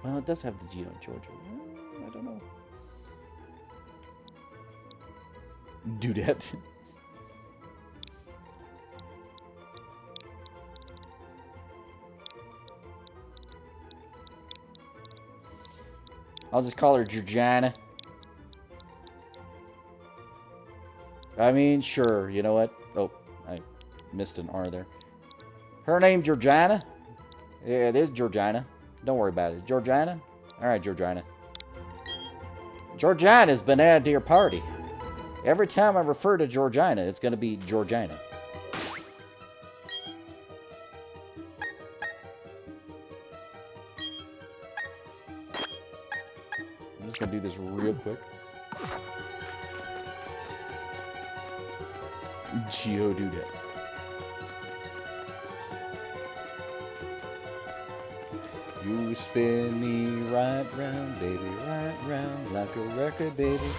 Well, it does have the Geo in Georgia. I don't know. Dudette. I'll just call her Georgiana. I mean, sure, you know what? Oh, I missed an R there. Her name Georgiana? Yeah, it is Georgiana. Don't worry about it. Georgiana? Alright, Georgiana. Georgiana's been added to your party. Every time I refer to Georgina, it's going to be Georgina. I'm just going to do this real quick. Geodude. You spin me right round, baby, right round, like a record, baby.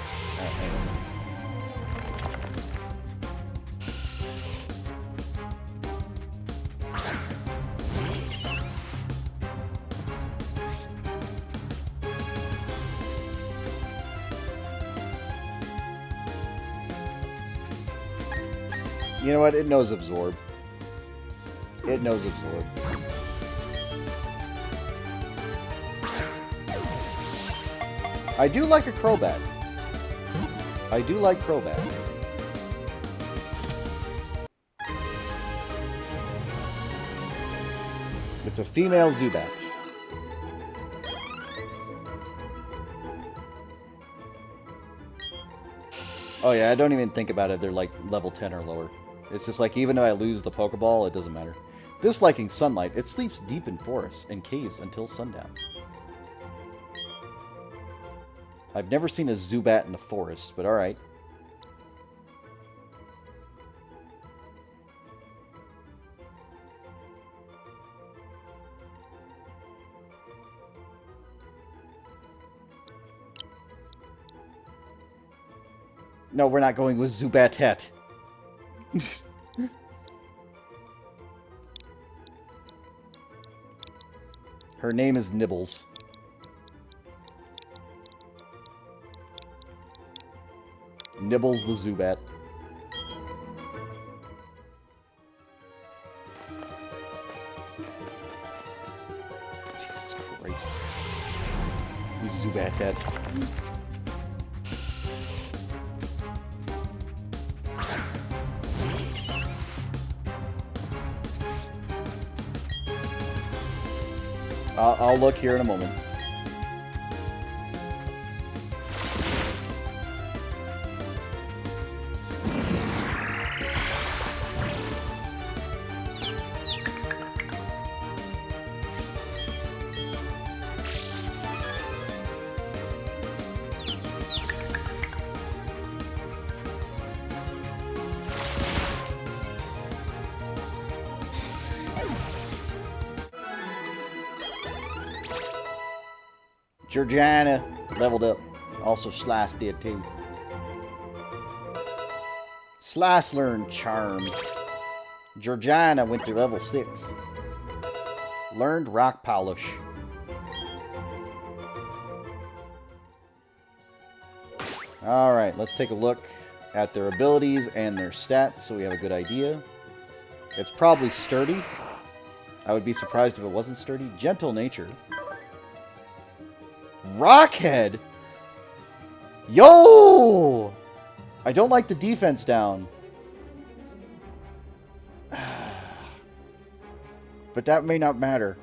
You know what? It knows Absorb. It knows Absorb. I do like a Crobat. I do like Crobat. It's a female Zubat. Oh yeah, I don't even think about it. They're like level 10 or lower. It's just like, even though I lose the Pokeball, it doesn't matter. Disliking sunlight, it sleeps deep in forests and caves until sundown. I've never seen a Zubat in the forest, but alright. No, we're not going with Zubatet. Her name is Nibbles. Nibbles the Zubat. Jesus Christ. You Zubatet. I'll look here in a moment. Georgiana leveled up. Also, Slice did too. Slice learned Charm. Georgiana went to level 6. Learned Rock Polish. Alright, let's take a look at their abilities and their stats so we have a good idea. It's probably Sturdy. I would be surprised if it wasn't Sturdy. Gentle Nature. Rockhead! Yo! I don't like the defense down. But that may not matter.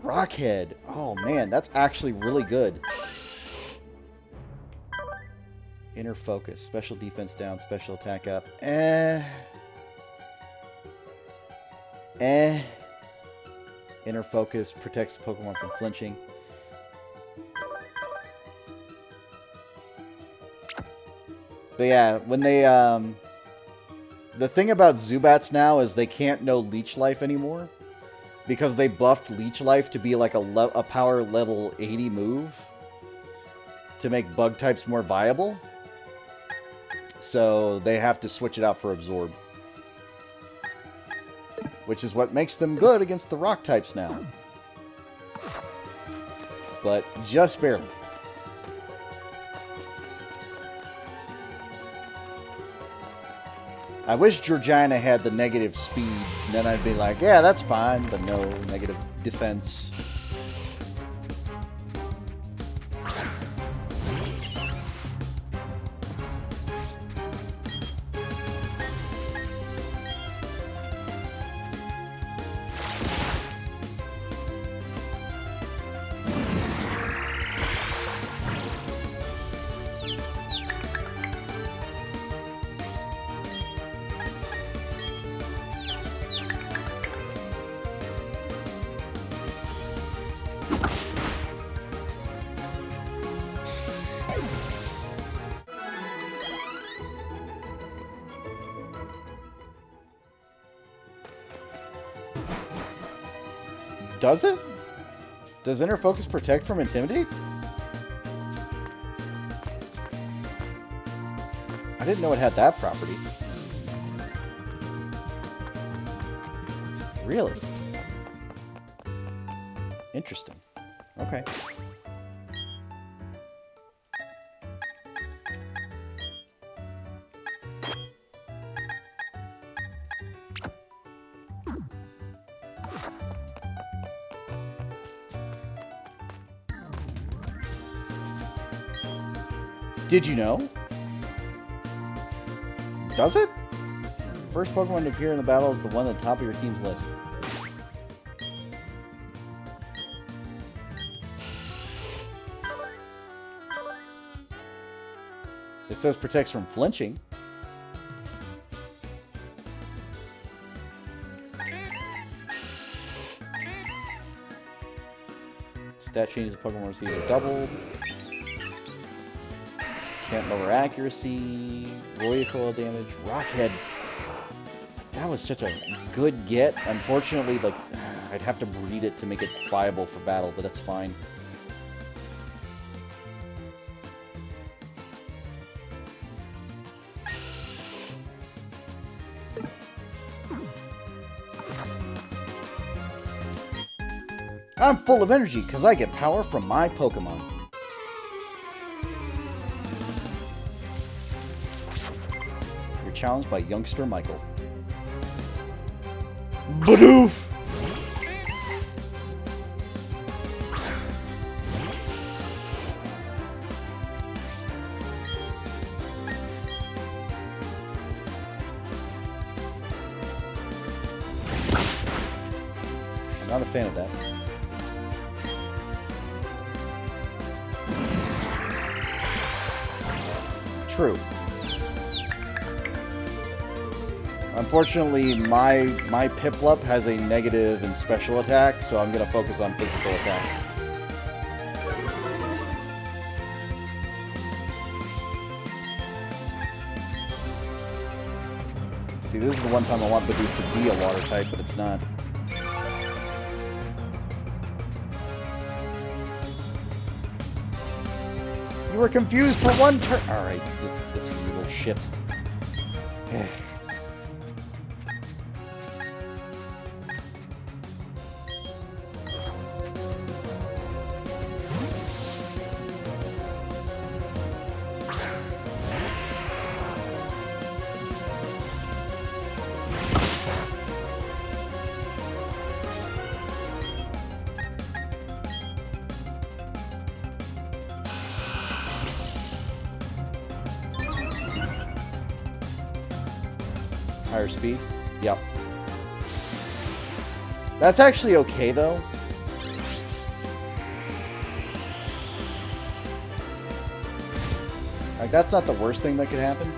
Rockhead. Oh man, that's actually really good. Inner Focus. Special defense down, special attack up. Inner Focus protects Pokemon from flinching. But yeah, when they, the thing about Zubats now is they can't know Leech Life anymore. Because they buffed Leech Life to be like a power level 80 move. To make bug types more viable. So they have to switch it out for Absorb. Which is what makes them good against the rock types now. But just barely. I wish Georgiana had the negative speed. Then I'd be like, yeah, that's fine. But no, negative defense. Does it? Does Inner Focus protect from Intimidate? I didn't know it had that property. Really? Interesting. Okay. Did you know? Does it? First Pokemon to appear in the battle is the one at the top of your team's list. It says protects from flinching. Stat changes the Pokemon receives are doubled. Can't lower accuracy. Recoil damage. Rockhead. That was such a good get. Unfortunately, like, I'd have to breed it to make it viable for battle, but that's fine. I'm full of energy because I get power from my Pokemon. You're challenged by youngster Michael. Badoof! I'm not a fan of that. True. Unfortunately, my Piplup has a negative in special attack, so I'm going to focus on physical attacks. See, this is the one time I want Bidoof to be a water type, but it's not. You were confused for one turn. Alright, this is a little shit. Higher speed? Yep. That's actually okay, though. Like, that's not the worst thing that could happen.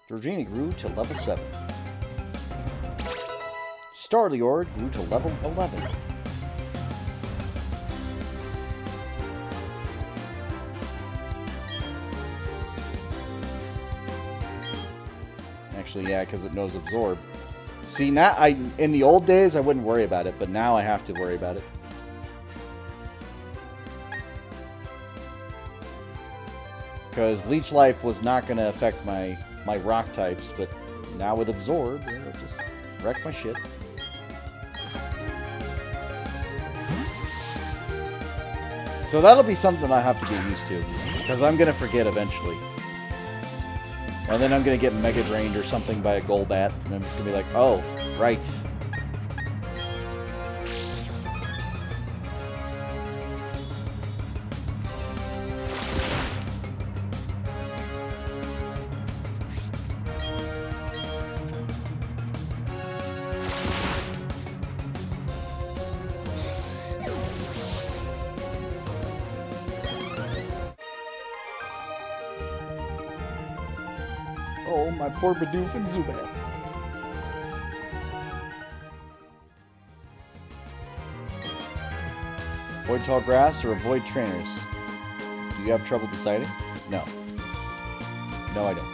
Georgina grew to level 7. Starliord grew to level 11. Actually, yeah, because it knows Absorb. See, now, in the old days, I wouldn't worry about it, but now I have to worry about it. Because Leech Life was not going to affect my rock types, but now with Absorb, it'll just wreck my shit. So that'll be something I have to get used to, because I'm going to forget eventually. And then I'm going to get Mega Drained or something by a Golbat, and I'm just going to be like, oh, right. Oh, my poor Bidoof and Zubat. Avoid tall grass or avoid trainers? Do you have trouble deciding? No. No, I don't.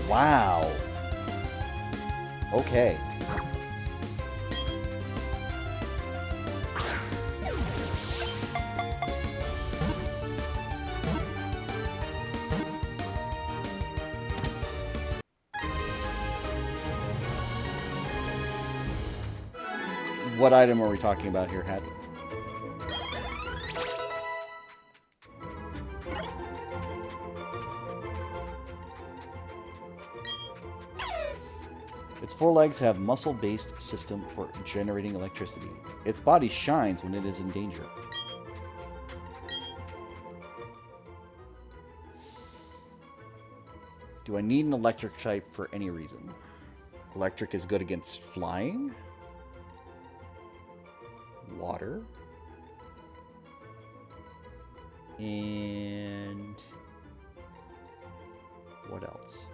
Wow. Okay. What item are we talking about here, Hat? Its forelegs have muscle-based system for generating electricity. Its body shines when it is in danger. Do I need an electric type for any reason? Electric is good against flying. Water. And what else?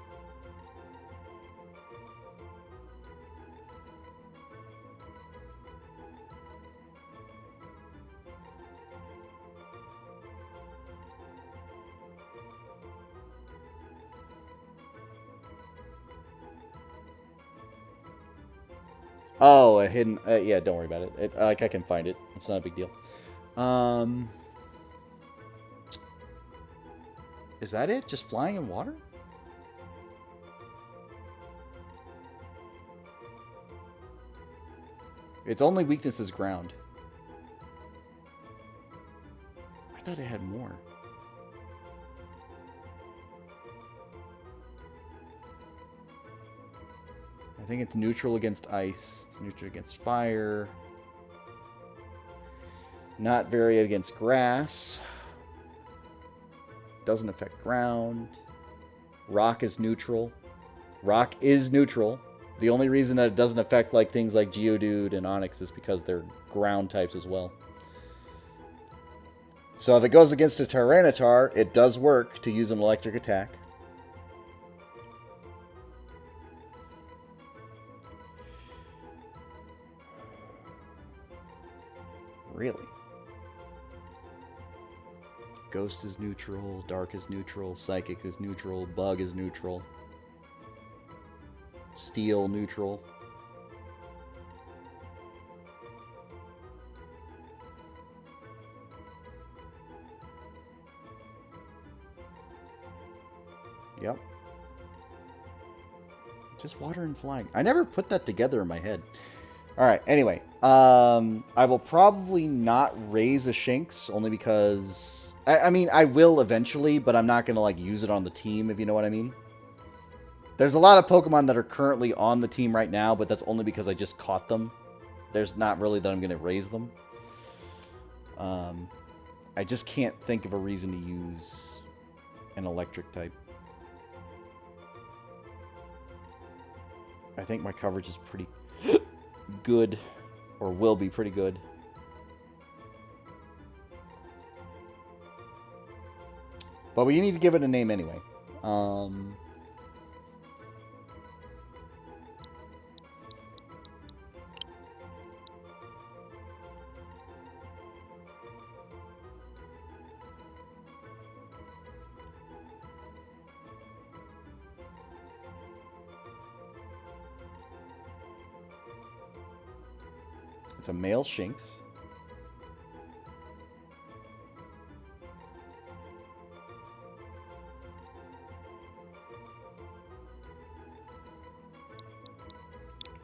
Oh, a hidden... yeah, don't worry about it. I can find it. It's not a big deal. Is that it? Just flying in water? Its only weakness is ground. I thought it had more. I think it's neutral against ice. It's neutral against fire. Not very against grass. Doesn't affect ground. Rock is neutral. Rock is neutral. The only reason that it doesn't affect like things like Geodude and Onix is because they're ground types as well. So if it goes against a Tyranitar, it does work to use an electric attack. Really? Ghost is neutral, Dark is neutral, Psychic is neutral, Bug is neutral, Steel neutral. Yep. Just water and flying. I never put that together in my head. Alright, anyway. I will probably not raise a Shinx, only because... I mean, I will eventually, but I'm not going to, like, use it on the team, if you know what I mean. There's a lot of Pokemon that are currently on the team right now, but that's only because I just caught them. There's not really that I'm going to raise them. I just can't think of a reason to use an electric type. I think my coverage is pretty good, or will be pretty good. But we need to give it a name anyway. It's a male Shinx.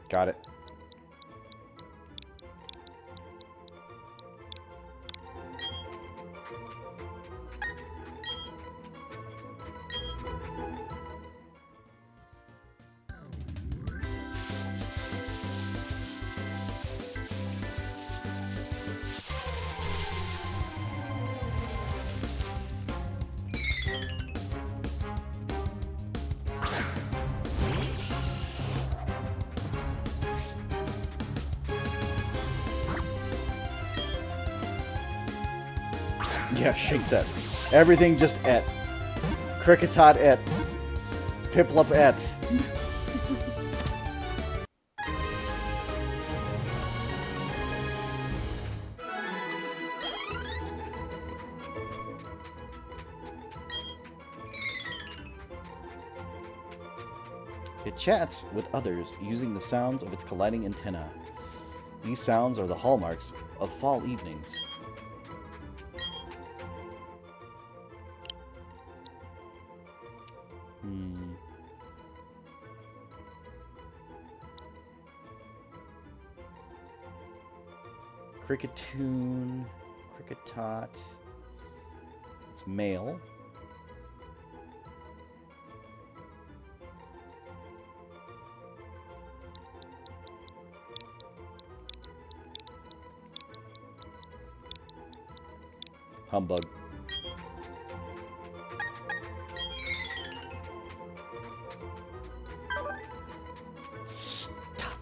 Got it. Yeah, Shinx et. Everything just et. Kricketot et. Piplup et. It chats with others using the sounds of its colliding antennae. These sounds are the hallmarks of fall evenings. Cricketoon, Cricketot. It's male. Humbug. Stop.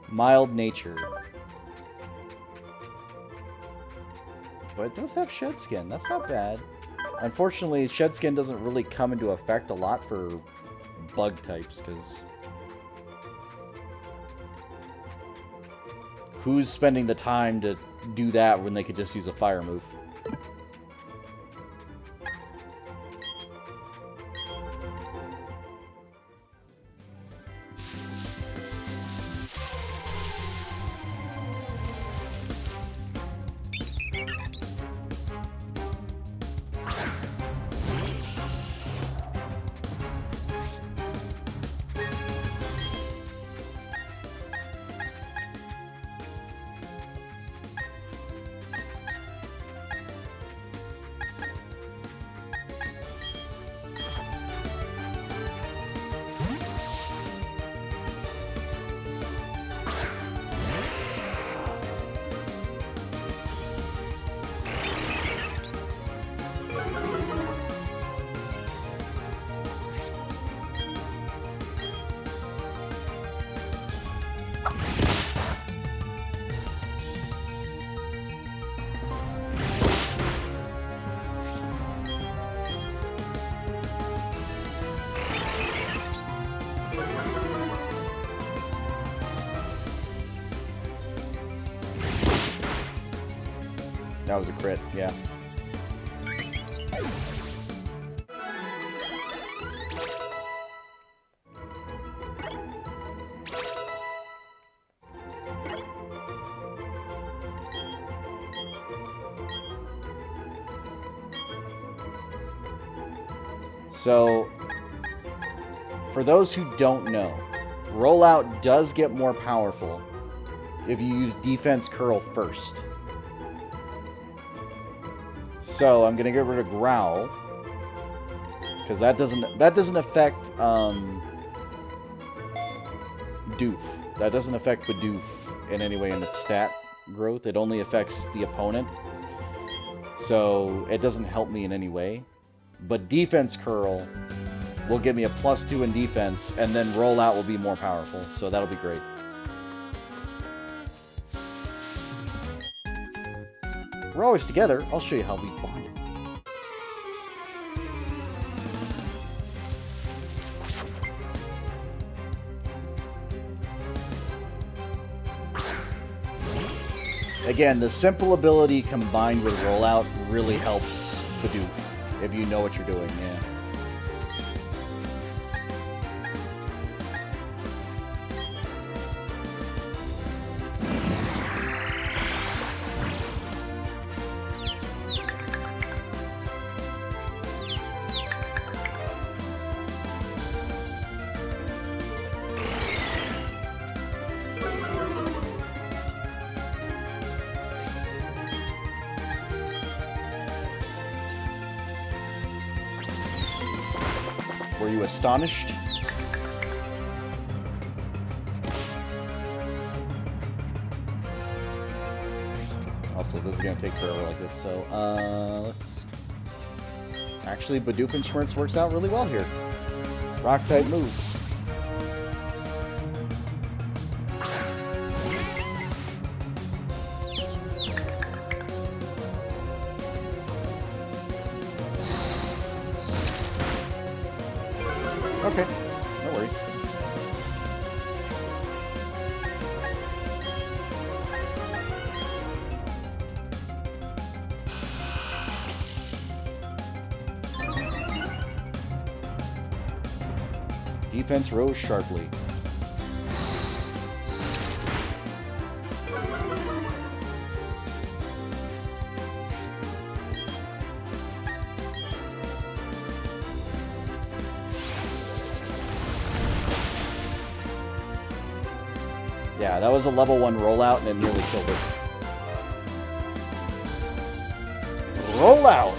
Mild nature. But it does have shed skin. That's not bad. Unfortunately, shed skin doesn't really come into effect a lot for bug types, because who's spending the time to do that when they could just use a fire move? That was a crit, yeah. So, for those who don't know, Rollout does get more powerful if you use Defense Curl first. So I'm gonna get rid of Growl, because that doesn't affect Doof. That doesn't affect Bidoof in any way in its stat growth. It only affects the opponent, so it doesn't help me in any way. But Defense Curl will give me a +2 in defense, and then Rollout will be more powerful, so that'll be great. We're always together. I'll show you how we bonded. Again, the simple ability combined with Rollout really helps Bidoof, if you know what you're doing, yeah. Were you astonished? Also, this is going to take forever like this, so, let's... Actually, Bidoof and Schmertz works out really well here. Rock-type move. Okay, no worries. Defense rose sharply. Yeah, that was a level 1 rollout and it nearly killed it. Roll out!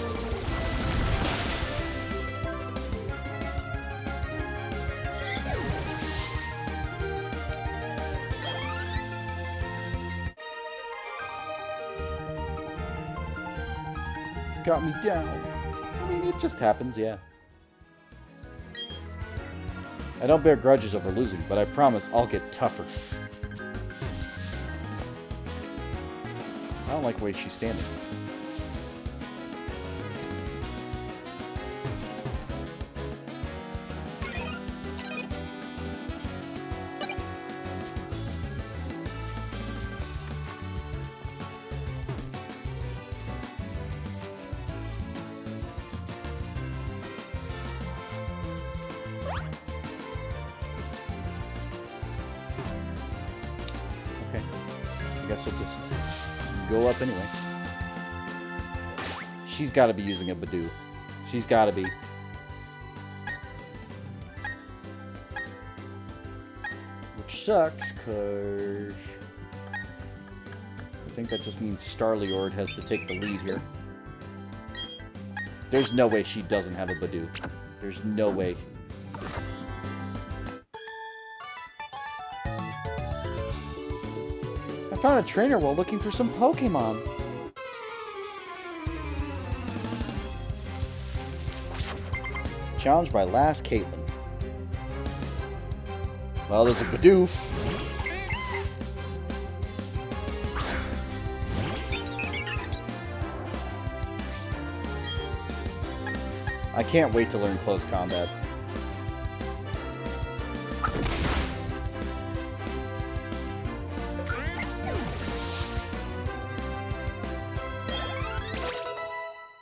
It's got me down. I mean, it just happens, yeah. I don't bear grudges over losing, but I promise I'll get tougher. I don't like the way she's standing. Okay. I guess we'll just go up anyway. She's got to be using a Badoo. She's got to be. Which sucks, because I think that just means Starliord has to take the lead here. There's no way she doesn't have a Badoo. There's no way. I found a trainer while looking for some Pokemon. Challenged by last Caitlin. Well, there's a Bidoof. I can't wait to learn close combat.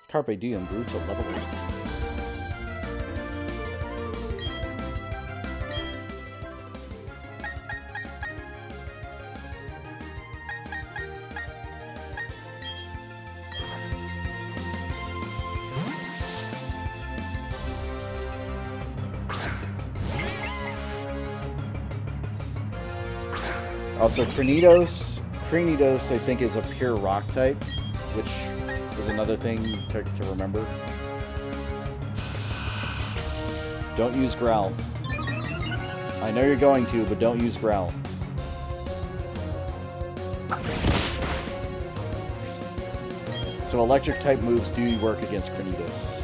Carpe Diem grew to level 8. Also, Cranidos, I think, is a pure rock type, which is another thing to remember. Don't use Growl. I know you're going to, but don't use Growl. So electric type moves do work against Cranidos.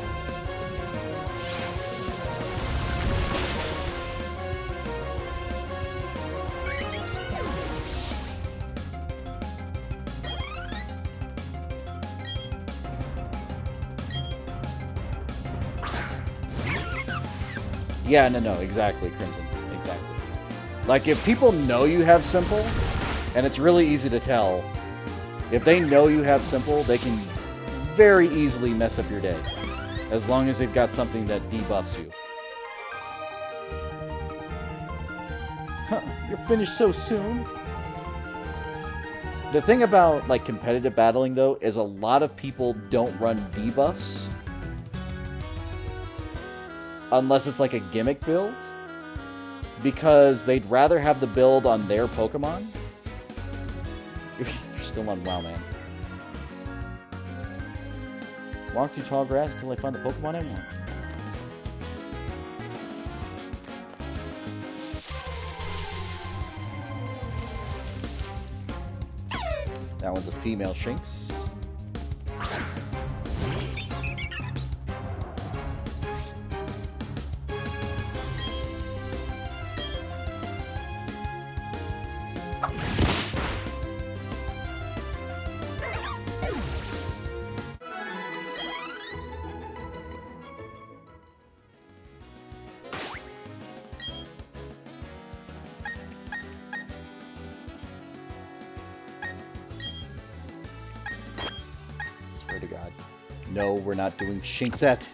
Yeah, no, exactly, Crimson. Exactly. Like, if people know you have Simple, and it's really easy to tell, if they know you have Simple, they can very easily mess up your day. As long as they've got something that debuffs you. Huh, you're finished so soon? The thing about, like, competitive battling, though, is a lot of people don't run debuffs. Unless it's like a gimmick build. Because they'd rather have the build on their Pokemon. You're still on WoW, man. Walk through tall grass until I find the Pokemon I want. That one's a female Shinx. god. No, we're not doing Shinkset.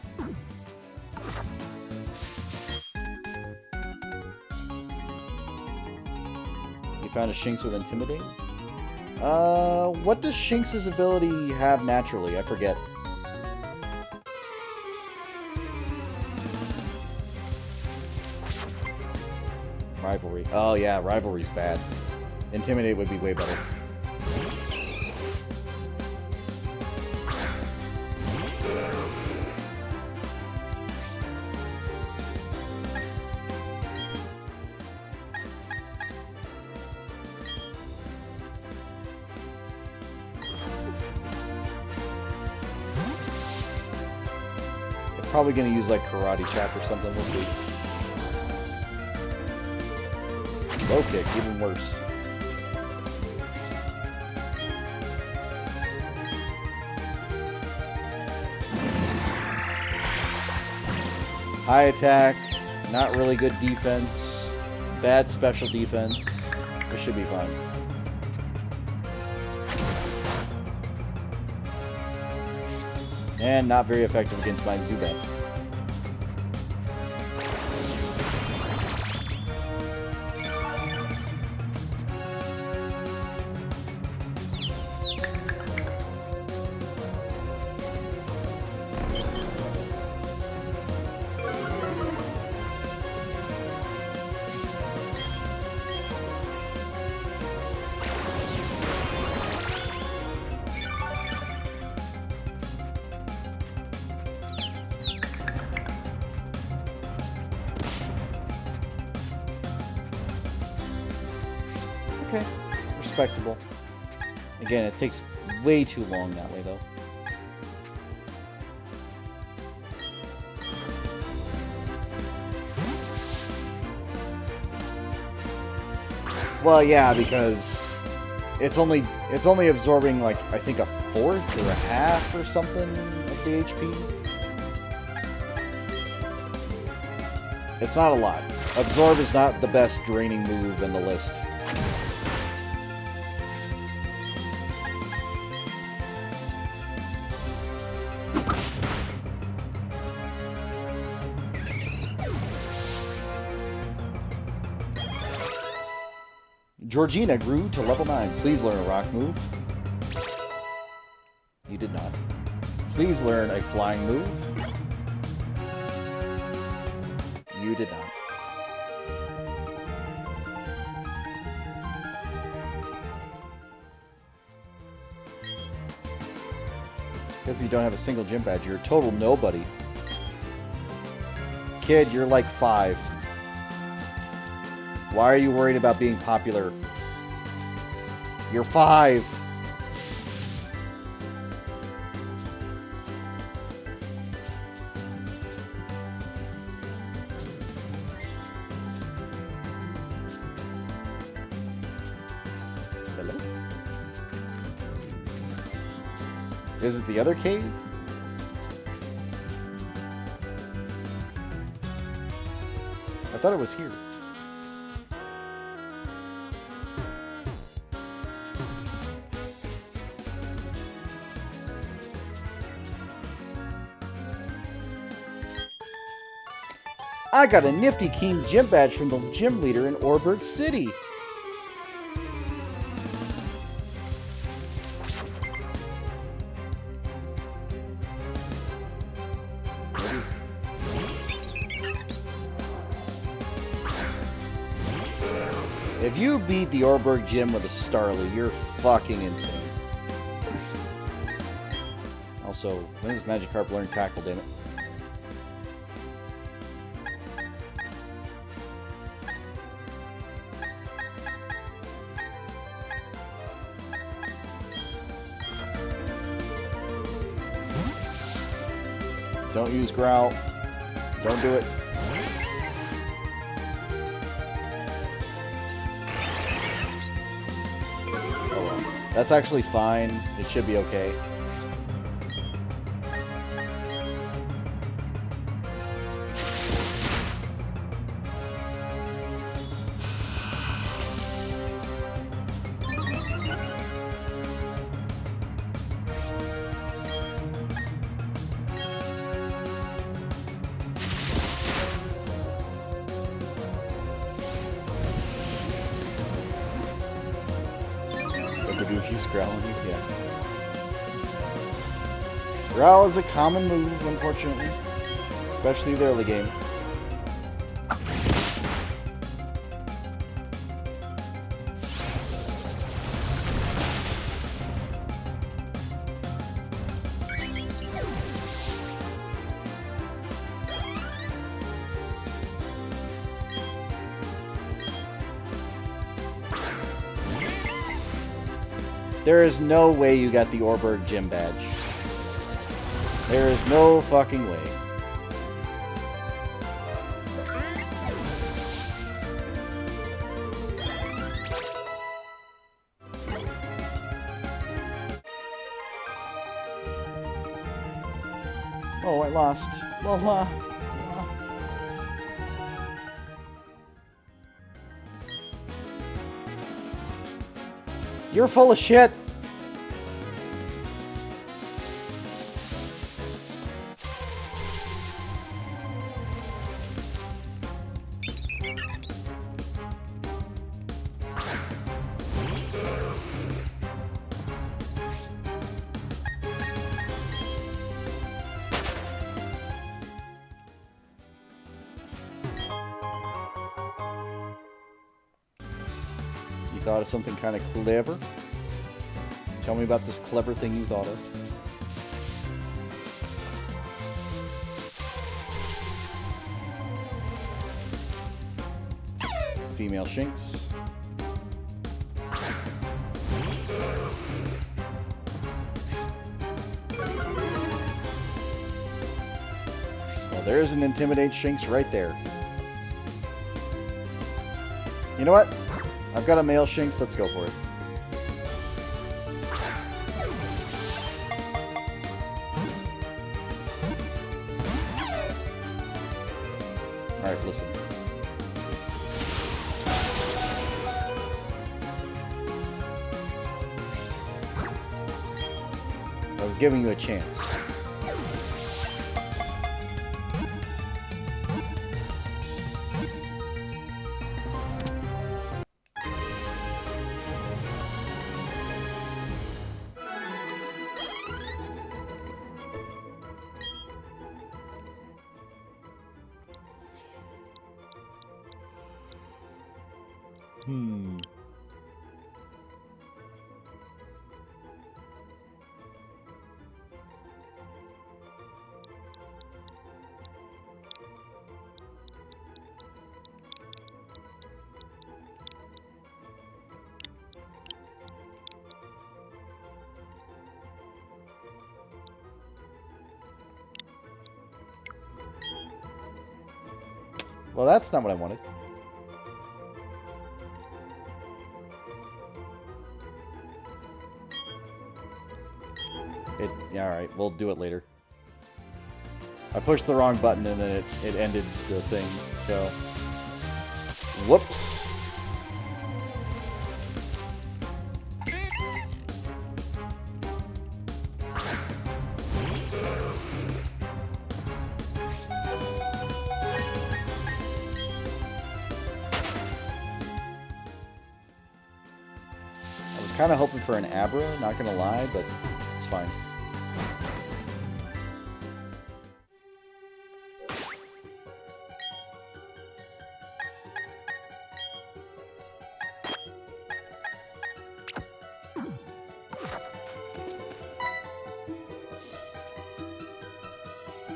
You found a Shinx with Intimidate? What does Shinx's ability have naturally? I forget. Rivalry. Oh yeah, Rivalry's bad. Intimidate would be way better. Probably gonna use like Karate Chop or something. We'll see. Low kick, even worse. High attack, not really good defense, bad special defense. This should be fine. And not very effective against my Zubat. Okay, respectable. Again, it takes way too long that way, though. Well, yeah, because it's only absorbing like I think a fourth or a half or something of the HP. It's not a lot. Absorb is not the best draining move in the list. Georgina grew to level 9. Please learn a rock move. You did not. Please learn a flying move. You did not. Because you don't have a single gym badge, you're a total nobody. Kid, you're like 5. Why are you worried about being popular? You're 5. Hello? Is it the other cave? I thought it was here. I got a nifty King Gym Badge from the gym leader in Orberg City. If you beat the Orberg Gym with a Starly, you're fucking insane. Also, when does Magikarp learn Tackle, damn it? Don't use Growl. Don't do it. Oh well. That's actually fine. It should be okay. use Growl on you? Yeah. Growl is a common move, unfortunately. Especially the early game. There is no way you got the Orberg Gym Badge. There is no fucking way. Oh, I lost. La la. You're full of shit. You thought of something kind of clever? Tell me about this clever thing you thought of. Female Shinx. Well, there's an Intimidate Shinx right there. You know what? I've got a male Shinx. Let's go for it. Alright, listen. I was giving you a chance. Well, that's not what I wanted. Yeah, alright, we'll do it later. I pushed the wrong button and then it ended the thing, so... Whoops! I was kind of hoping for an Abra, not gonna lie, but it's fine.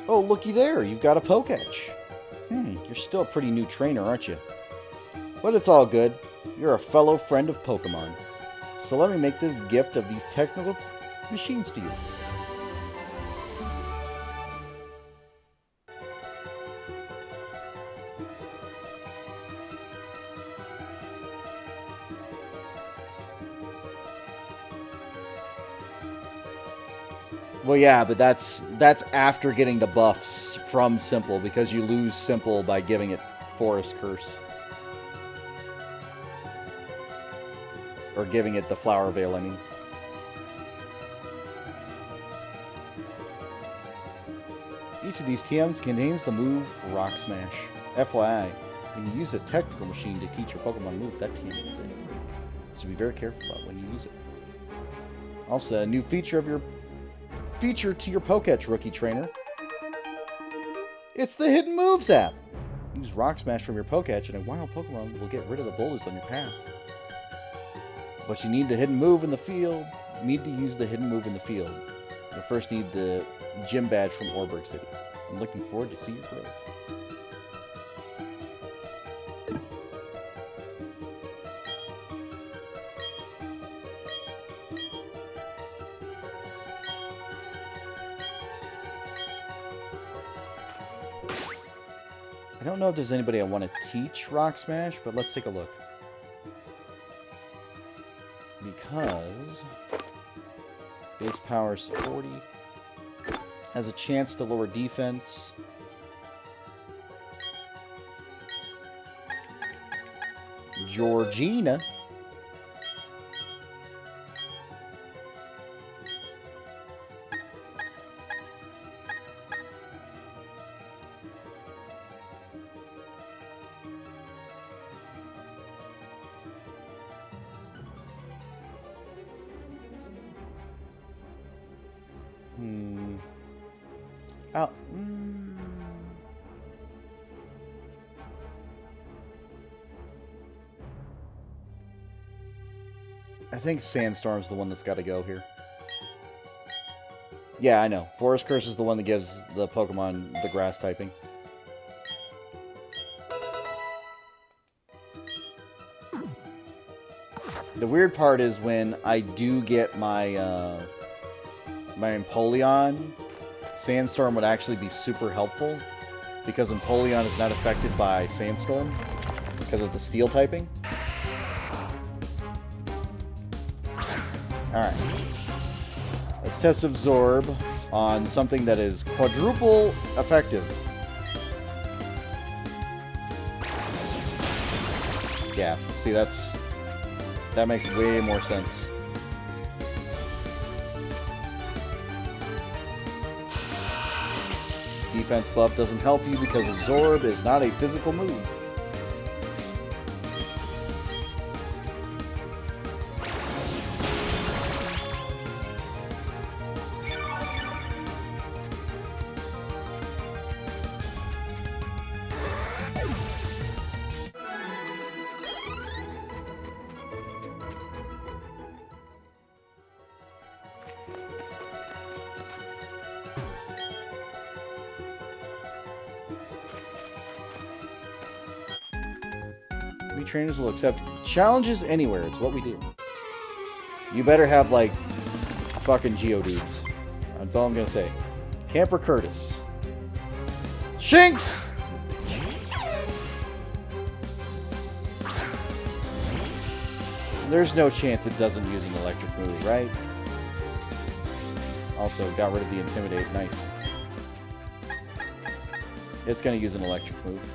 Oh, looky there, you've got a Poketch. You're still a pretty new trainer, aren't you? But it's all good. You're a fellow friend of Pokemon. So let me make this gift of these technical machines to you. Well, yeah, but that's after getting the buffs from Simple, because you lose Simple by giving it Forest Curse. Or giving it the Flower Veil, I mean. Each of these TMs contains the move Rock Smash. FYI, when you use a technical machine to teach your Pokemon move, that TM will then break. So be very careful about when you use it. Also, a new feature to your Poketch, rookie trainer. It's the Hidden Moves app. Use Rock Smash from your Poketch, and a wild Pokemon will get rid of the boulders on your path. But you need the hidden move in the field. You need to use the hidden move in the field. You first need the Gym Badge from Orberg City. I'm looking forward to see your growth. I don't know if there's anybody I want to teach Rock Smash, but let's take a look. Because base power is 40. Has a chance to lower defense. Georgina. I think Sandstorm's the one that's got to go here. Yeah, I know. Forest Curse is the one that gives the Pokemon the grass typing. The weird part is when I do get my my Empoleon, Sandstorm would actually be super helpful because Empoleon is not affected by Sandstorm because of the Steel typing. Alright. Let's test Absorb on something that is quadruple effective. Yeah, see, that makes way more sense. Defense buff doesn't help you because Absorb is not a physical move. Trainers will accept challenges anywhere. It's what we do. You better have, like, fucking Geodudes. That's all I'm gonna say. Camper Curtis. Shinx! There's no chance it doesn't use an electric move, right? Also, got rid of the Intimidate. Nice. It's gonna use an electric move.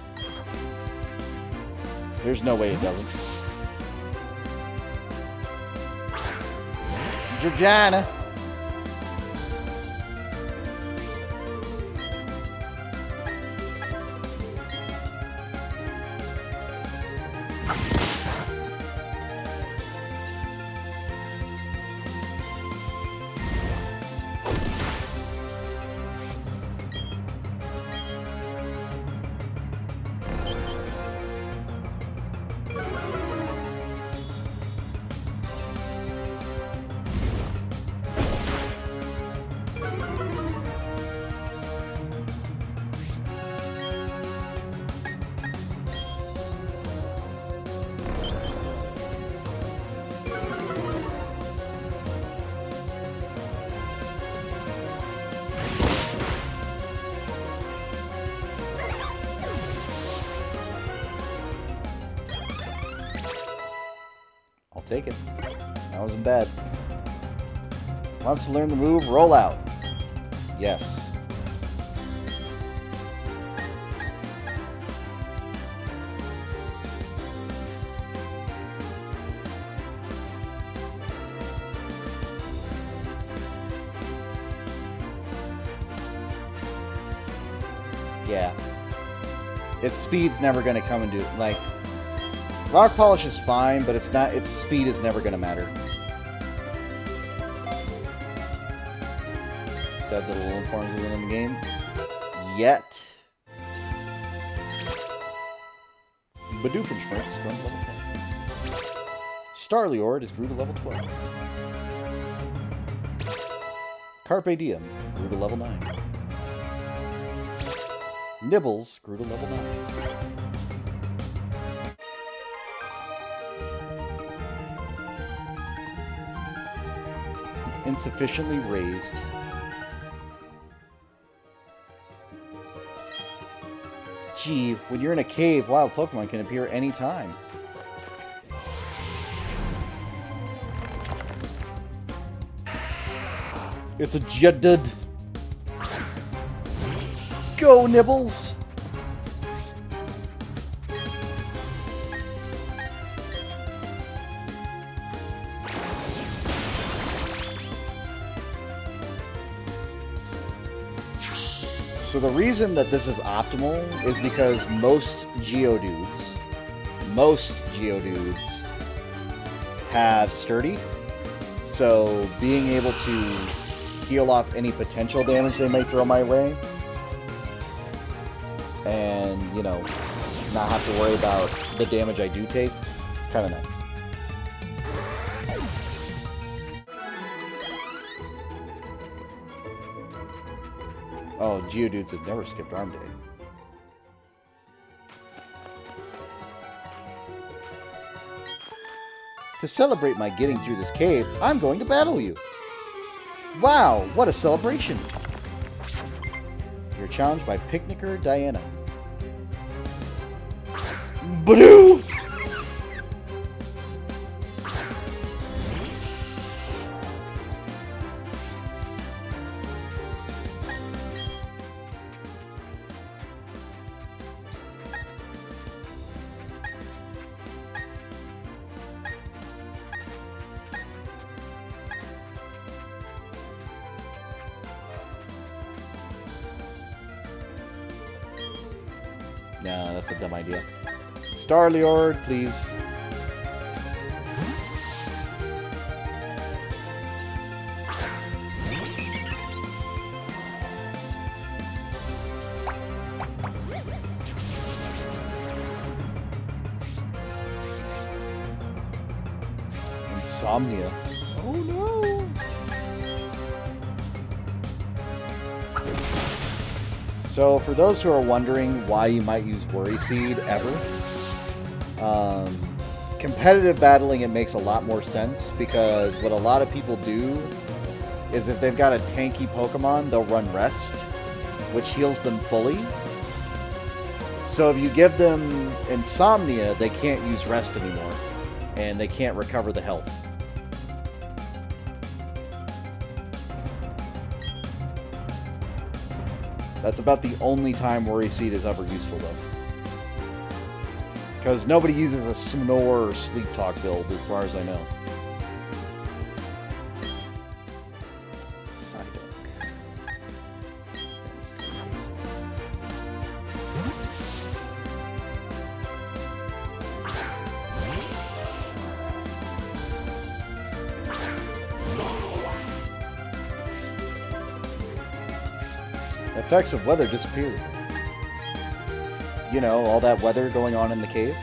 There's no way it doesn't. Georgiana. Take it. That wasn't bad. Wants to learn the move, roll out. Yes. Yeah. Its speed's never going to come into, like, Rock Polish is fine, but it's not. Its speed is never going to matter. said that the little forms isn't in the game. Yet. Badoofenschmerz grown to level 10. Starliord is grew to level 12. Carpe Diem grew to level 9. Nibbles grew to level 9. Insufficiently raised. Gee, when you're in a cave, wild Pokemon can appear anytime. It's a Jedid. Go, Nibbles! So the reason that this is optimal is because most Geodudes have Sturdy. So being able to heal off any potential damage they may throw my way, and, you know, not have to worry about the damage I do take, it's kind of nice. Oh, Geodudes have never skipped Arm Day. To celebrate my getting through this cave, I'm going to battle you. Wow, what a celebration. You're challenged by Picnicker Diana. Badoo! No, that's a dumb idea. Starliord, please. Insomnia. Oh no! So, for those who are wondering why you might use Worry Seed ever, competitive battling, it makes a lot more sense, because what a lot of people do is if they've got a tanky Pokemon, they'll run Rest, which heals them fully. So if you give them Insomnia, they can't use Rest anymore, and they can't recover the health. That's about the only time Worry Seed is ever useful, though. Because nobody uses a Snore or Sleep Talk build, as far as I know. Psyduck. Effects of weather disappeared. You know, all that weather going on in the cave.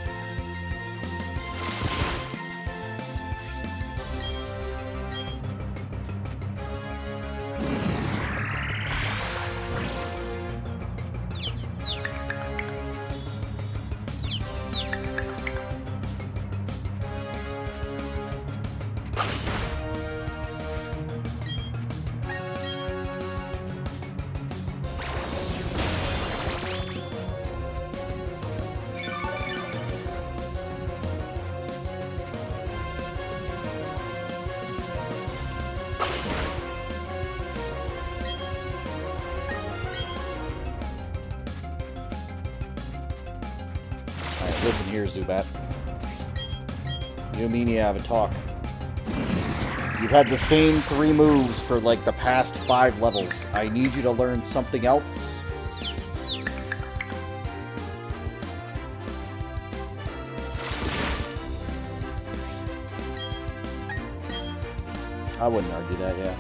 Listen here, Zubat. You and me need to have a talk. You've had the same 3 moves for like the past 5 levels. I need you to learn something else. I wouldn't argue that, yeah.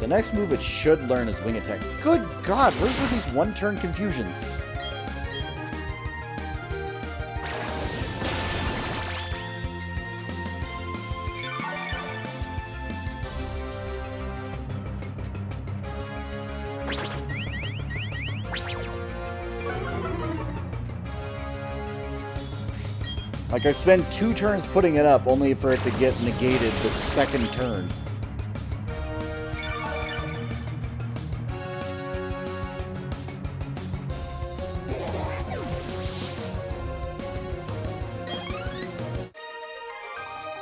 The next move it should learn is Wing Attack. Good God, where's with these one-turn confusions? Like, I spend 2 turns putting it up, only for it to get negated the second turn.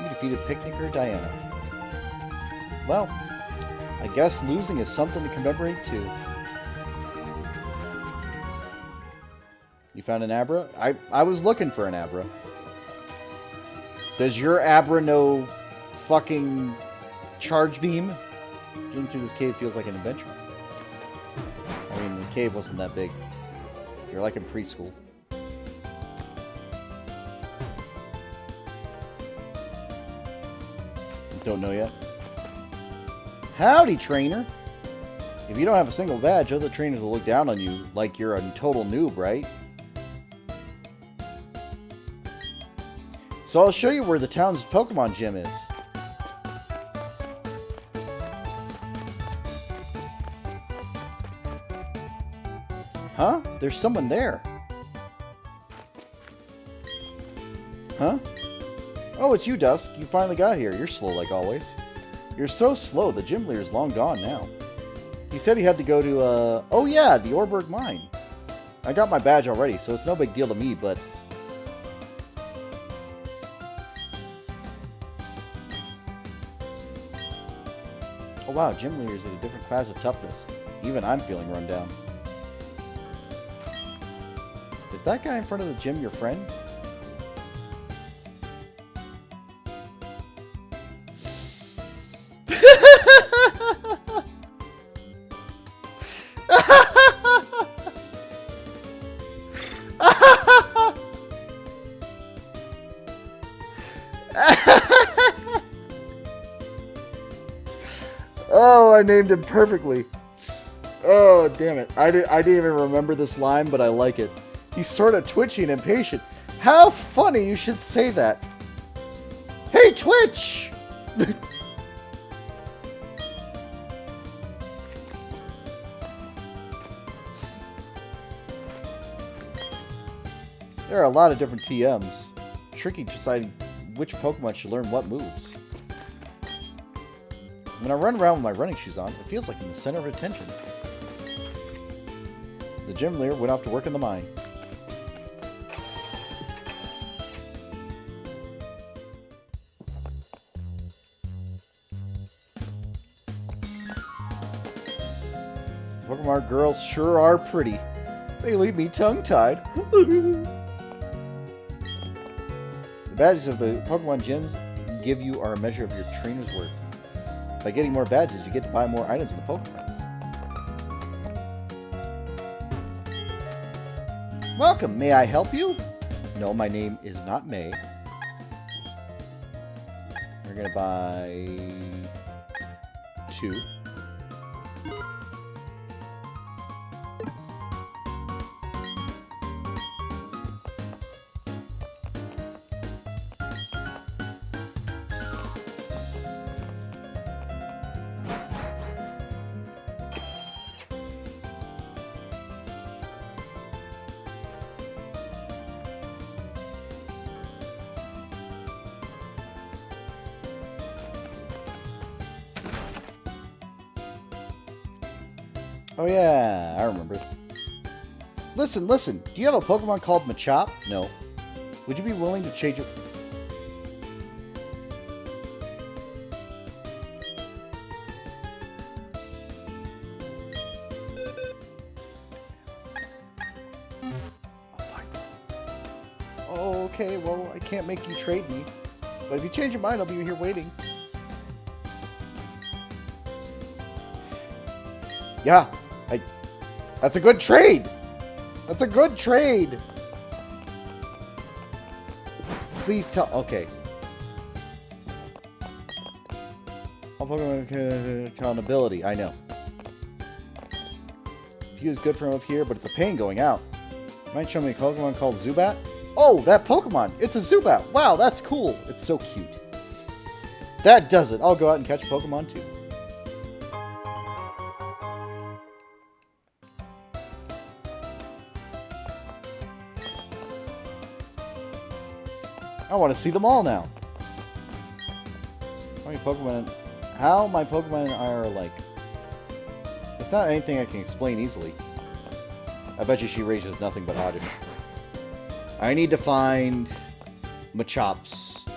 You defeated Picnicker Diana. Well, I guess losing is something to commemorate, too. You found an Abra? I was looking for an Abra. Does your Abra know fucking Charge Beam? Getting through this cave feels like an adventure. I mean, the cave wasn't that big. You're like in preschool. Don't know yet. Howdy, trainer! If you don't have a single badge, other trainers will look down on you like you're a total noob, right? So I'll show you where the town's Pokemon gym is. Huh? There's someone there. Huh? Oh, it's you, Dusk. You finally got here. You're slow like always. You're so slow. The gym leader's long gone now. He said he had to go to, oh yeah, the Orberg mine. I got my badge already, so it's no big deal to me, but... Oh wow, gym leader's at a different class of toughness. Even I'm feeling run down. Is that guy in front of the gym your friend? Oh, I named him perfectly. Oh, damn it. I didn't even remember this line, but I like it. He's sort of twitchy and impatient. How funny you should say that. Hey, Twitch! There are a lot of different TMs. Tricky deciding which Pokemon should learn what moves. When I run around with my running shoes on, it feels like I'm the center of attention. The gym leader went off to work in the mine. Pokemart girls sure are pretty. They leave me tongue-tied. The badges of the Pokemon gyms give you are a measure of your trainer's work. By getting more badges, you get to buy more items in the Pokemarts. Welcome, may I help you? No, my name is not May. We're gonna buy 2. Oh yeah, I remember. Listen. Do you have a Pokemon called Machop? No. Would you be willing to change it? Oh, okay. Well, I can't make you trade me. But if you change your mind, I'll be here waiting. Yeah. That's a good trade! That's a good trade! Please tell... Okay. All Pokemon accountability. I know. View is good from up here, but it's a pain going out. Might show me a Pokemon called Zubat? Oh, that Pokemon! It's a Zubat! Wow, that's cool! It's so cute. That does it! I'll go out and catch a Pokemon too. I want to see them all now. How my Pokemon and I are alike. It's not anything I can explain easily. I bet you she rages nothing but Oddish. I need to find Machops.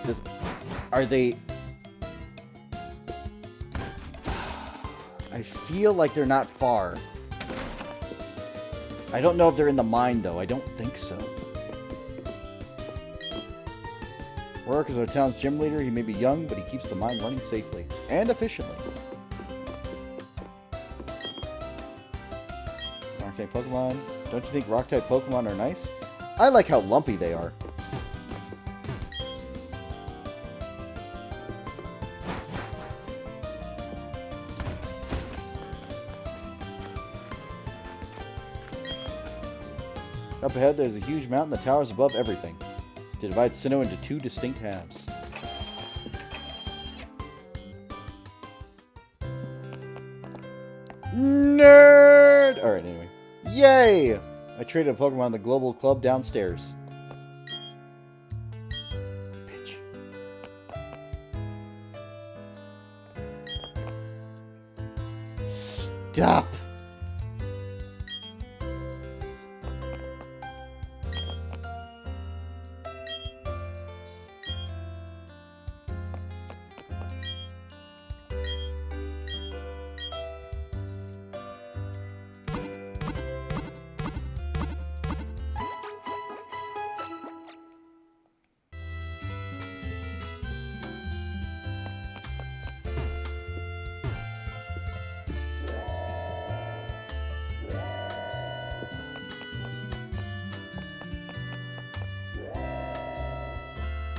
Are they... I feel like they're not far. I don't know if they're in the mine, though. I don't think so. Rourke is our town's gym leader. He may be young, but he keeps the mine running safely and efficiently. Rock-type Pokemon. Don't you think rock-type Pokemon are nice? I like how lumpy they are. Up ahead, there's a huge mountain that towers above everything. To divide Sinnoh into two distinct halves. Nerd! Alright, anyway. Yay! I traded a Pokemon in the Global Club downstairs. Bitch. Stop!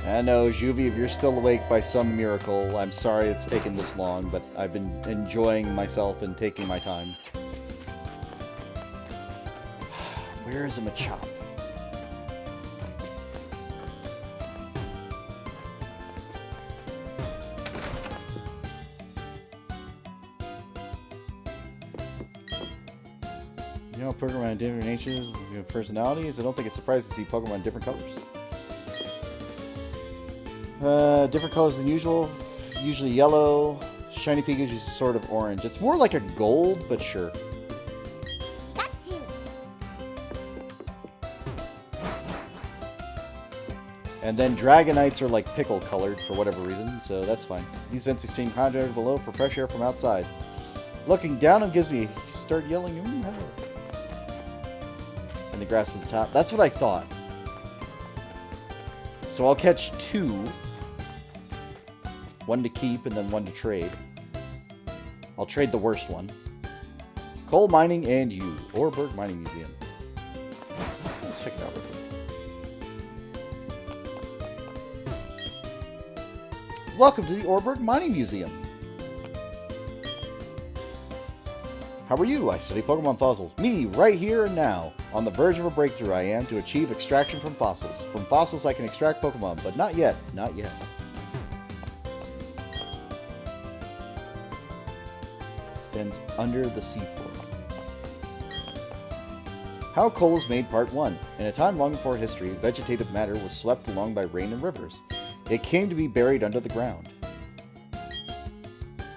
I know, Juvie, if you're still awake by some miracle, I'm sorry it's taken this long, but I've been enjoying myself and taking my time. Where is a Machop? You know, Pokemon have different natures, personalities. I don't think it's surprising to see Pokemon in different colors. Different colors than usual. Usually yellow. Shiny Pikachu is sort of orange. It's more like a gold, but sure. That's you. And then Dragonites are like pickle colored for whatever reason, so that's fine. These vents exchange contact below for fresh air from outside. Looking down them gives me start yelling. Hello. And the grass at the top. That's what I thought. So I'll catch two. One to keep and then one to trade. I'll trade the worst one. Coal mining and you. Orberg Mining Museum. Let's check it out real quick. Welcome to the Orberg Mining Museum. How are you? I study Pokemon fossils. Me, right here and now. On the verge of a breakthrough I am to achieve extraction from fossils. From fossils I can extract Pokemon, but not yet. Not yet. Extends under the seafloor. How Coal is Made Part 1. In a time long before history, vegetative matter was swept along by rain and rivers. It came to be buried under the ground.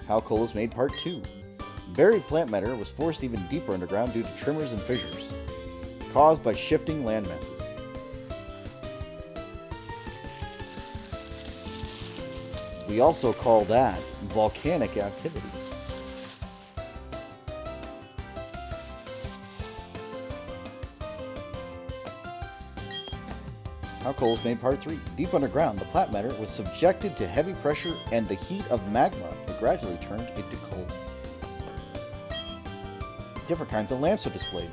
How Coal is Made Part 2. Buried plant matter was forced even deeper underground due to tremors and fissures, caused by shifting land masses. We also call that volcanic activity. How Coal is Made Part 3. Deep underground, the plant matter was subjected to heavy pressure and the heat of magma. It gradually turned into coal. Different kinds of lamps are displayed.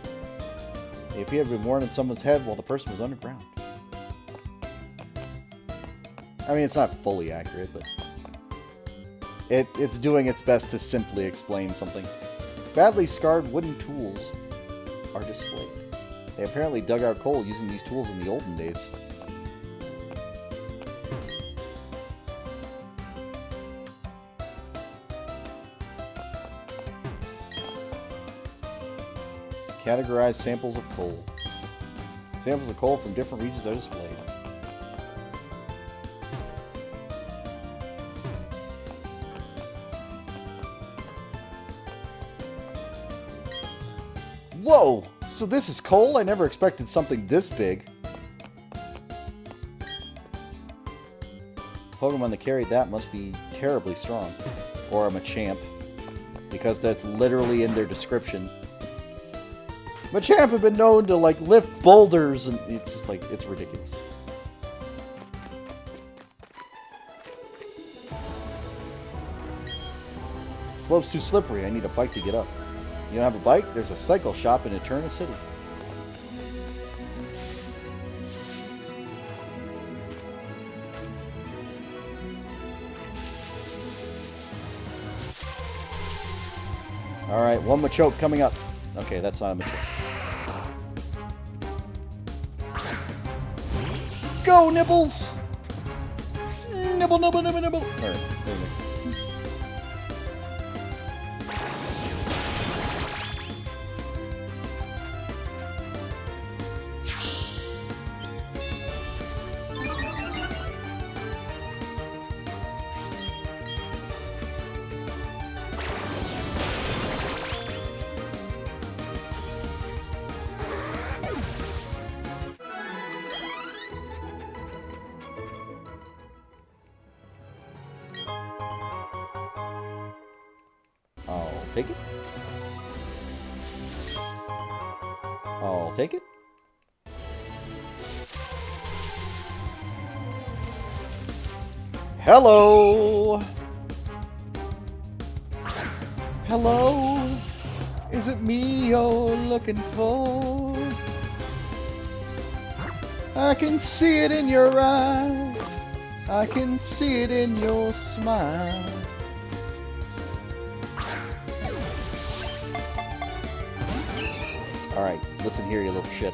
They appear to be worn on someone's head while the person was underground. I mean, it's not fully accurate, but... It's doing its best to simply explain something. Badly scarred wooden tools are displayed. They apparently dug out coal using these tools in the olden days. Categorize samples of coal. Samples of coal from different regions are displayed. Whoa! So this is coal? I never expected something this big. Pokemon that carried that must be terribly strong. Or a Machamp. Because that's literally in their description. Machamp have been known to, like, lift boulders, and it's just, like, it's ridiculous. Slope's too slippery. I need a bike to get up. You don't have a bike? There's a cycle shop in Eterna City. Alright, one Machop coming up. Okay, that's not a Machop. Go, Nibbles! Nibble, nibble, nibble, nibble. Alright, there we go. I'll take it. I'll take it. Hello! Hello? Is it me you're looking for? I can see it in your eyes. I can see it in your smile. Alright, listen here, you little shit.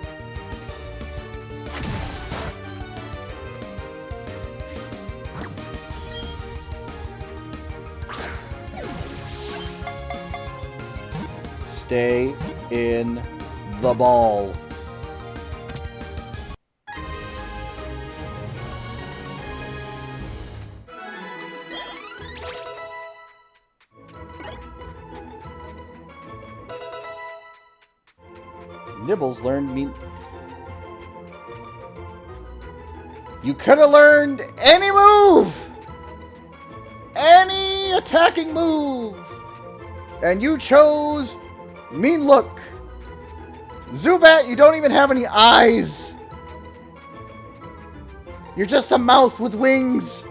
Stay in the ball. Nibbles learned me. You could have learned any move! Any attacking move! And you chose Mean Look. Zubat, you don't even have any eyes. You're just a mouth with wings.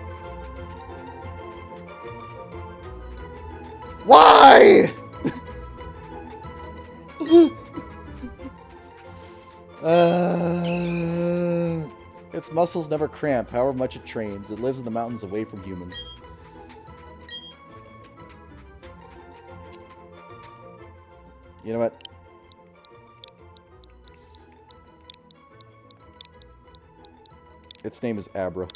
Why? Its muscles never cramp, however much it trains. It lives in the mountains away from humans. You know what? Its name is Abra.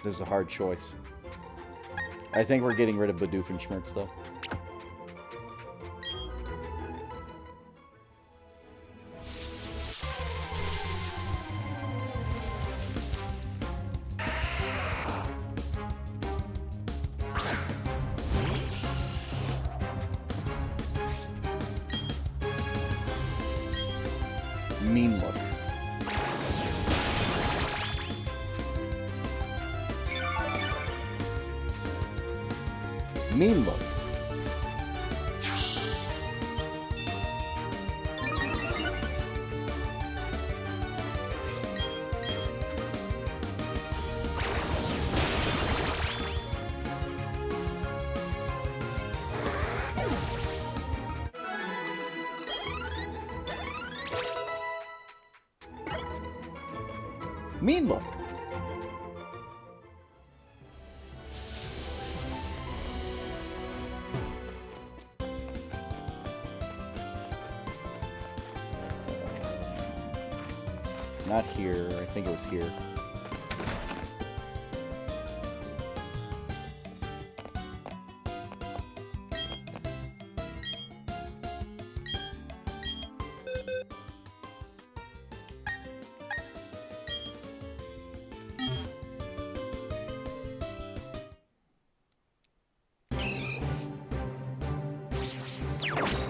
This is a hard choice. I think we're getting rid of Doofenshmirtz, though. Mean Look. Mean Look. Mean look. Not here. I think it was here.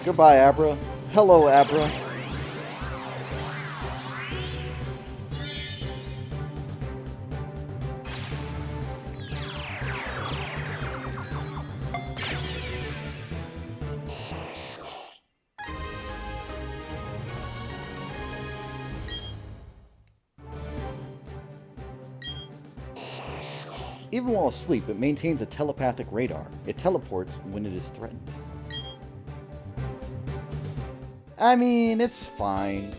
Goodbye, Abra. Hello, Abra. Even while asleep, it maintains a telepathic radar. It teleports when it is threatened. I mean, it's fine.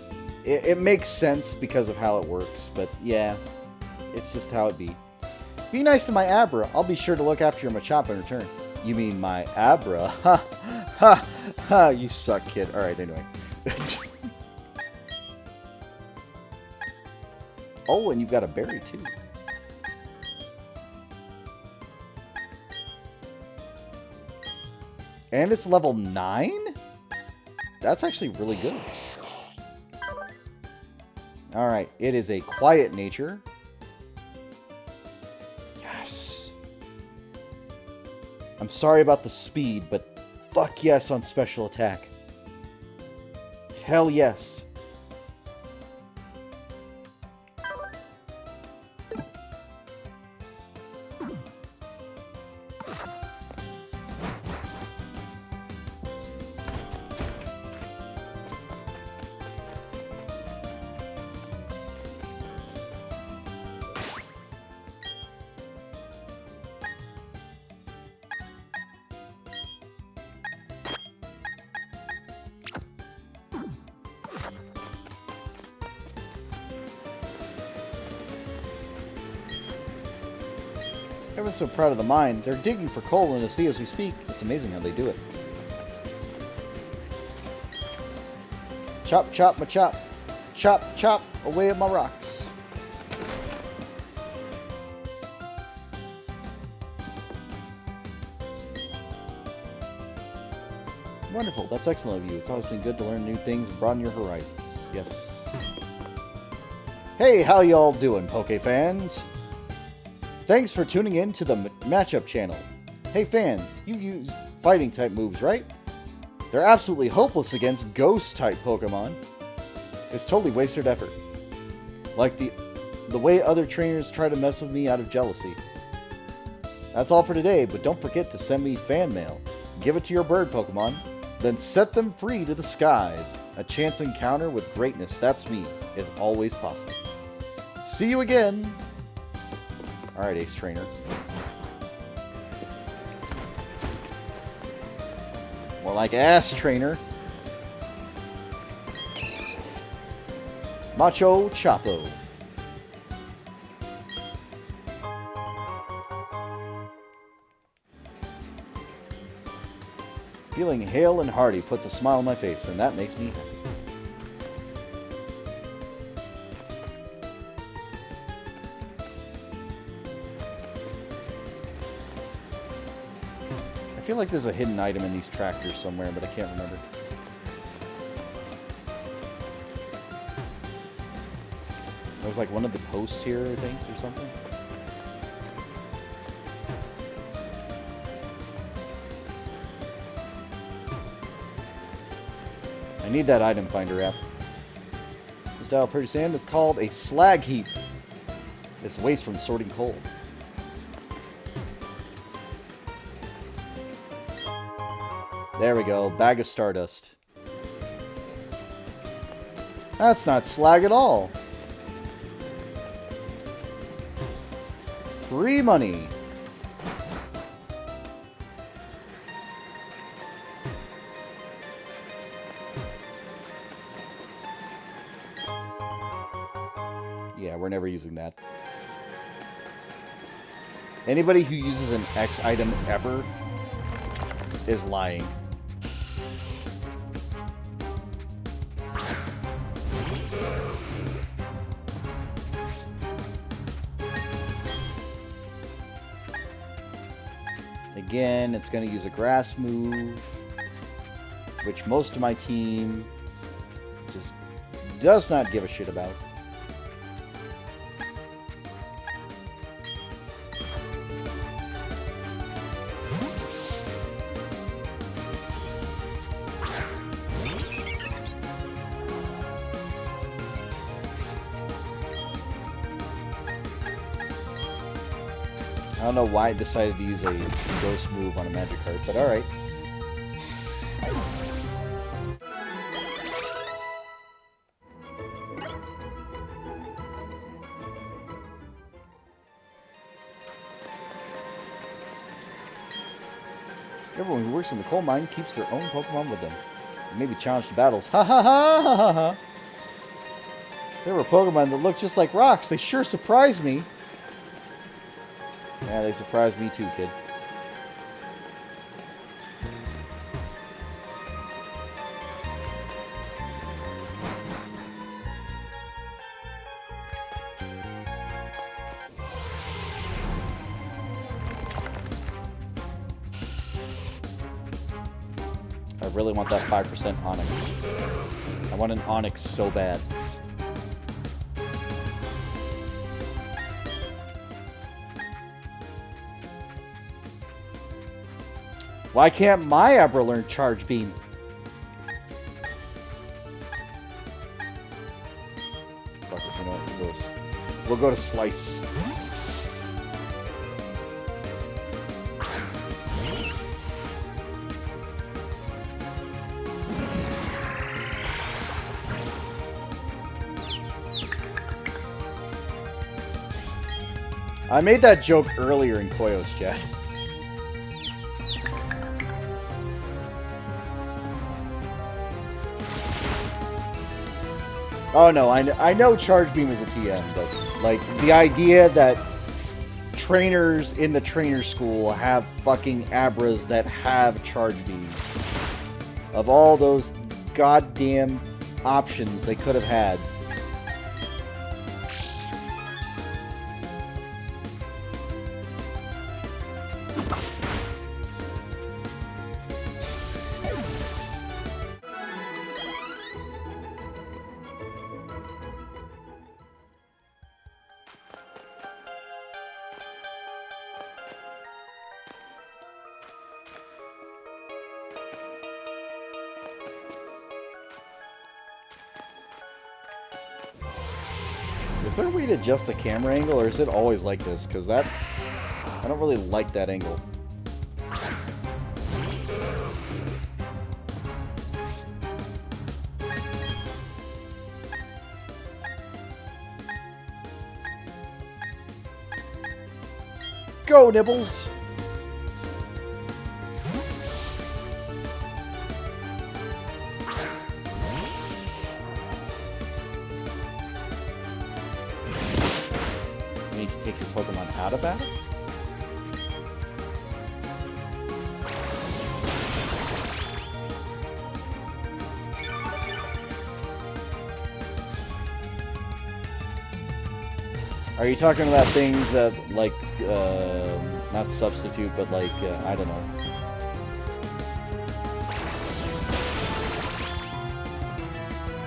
It makes sense because of how it works, but yeah, it's just how it be. Be nice to my Abra. I'll be sure to look after your Machop in return. You mean my Abra? Ha! Ha! Ha! You suck, kid. Alright, anyway. Oh, and you've got a berry, too. And it's level 9? That's actually really good. Alright, it is a quiet nature. Yes. I'm sorry about the speed, but fuck yes on special attack. Hell yes. Everyone's so proud of the mine. They're digging for coal in the sea as we speak. It's amazing how they do it. Chop, chop, Machop. Chop, chop, away at my rocks. Wonderful. That's excellent of you. It's always been good to learn new things and broaden your horizons. Yes. Hey, how y'all doing, Poke fans? Thanks for tuning in to the Machop channel. Hey fans, you use fighting type moves, right? They're absolutely hopeless against ghost type Pokemon. It's totally wasted effort. Like the way other trainers try to mess with me out of jealousy. That's all for today, but don't forget to send me fan mail. Give it to your bird Pokemon, then set them free to the skies. A chance encounter with greatness, that's me, is always possible. See you again! Alright, Ace Trainer. More like Ass Trainer. Macho Chapo. Feeling hale and hearty puts a smile on my face, and that makes me happy. I feel like there's a hidden item in these tractors somewhere, but I can't remember. There's like one of the posts here, I think, or something. I need that item finder app. This style of pretty sand is called a slag heap. It's waste from sorting coal. There we go, bag of stardust. That's not slag at all. Free money. Yeah, we're never never using that. Anybody who uses an X item ever is lying. Again, it's going to use a grass move, which most of my team just does not give a shit about. I don't know why I decided to use a ghost move on a Magikarp, but alright. Everyone who works in the coal mine keeps their own Pokemon with them. They may be challenged to battles. Ha ha ha ha ha ha! There were Pokemon that looked just like rocks. They sure surprised me. Yeah, they surprised me too, kid. I really want that 5% Onyx. I want an Onyx so bad. Why can't my Abra learn Charge Beam? Fuck if you know what we'll go to Slice. I made that joke earlier in Koyo's chat. Oh no, I know Charge Beam is a TM, but like the idea that trainers in the trainer school have fucking Abras that have Charge Beam. Of all those goddamn options they could have had. Is there a way to adjust the camera angle, or is it always like this? Because that... I don't really like that angle. Go, Nibbles! Take your Pokemon out of battle? Are you talking about things that, like, not substitute, but like, I don't know.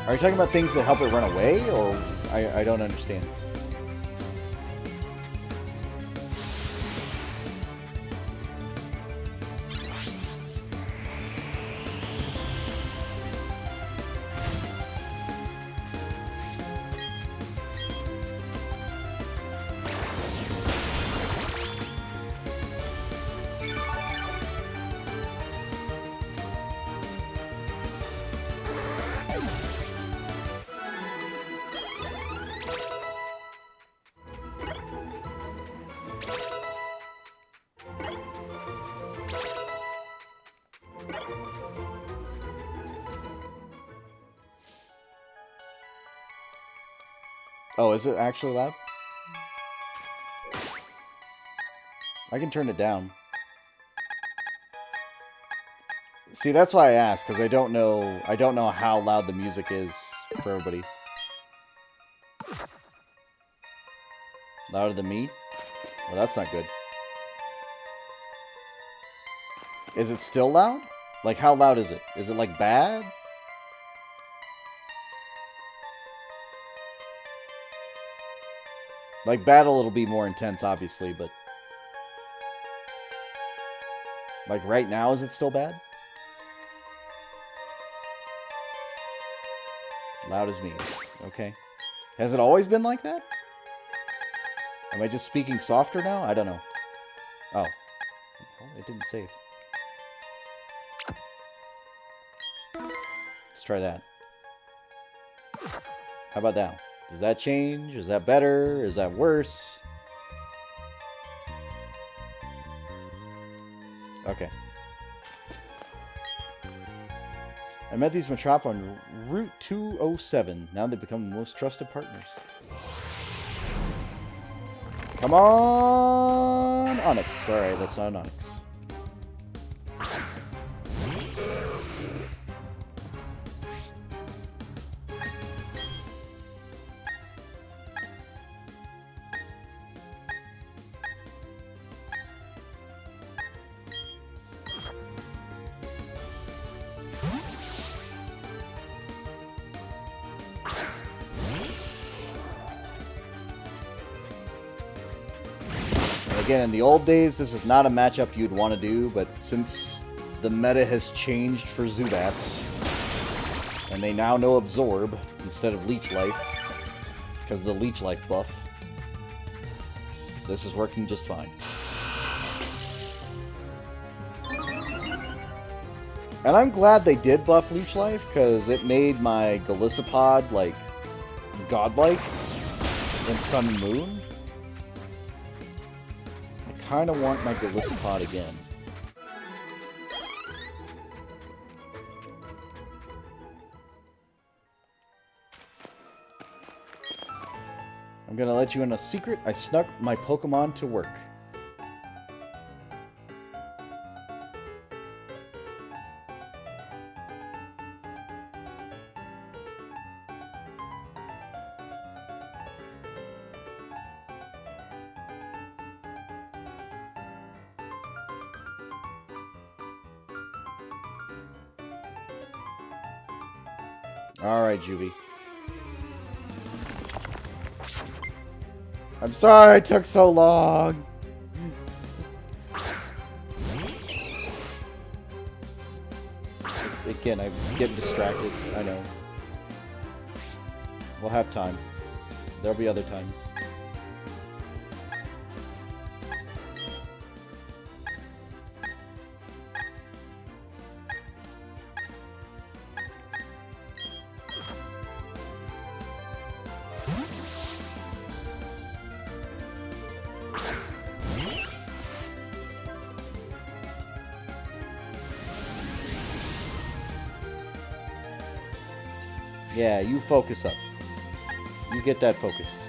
Are you talking about things that help it run away, or I don't understand? Oh, is it actually loud? I can turn it down. See, that's why I asked, because I don't know how loud the music is for everybody. Louder than me? Well, that's not good. Is it still loud? Like, how loud is it? Is it, like, bad? Like, battle, it'll be more intense, obviously, but... Like, right now, is it still bad? Loud as me. Okay. Has it always been like that? Am I just speaking softer now? I don't know. Oh. Well, it didn't save. Let's try that. How about now? Does that change? Is that better? Is that worse? Okay. I met these Machop on Route 207. Now they become the most trusted partners. Come on! Onyx. Alright, that's not an Onyx. Again, in the old days, this is not a matchup you'd want to do, but since the meta has changed for Zubats, and they now know Absorb instead of Leech Life, because of the Leech Life buff, this is working just fine. And I'm glad they did buff Leech Life, because it made my Golisopod, like, godlike in Sun and Moon. Kind of want my Golisopod again. I'm gonna let you in a secret. I snuck my Pokemon to work. Alright, Juvie. I'm sorry it took so long. Again, I'm getting distracted. I know. We'll have time. There'll be other times. Yeah, you focus up. You get that focus.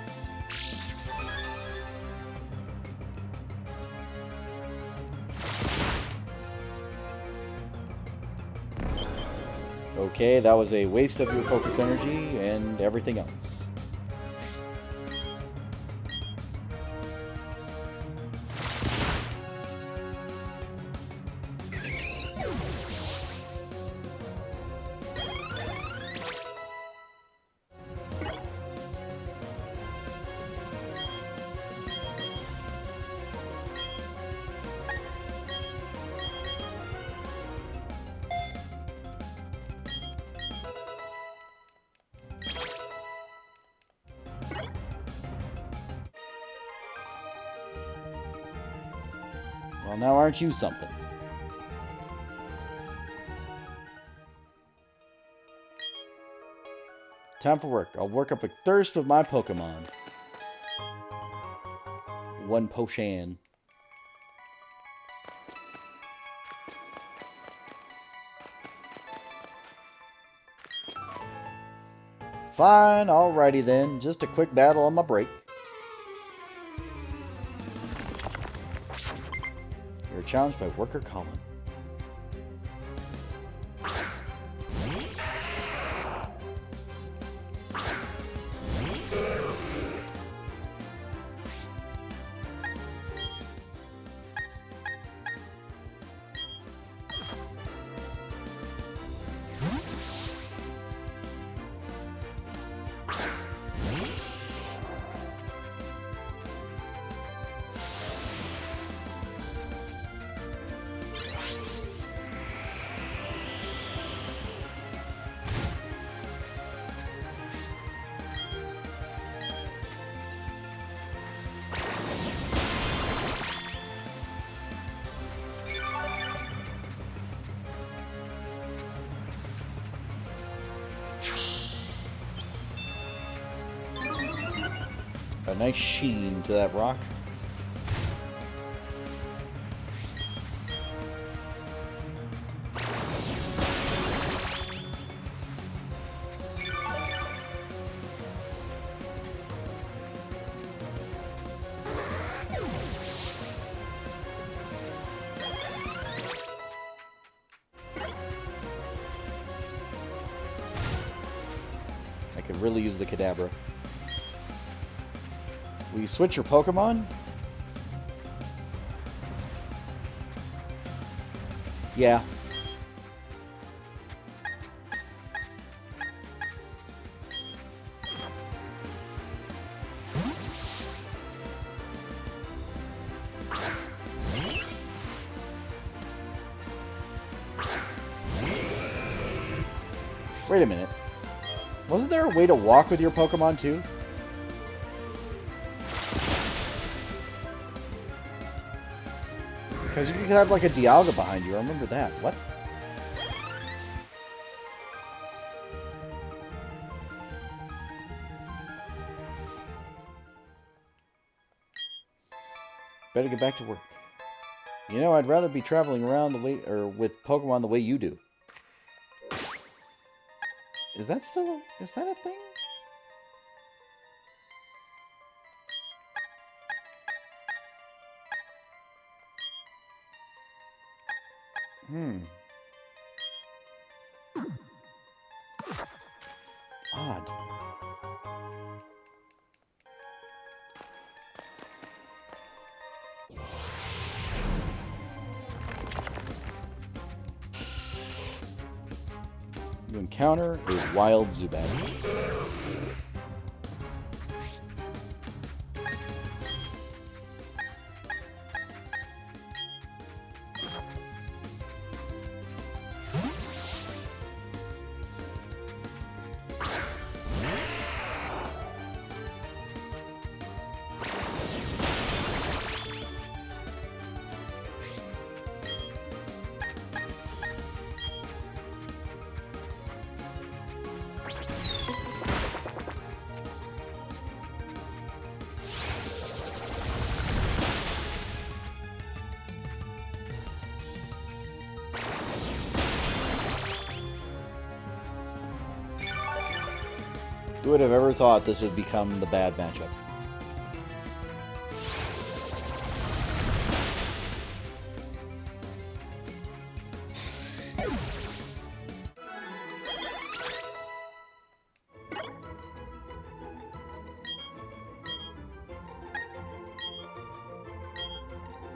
Okay, that was a waste of your focus energy and everything else. Well, now aren't you something? Time for work. I'll work up a thirst with my Pokemon. One potion. Fine, alrighty then. Just a quick battle on my break. You're challenged by Worker Colin. A nice sheen to that rock. I could really use the Kadabra. Will you switch your Pokemon? Yeah. Wait a minute. Wasn't there a way to walk with your Pokemon too? Because you could have like a Dialga behind you. I remember that. What? Better get back to work. You know, I'd rather be traveling around the way, or with Pokemon the way you do. Is that still is that a thing? Odd. You encounter a wild Zubat. Who would have ever thought this would become the bad matchup?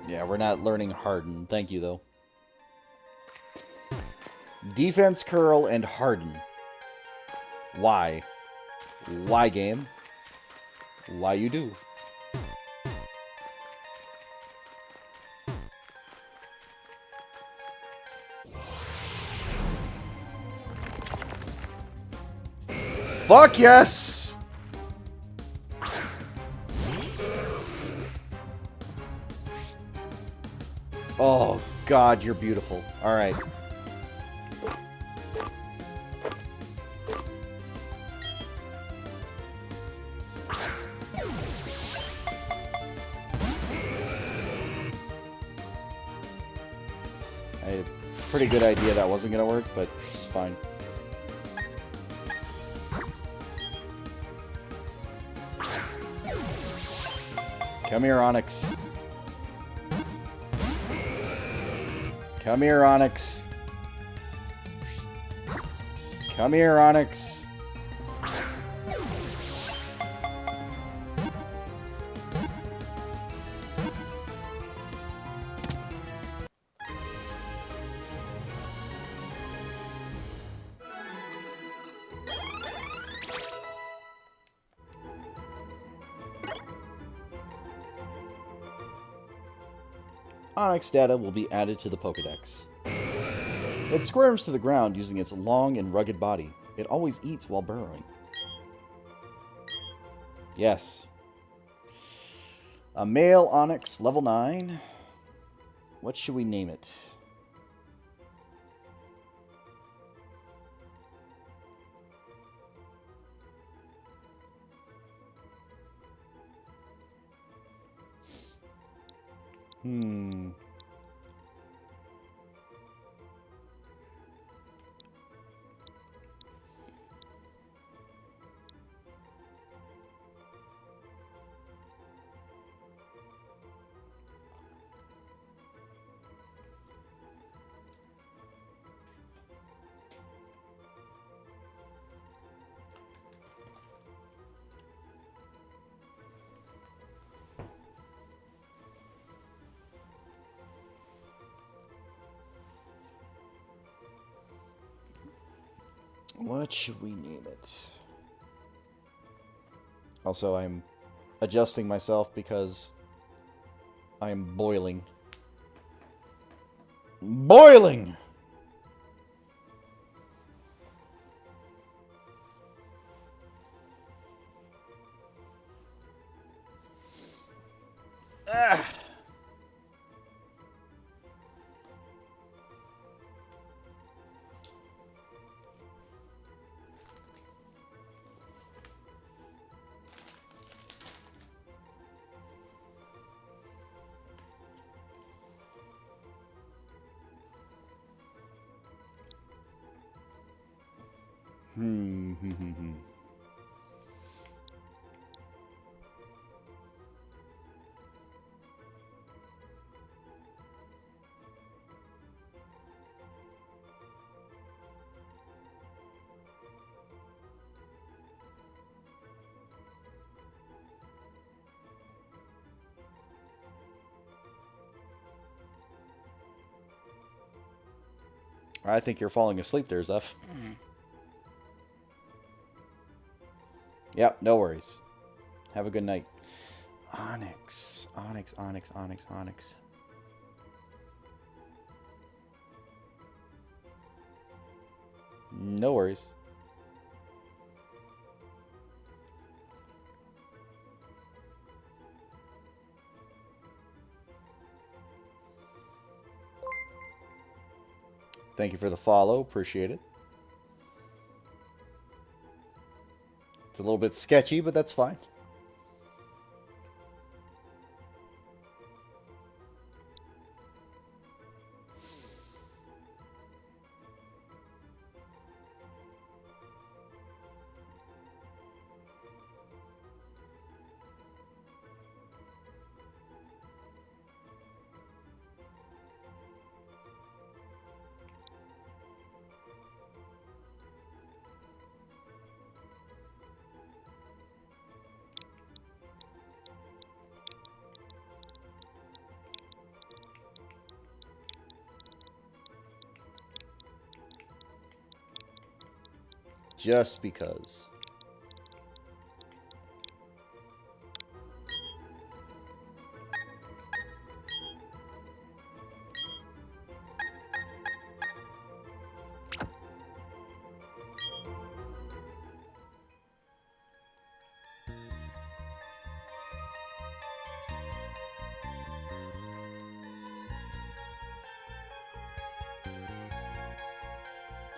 Yeah, we're not learning Harden. Thank you, though. Defense, Curl, and Harden. Why? Why, game? Why you do? Fuck yes! Oh, God, you're beautiful. Alright. I had a pretty good idea that wasn't going to work, but it's fine. Come here, Onyx. Come here, Onyx. Come here, Onyx. Onyx data will be added to the Pokedex. It squirms to the ground using its long and rugged body. It always eats while burrowing. Yes. A male Onyx, level 9. What should we name it? What should we name it? Also, I'm adjusting myself because I am boiling. Boiling! Ah! I think you're falling asleep there, Zeph. Yep, no worries. Have a good night. Onyx. Onyx, Onyx, Onyx, Onyx. No worries. Thank you for the follow. Appreciate it. It's a little bit sketchy, but that's fine. Just because.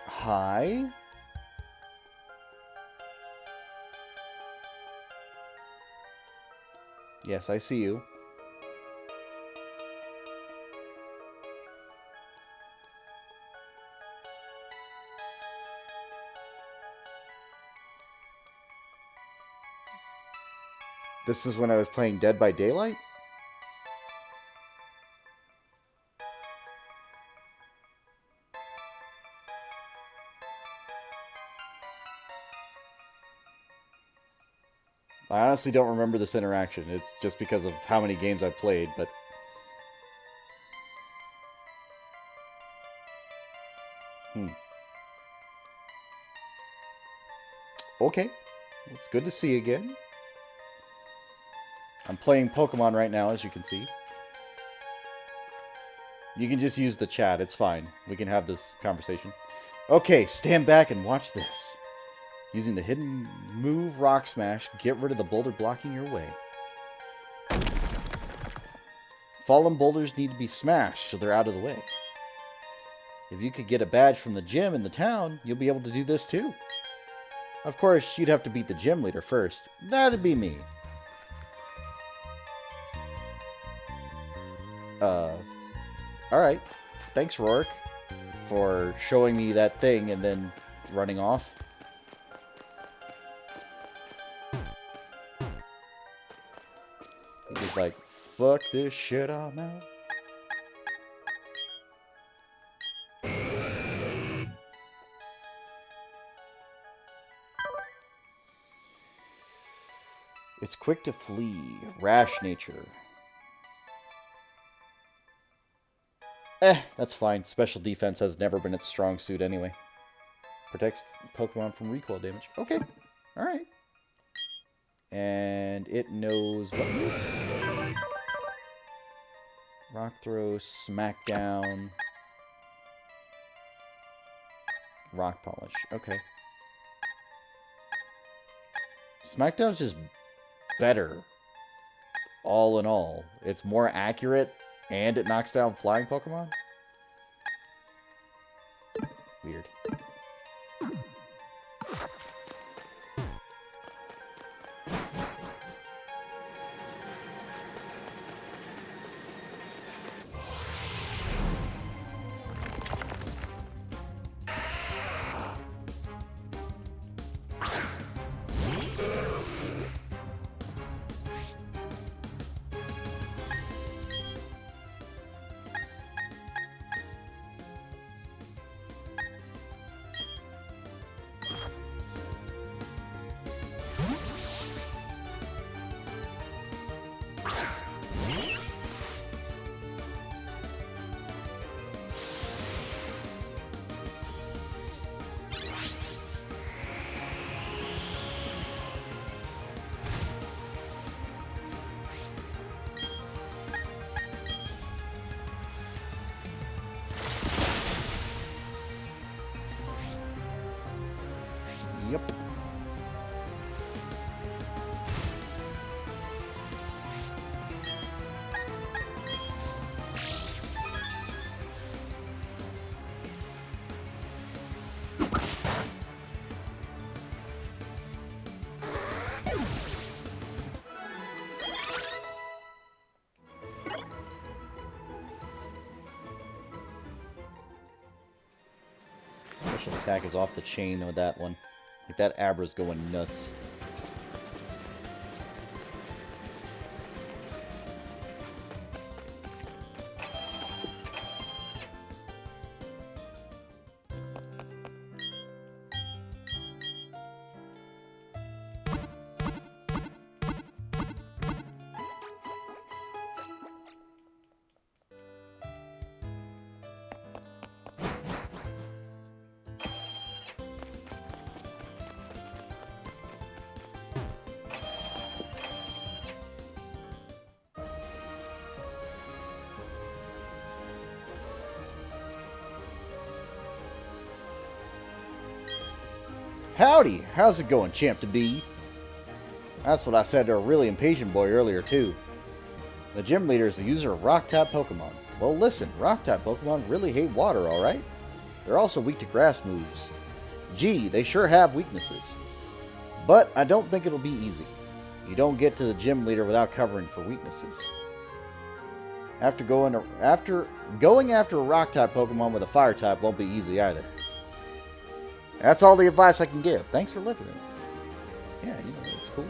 Hi? Yes, I see you. This is when I was playing Dead by Daylight? I honestly don't remember this interaction. It's just because of how many games I've played, but... Okay. It's good to see you again. I'm playing Pokemon right now, as you can see. You can just use the chat. It's fine. We can have this conversation. Okay, stand back and watch this. Using the hidden move Rock Smash, get rid of the boulder blocking your way. Fallen boulders need to be smashed so they're out of the way. If you could get a badge from the gym in the town, you'll be able to do this too. Of course, you'd have to beat the gym leader first. That'd be me. Alright. Thanks, Rourke, for showing me that thing and then running off. He was like, fuck this shit, I'm out. It's quick to flee. Rash nature. That's fine. Special defense has never been its strong suit anyway. Protects Pokemon from recoil damage. Okay. Alright. And it knows what moves? Rock throw, smackdown, rock polish. Okay. Smackdown's just better. All in all. It's more accurate and it knocks down flying Pokemon? Weird. Yep. Special attack is off the chain with that one. Like, that Abra's going nuts. Howdy! How's it going, champ to be? That's what I said to a really impatient boy earlier, too. The gym leader is a user of rock-type Pokemon. Well, listen, rock-type Pokemon really hate water, alright? They're also weak to grass moves. Gee, they sure have weaknesses. But I don't think it'll be easy. You don't get to the gym leader without covering for weaknesses. Going after a rock-type Pokemon with a fire-type won't be easy either. That's all the advice I can give. Thanks for listening. Yeah, you know, it's cool.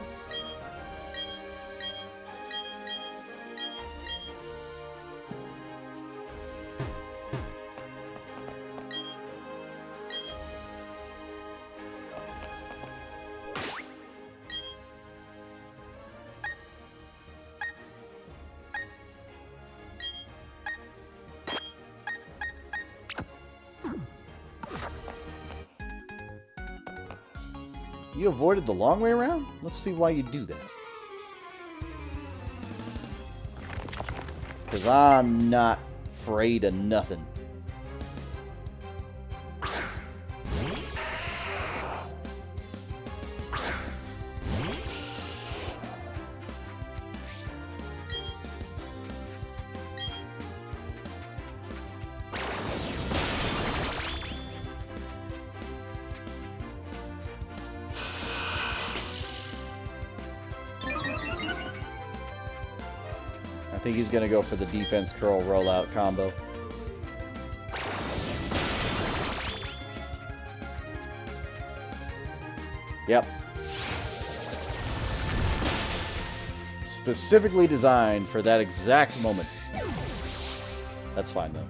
You avoided the long way around? Let's see why you do that. Because I'm not afraid of nothing. I think he's going to go for the defense curl rollout combo. Yep. Specifically designed for that exact moment. That's fine, though.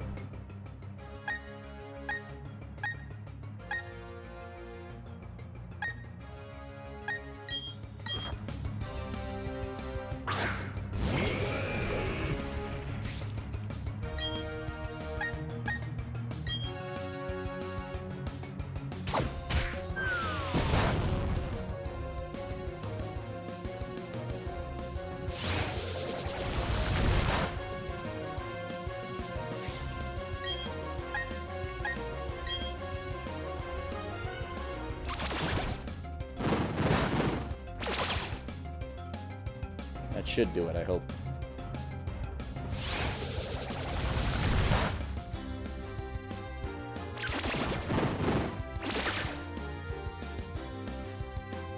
That should do it, I hope.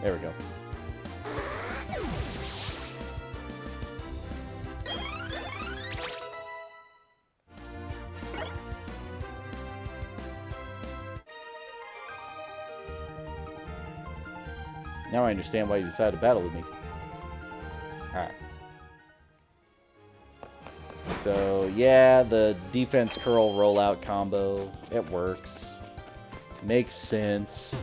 There we go. Now I understand why you decided to battle with me. Alright. So, yeah, the defense curl rollout combo, it works. Makes sense.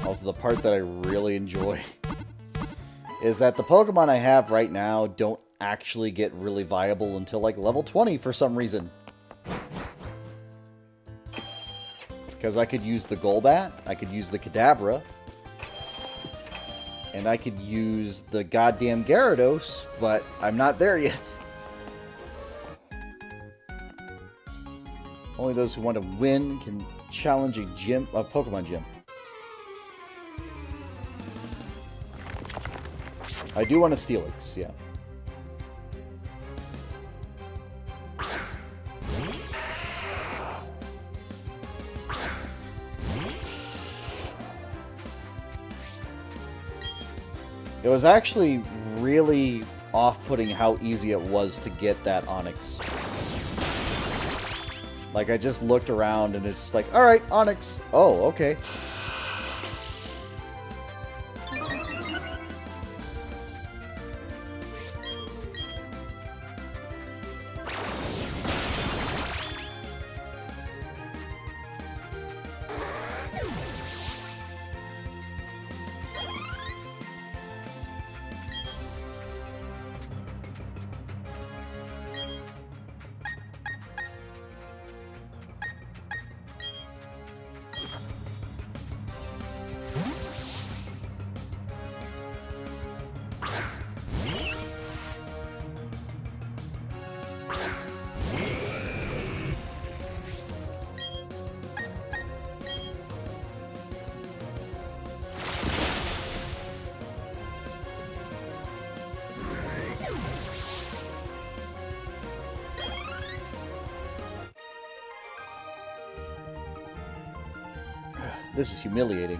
Also, the part that I really enjoy is that the Pokemon I have right now don't actually get really viable until like level 20 for some reason. Because I could use the Golbat, I could use the Kadabra, and I could use the goddamn Gyarados, but I'm not there yet. Only those who want to win can challenge a Pokemon gym. I do want a Steelix, yeah. It was actually really off-putting how easy it was to get that Onix. Like, I just looked around and it's just like, alright, Onix. Oh, okay. This is humiliating.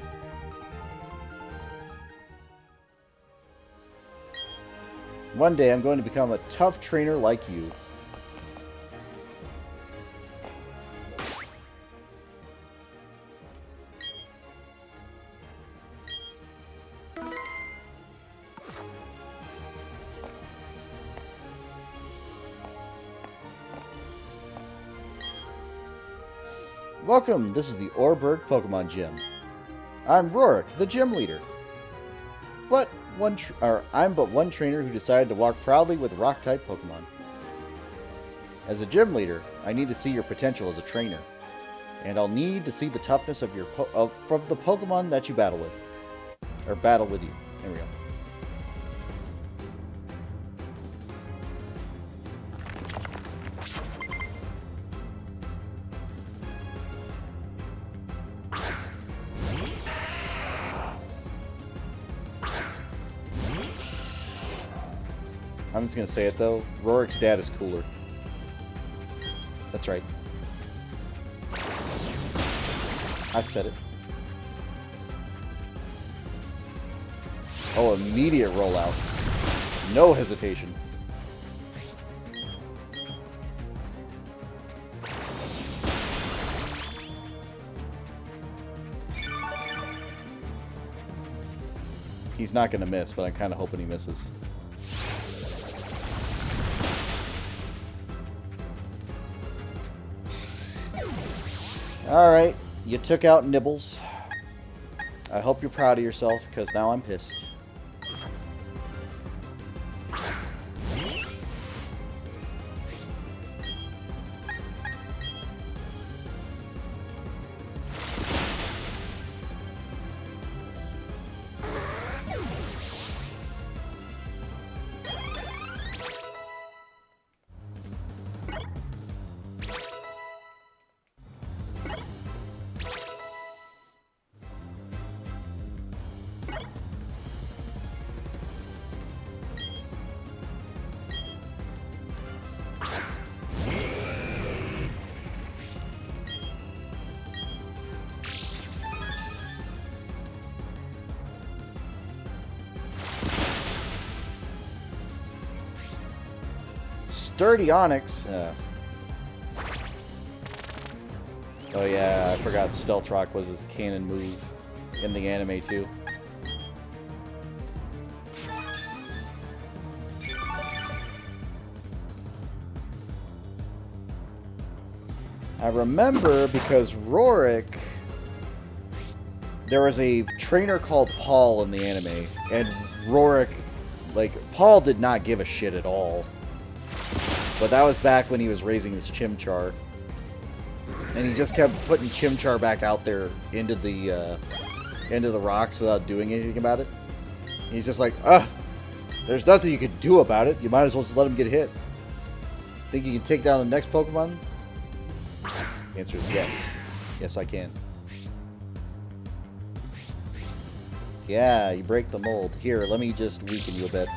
One day I'm going to become a tough trainer like you. Welcome, this is the Orberg Pokemon Gym. I'm Rorik, the gym leader. I'm but one trainer who decided to walk proudly with Rock-type Pokemon. As a gym leader, I need to see your potential as a trainer. And I'll need to see the toughness of your from the Pokemon that you battle with. Or battle with you. There we go. I'm just gonna say it though, Rorik's dad is cooler. That's right. I said it. Oh, immediate rollout. No hesitation. He's not gonna miss, but I'm kind of hoping he misses. Alright, you took out Nibbles. I hope you're proud of yourself, because now I'm pissed. Sturdy Onyx. Oh yeah, I forgot Stealth Rock was his canon move in the anime too. I remember because Rorik, there was a trainer called Paul in the anime, and Rorik, like, Paul did not give a shit at all. But that was back when he was raising his Chimchar. And he just kept putting Chimchar back out there into the rocks without doing anything about it. And he's just like, there's nothing you can do about it. You might as well just let him get hit. Think you can take down the next Pokemon? The answer is yes. Yes, I can. Yeah, you break the mold. Here, let me just weaken you a bit.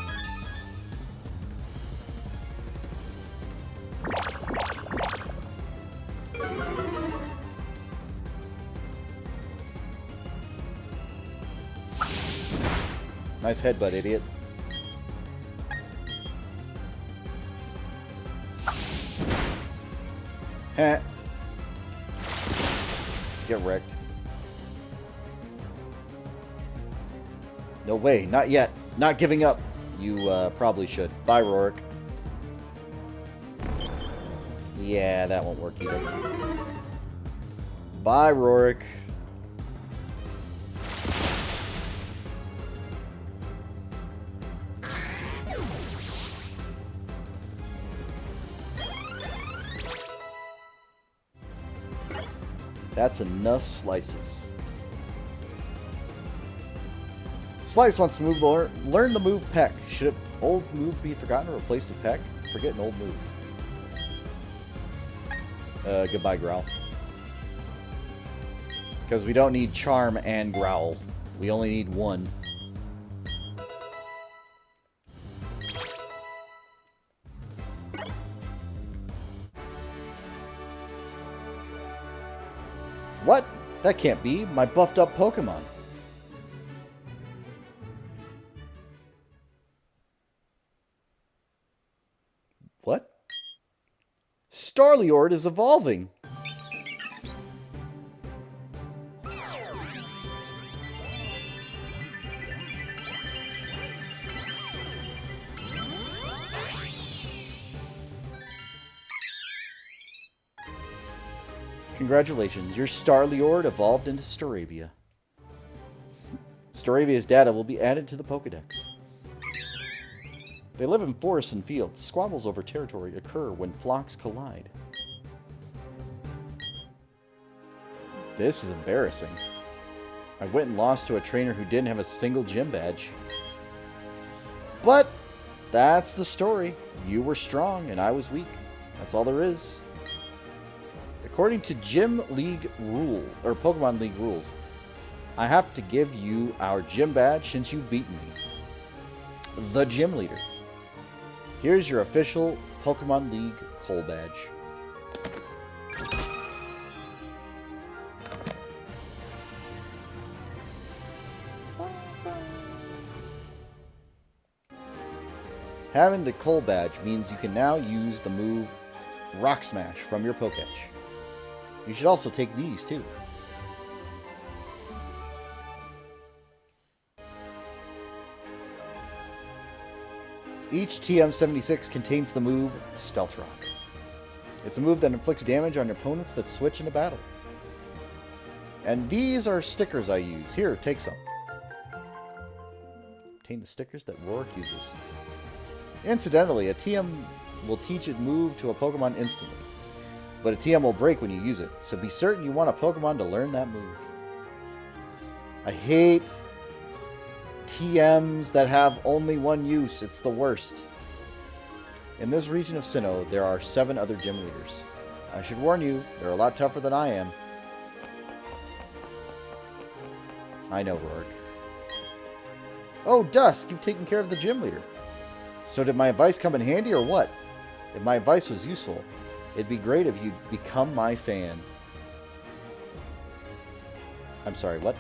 Nice headbutt, idiot. Heh. Get wrecked. No way, not yet. Not giving up. You probably should. Bye, Rorik. Yeah, that won't work either. Bye, Rorik. That's enough slices. Slice wants to learn the move Peck. Should an old move be forgotten or replaced with Peck? Forget an old move. Goodbye, Growl. Because we don't need Charm and Growl. We only need one. What? That can't be. My buffed up Pokemon. What? Starliord is evolving. Congratulations, your Starliord evolved into Staravia. Staravia's data will be added to the Pokedex. They live in forests and fields. Squabbles over territory occur when flocks collide. This is embarrassing. I went and lost to a trainer who didn't have a single gym badge. But that's the story. You were strong and I was weak. That's all there is. According to Gym League rule or Pokemon League rules, I have to give you our gym badge since you've beaten me. The gym leader. Here's your official Pokemon League Coal Badge. Having the Coal Badge means you can now use the move Rock Smash from your Poketch. You should also take these too. Each TM76 contains the move Stealth Rock. It's a move that inflicts damage on your opponents that switch into battle. And these are stickers I use. Here, take some. Obtain the stickers that Rourke uses. Incidentally, a TM will teach a move to a Pokemon instantly, but a TM will break when you use it, so be certain you want a Pokemon to learn that move. I hate TMs that have only one use. It's the worst. In this region of Sinnoh, there are 7 other gym leaders. I should warn you, they're a lot tougher than I am. I know, Rourke. Oh, Dusk, you've taken care of the gym leader. So did my advice come in handy or what? If my advice was useful, it'd be great if you'd become my fan. I'm sorry, what?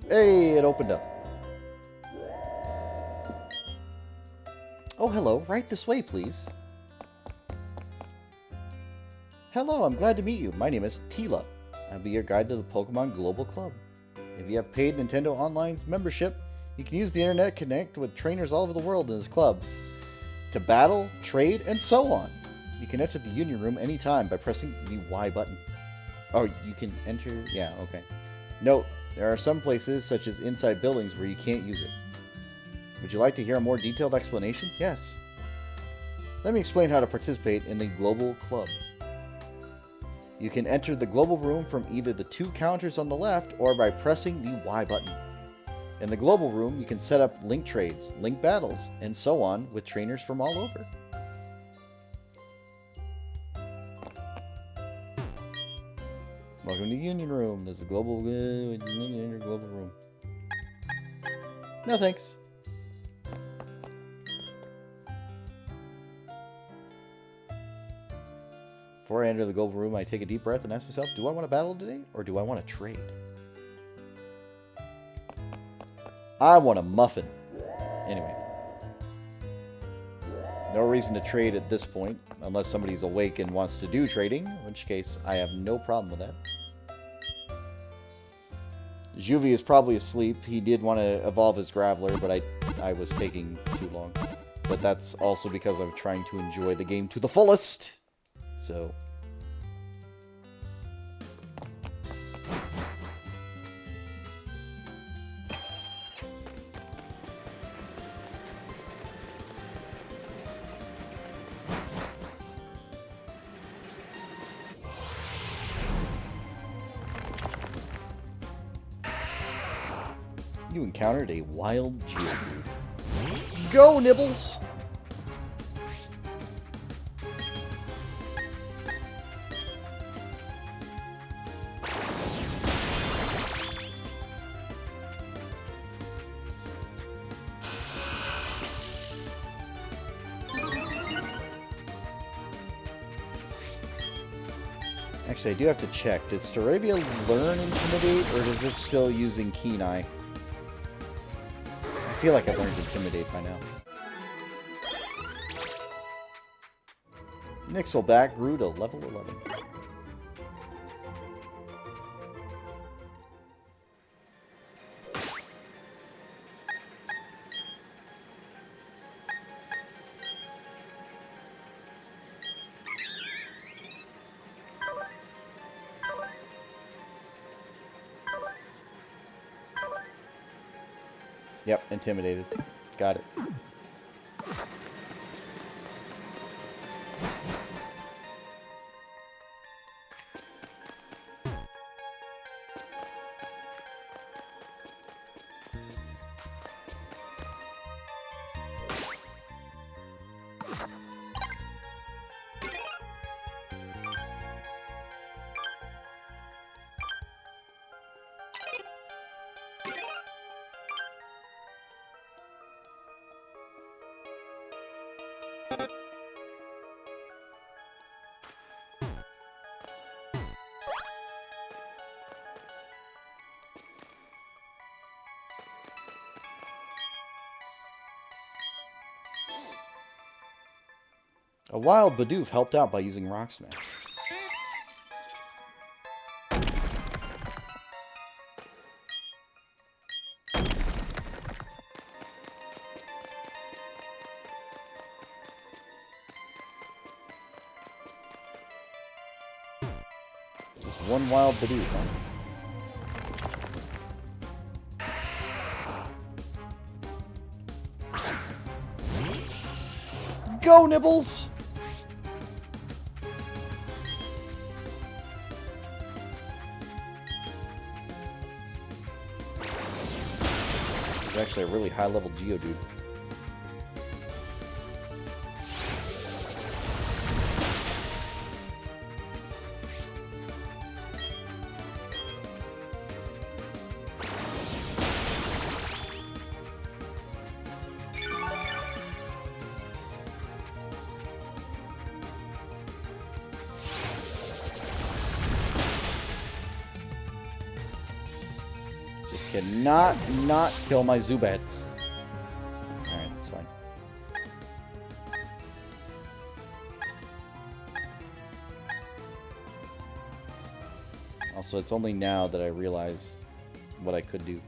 Hey, it opened up. Oh, hello. Right this way, please. Hello, I'm glad to meet you. My name is Tila. I'll be your guide to the Pokemon Global Club. If you have paid Nintendo Online membership, you can use the internet to connect with trainers all over the world in this club to battle, trade, and so on. You can enter the Union Room anytime by pressing the Y button. Oh, you can enter... Yeah, okay. Note, there are some places, such as inside buildings, where you can't use it. Would you like to hear a more detailed explanation? Yes. Let me explain how to participate in the Global Club. You can enter the Global Room from either the 2 counters on the left or by pressing the Y button. In the Global Room, you can set up link trades, link battles, and so on with trainers from all over. Welcome to Union Room. There's the global room. No thanks. Before I enter the global room, I take a deep breath and ask myself, do I want to battle today or do I want to trade? I want a muffin. Anyway. No reason to trade at this point, unless somebody's awake and wants to do trading, in which case I have no problem with that. Juvie is probably asleep. He did want to evolve his Graveler, but I was taking too long. But that's also because I'm trying to enjoy the game to the fullest. So... You encountered a wild Geodude. Go, Nibbles! Actually, I do have to check. Did Staravia learn Intimidate, or is it still using Keen Eye? I feel like I learned Intimidate by now. Nixelback grew to level 11. Yep, intimidated. Got it. A wild Bidoof helped out by using Rock Smash. Just one wild Bidoof, huh? Go, Nibbles! He's actually a really high-level Geodude. Just cannot not kill my Zubats. Alright, that's fine. Also, it's only now that I realize what I could do.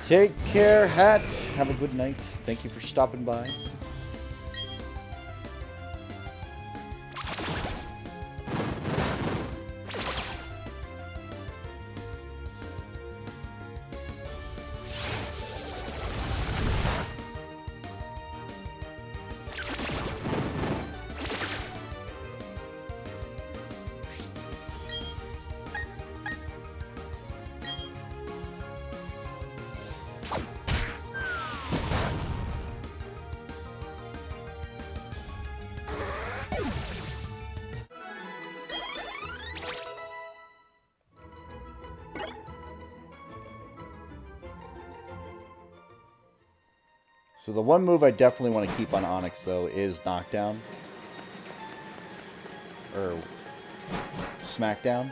Take care, Hat. Have a good night. Thank you for stopping by. So the one move I definitely want to keep on Onyx, though, is Knockdown. Or Smackdown.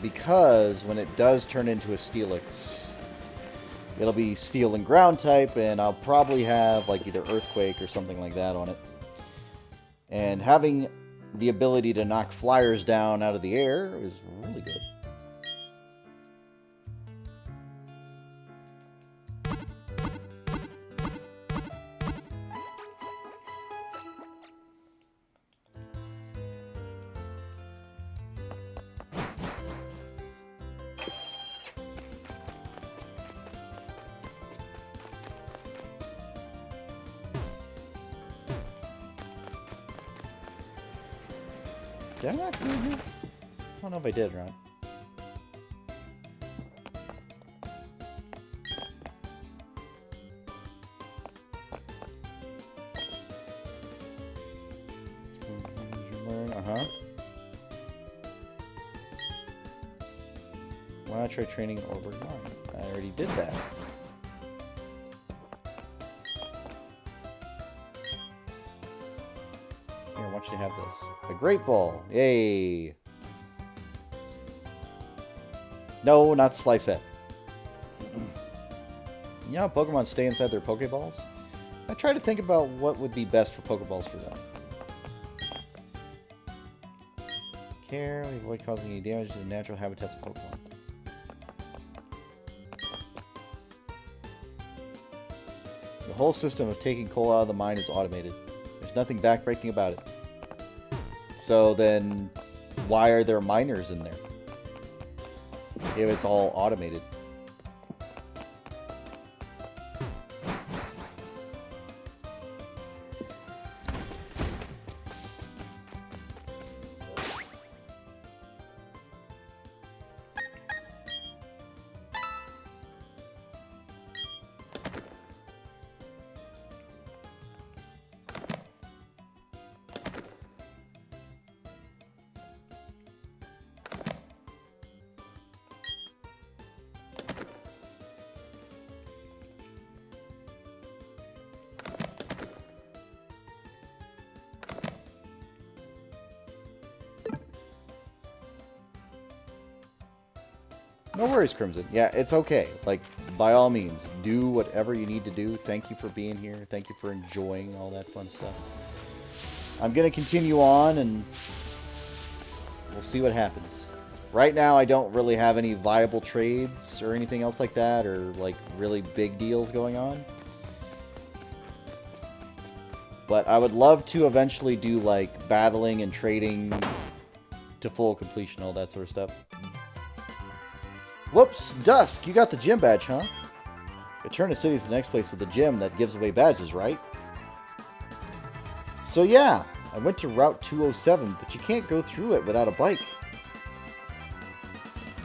Because when it does turn into a Steelix, it'll be Steel and Ground type, and I'll probably have like either Earthquake or something like that on it. And having the ability to knock flyers down out of the air is really good. Did I not go here? I don't know if I did, right? Uh-huh. Why not try training over mine? I already did that. want you to have this. A great ball. Yay. No, not Sliceette. You know how Pokemon stay inside their Pokeballs? I try to think about what would be best for Pokeballs for them. Care, we avoid causing any damage to the natural habitats of Pokemon. The whole system of taking coal out of the mine is automated. There's nothing backbreaking about it. So then, why are there miners in there? If it's all automated. No worries, Crimson. Yeah, it's okay. Like, by all means, do whatever you need to do. Thank you for being here. Thank you for enjoying all that fun stuff. I'm going to continue on, and we'll see what happens. Right now, I don't really have any viable trades or anything else like that, or, like, really big deals going on. But I would love to eventually do, like, battling and trading to full completion, all that sort of stuff. Whoops, Dusk, you got the gym badge, huh? Eterna City is the next place with the gym that gives away badges, right? So yeah, I went to Route 207, but you can't go through it without a bike.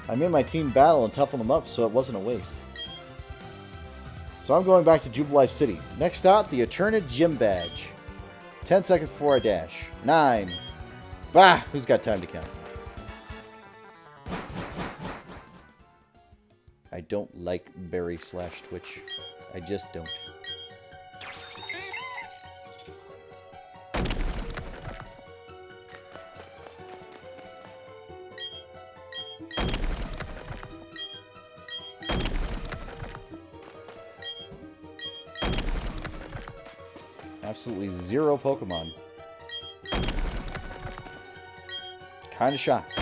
I made my team battle and toughen them up, so it wasn't a waste. So I'm going back to Jubilife City. Next stop, the Eterna Gym Badge. 10 seconds before I dash. 9. Bah! Who's got time to count? I don't like Berry/Twitch. I just don't. Absolutely zero Pokemon. Kinda shocked.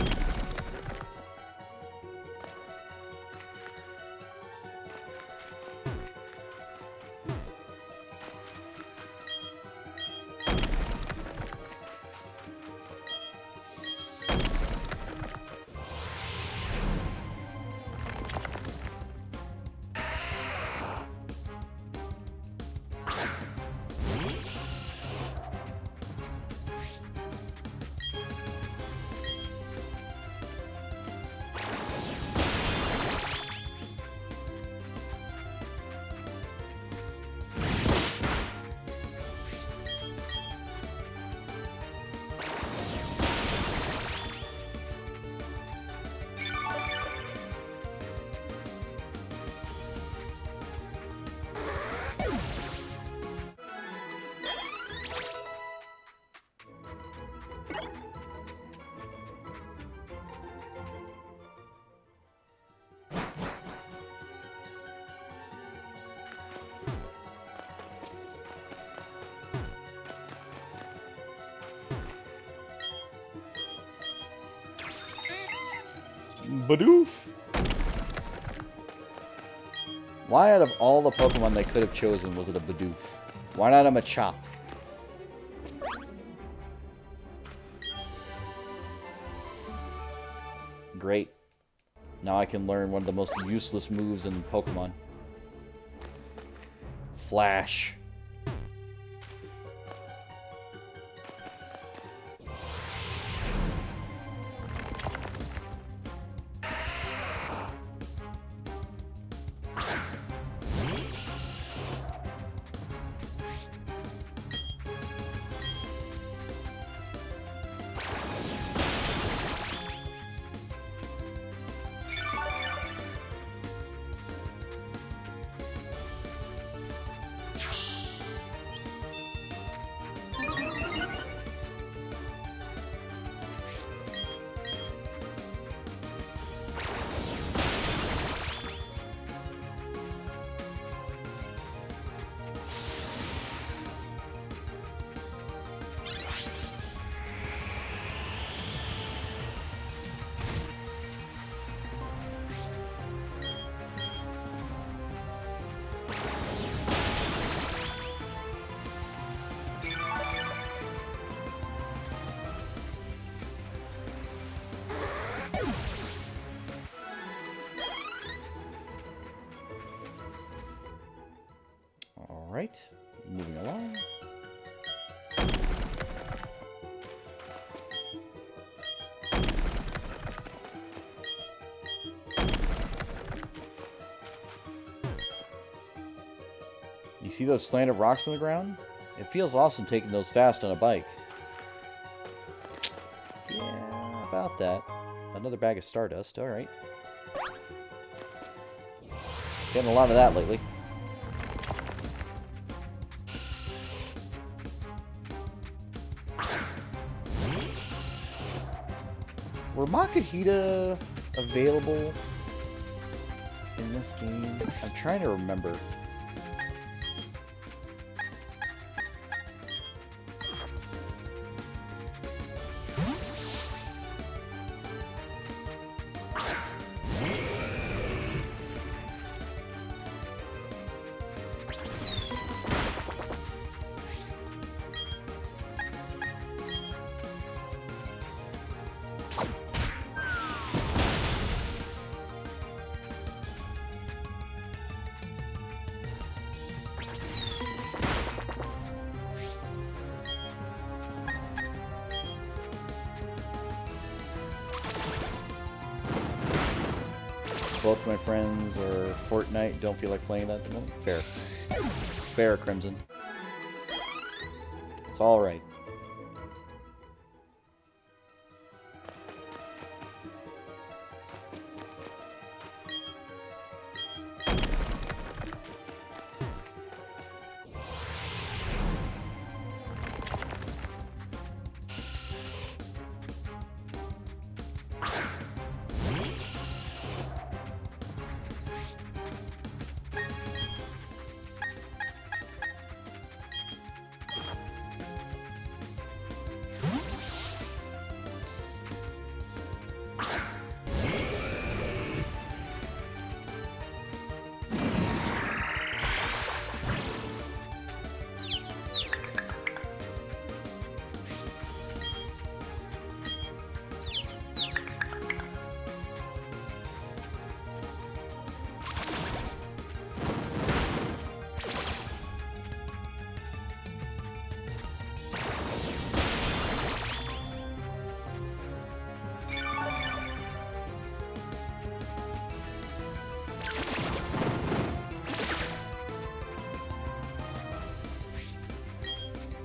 Bidoof! Why out of all the Pokemon they could have chosen was it a Bidoof? Why not a Machop? Great. Now I can learn one of the most useless moves in Pokemon. Flash. Alright, moving along. You see those slanted rocks on the ground? It feels awesome taking those fast on a bike. Yeah, about that. Another bag of Stardust, alright. Getting a lot of that lately. Were Makahita available in this game? I'm trying to remember. Both my friends are Fortnite. Don't feel like playing that at the moment. Fair. Fair, Crimson. It's alright.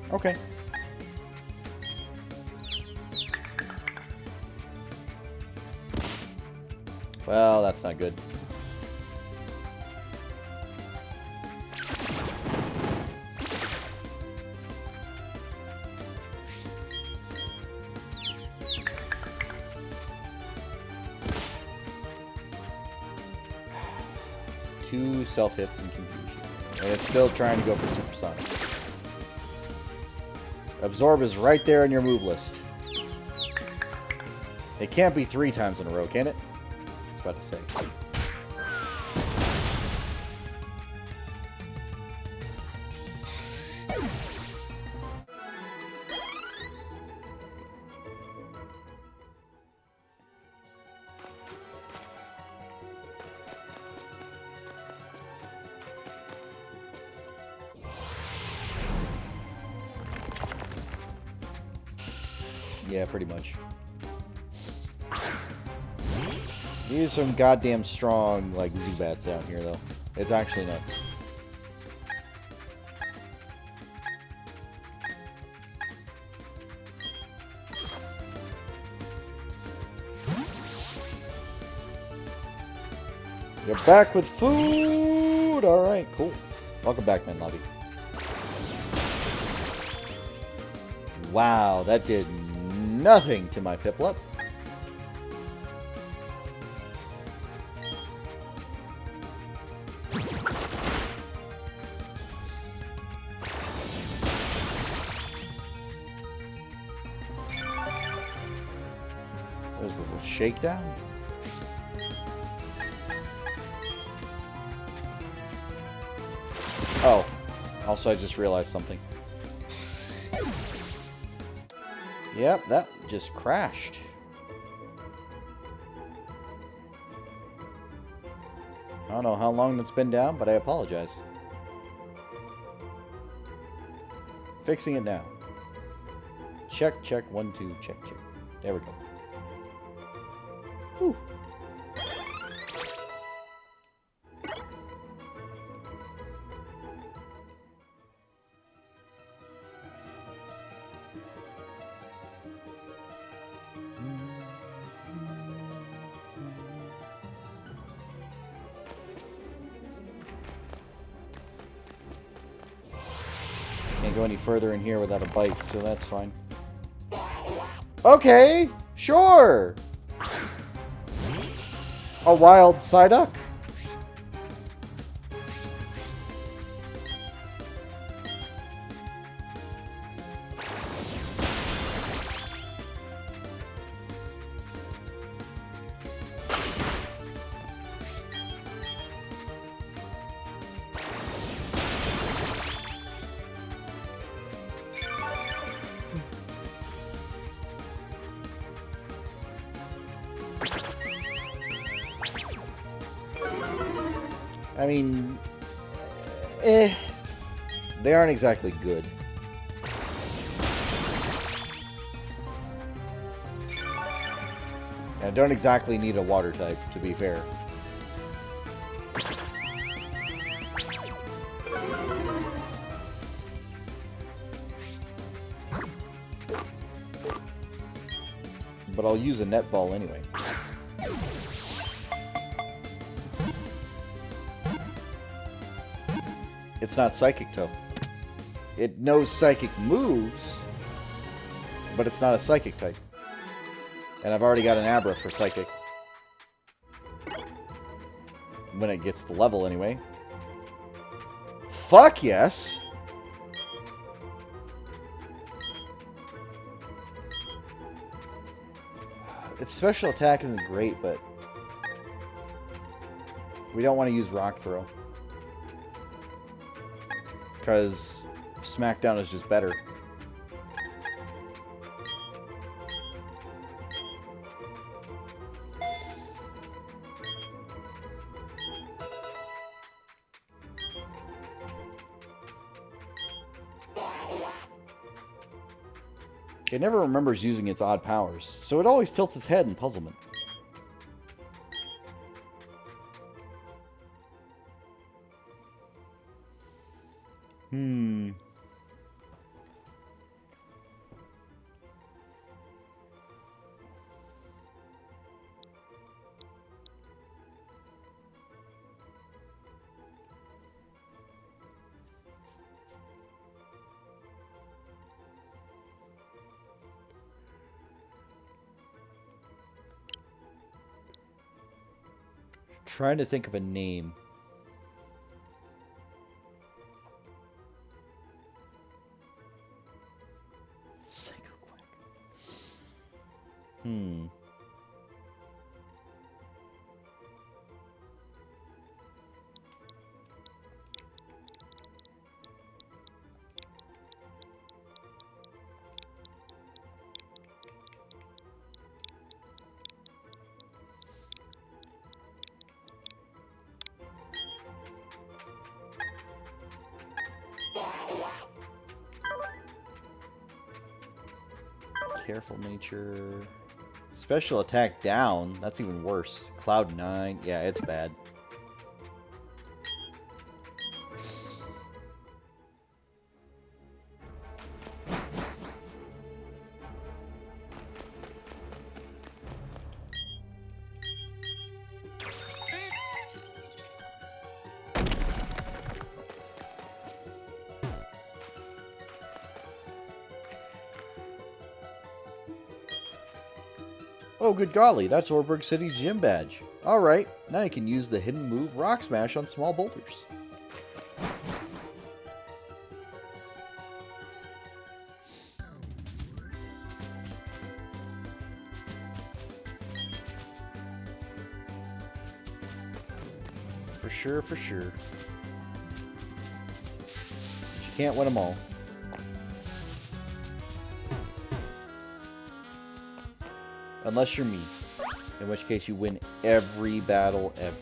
Okay. Well, that's not good. Two self-hits and confusion. And it's still trying to go for supersonic. Absorb is right there in your move list. It can't be 3 times in a row, can it? I was about to say. Yeah, pretty much. These are some goddamn strong, like, Zubats out here, though. It's actually nuts. You're back with food! Alright, cool. Welcome back, man, lobby. Wow, that did nothing to my Piplup. There's a little shakedown. Oh, also I just realized something. Yep, that just crashed. I don't know how long that's been down, but I apologize. Fixing it now. Check, check, 1, 2, check, check. There we go. Whew. Can't go any further in here without a bite, so that's fine. Okay, sure. A wild Psyduck? I mean, they aren't exactly good. I don't exactly need a water type, to be fair. But I'll use a net ball anyway. It's not Psychic Toe. It knows Psychic moves, but it's not a Psychic type. And I've already got an Abra for Psychic. When it gets the level, anyway. Fuck yes! Its special attack isn't great, but we don't want to use Rock Throw. Because Smackdown is just better. It never remembers using its odd powers, so it always tilts its head in puzzlement. Trying to think of a name. Psycho Quack. Careful nature. Special attack down. That's even worse. Cloud 9. Yeah, it's bad. Oh, good golly, that's Orberg City's Gym Badge. Alright, now you can use the hidden move Rock Smash on small boulders. For sure, for sure. But you can't win them all. Unless you're me. In which case you win every battle ever.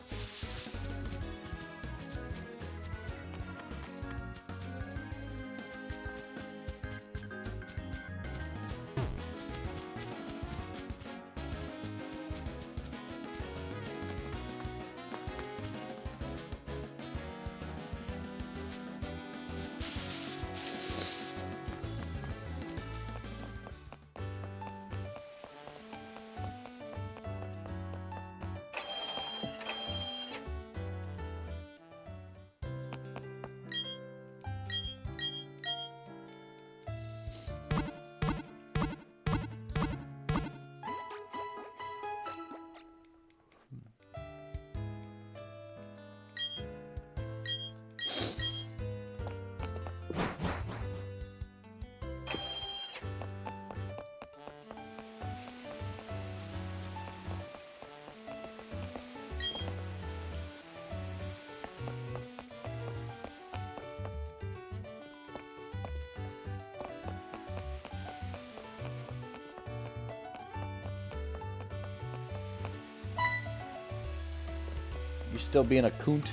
You're still being a coont?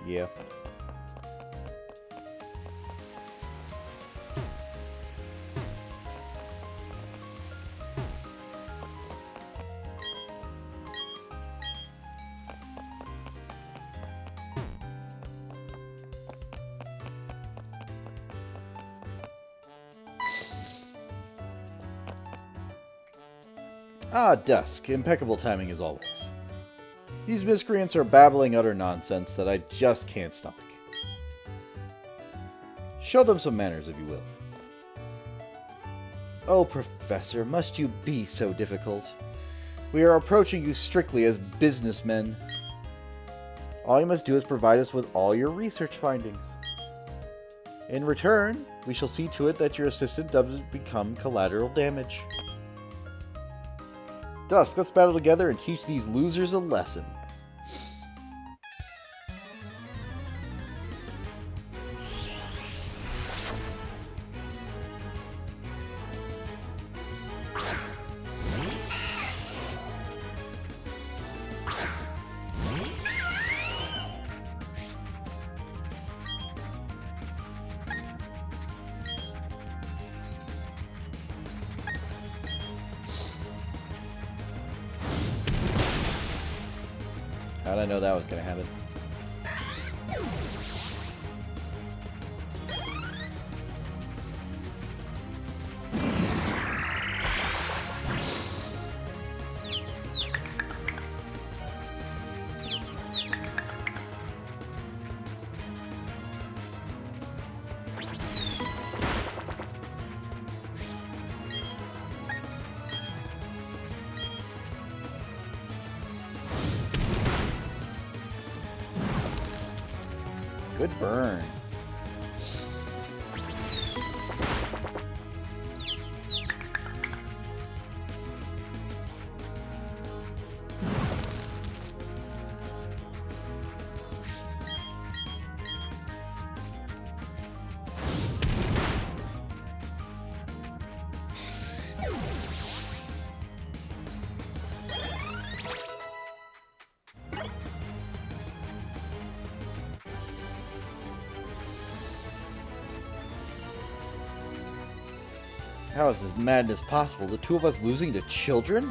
Yeah. Ah, dusk. Impeccable timing as always. These miscreants are babbling utter nonsense that I just can't stomach. Show them some manners, if you will. Oh, Professor, must you be so difficult? We are approaching you strictly as businessmen. All you must do is provide us with all your research findings. In return, we shall see to it that your assistant doesn't become collateral damage. Dusk, let's battle together and teach these losers a lesson. How'd I know that was going to happen? Good burn. How is this madness possible? The two of us losing to children?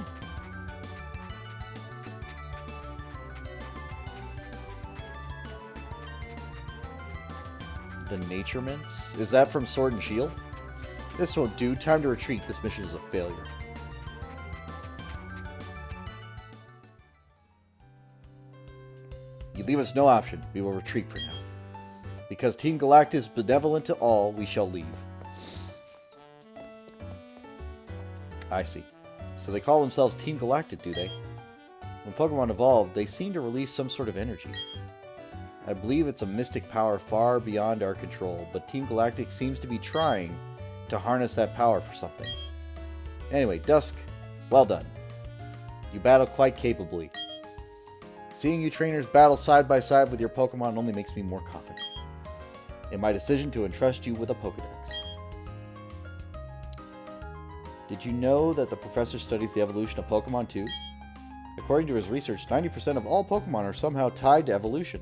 The Nature Mints? Is that from Sword and Shield? This won't do. Time to retreat. This mission is a failure. You leave us no option. We will retreat for now. Because Team Galactus is benevolent to all, we shall leave. I see. So they call themselves Team Galactic, do they? When Pokemon evolve, they seem to release some sort of energy. I believe it's a mystic power far beyond our control, but Team Galactic seems to be trying to harness that power for something. Anyway, Dusk, well done. You battle quite capably. Seeing you trainers battle side by side with your Pokemon only makes me more confident in my decision to entrust you with a Pokedex. Did you know that the professor studies the evolution of Pokemon too? According to his research, 90% of all Pokemon are somehow tied to evolution.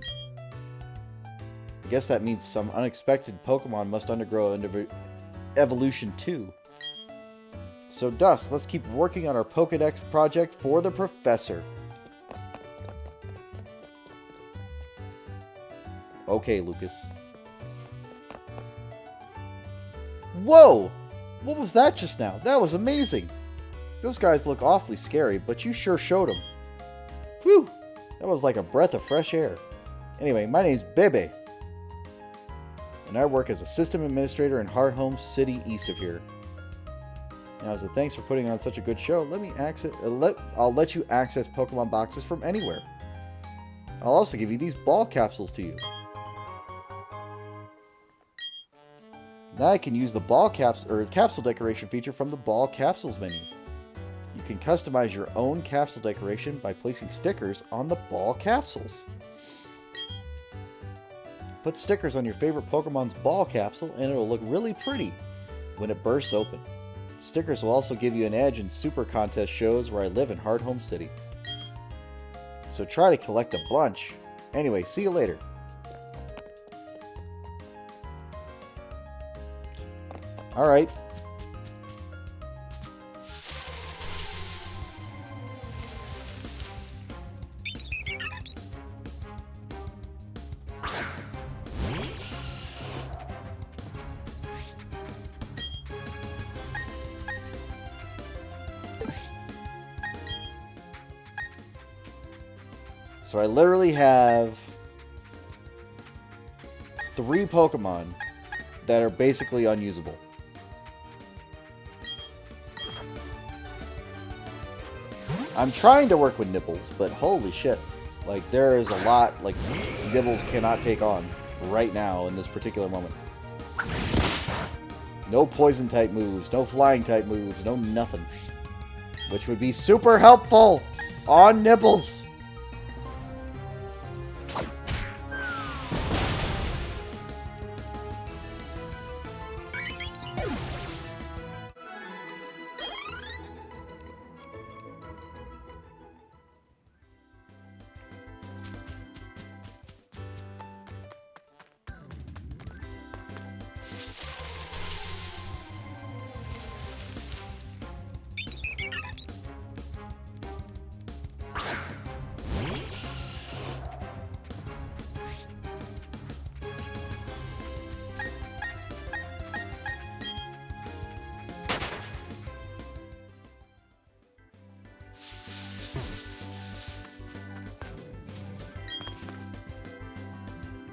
I guess that means some unexpected Pokemon must undergo evolution too. So Dusk, let's keep working on our Pokedex project for the professor. Okay, Lucas. Whoa! What was that just now? That was amazing! Those guys look awfully scary, but you sure showed them. Phew! That was like a breath of fresh air. Anyway, my name's Bebe. And I work as a system administrator in Hearthome City east of here. Now, as a thanks for putting on such a good show, I'll let you access Pokemon boxes from anywhere. I'll also give you these ball capsules to you. Now I can use the capsule decoration feature from the ball capsules menu. You can customize your own capsule decoration by placing stickers on the ball capsules. Put stickers on your favorite Pokemon's ball capsule and it'll look really pretty when it bursts open. Stickers will also give you an edge in super contest shows where I live in Hard Home City. So try to collect a bunch. Anyway, see you later. Alright. So I literally have 3 Pokemon that are basically unusable. I'm trying to work with Nibbles, but holy shit. Like, there is a lot, like, Nibbles cannot take on right now in this particular moment. No poison-type moves, no flying-type moves, no nothing. Which would be super helpful on Nibbles.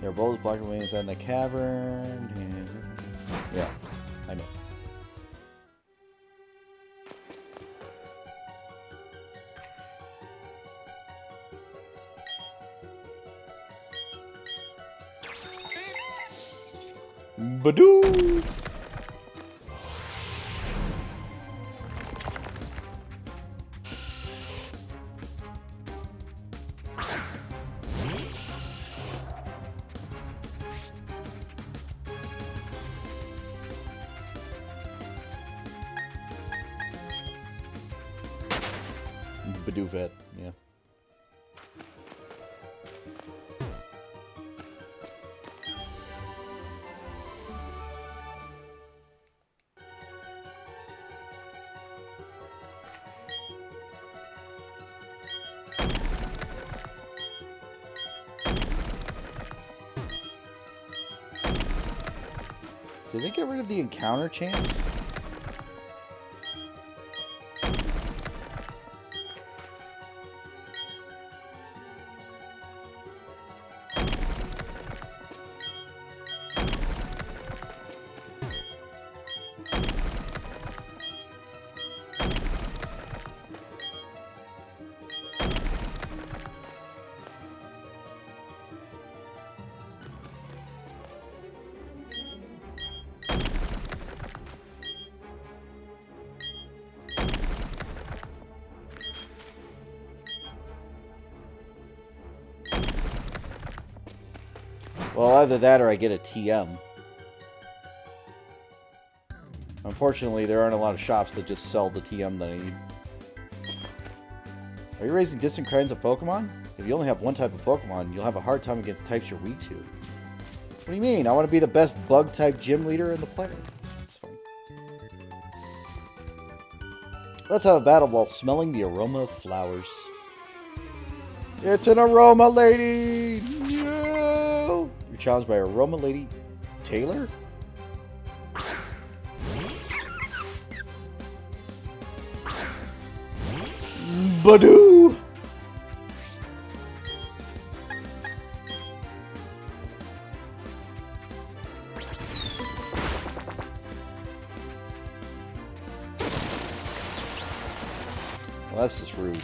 There are bullets blocking way inside the cavern. Yeah, I know. Badoof! Badoof, yeah. Did they get rid of the encounter chance? Well, either that or I get a TM. Unfortunately, there aren't a lot of shops that just sell the TM that I need. Are you raising distant kinds of Pokemon? If you only have one type of Pokemon, you'll have a hard time against types you're weak to. What do you mean? I want to be the best bug-type gym leader in the planet. It's fine. Let's have a battle while smelling the aroma of flowers. It's an aroma lady! No! You're challenged by aroma lady Taylor? Badoo! Well, that's just rude.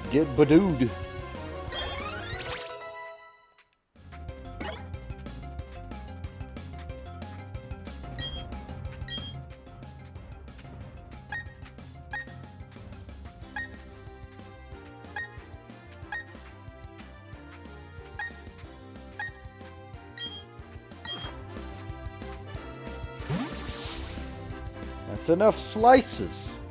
Get badooed. That's enough slices.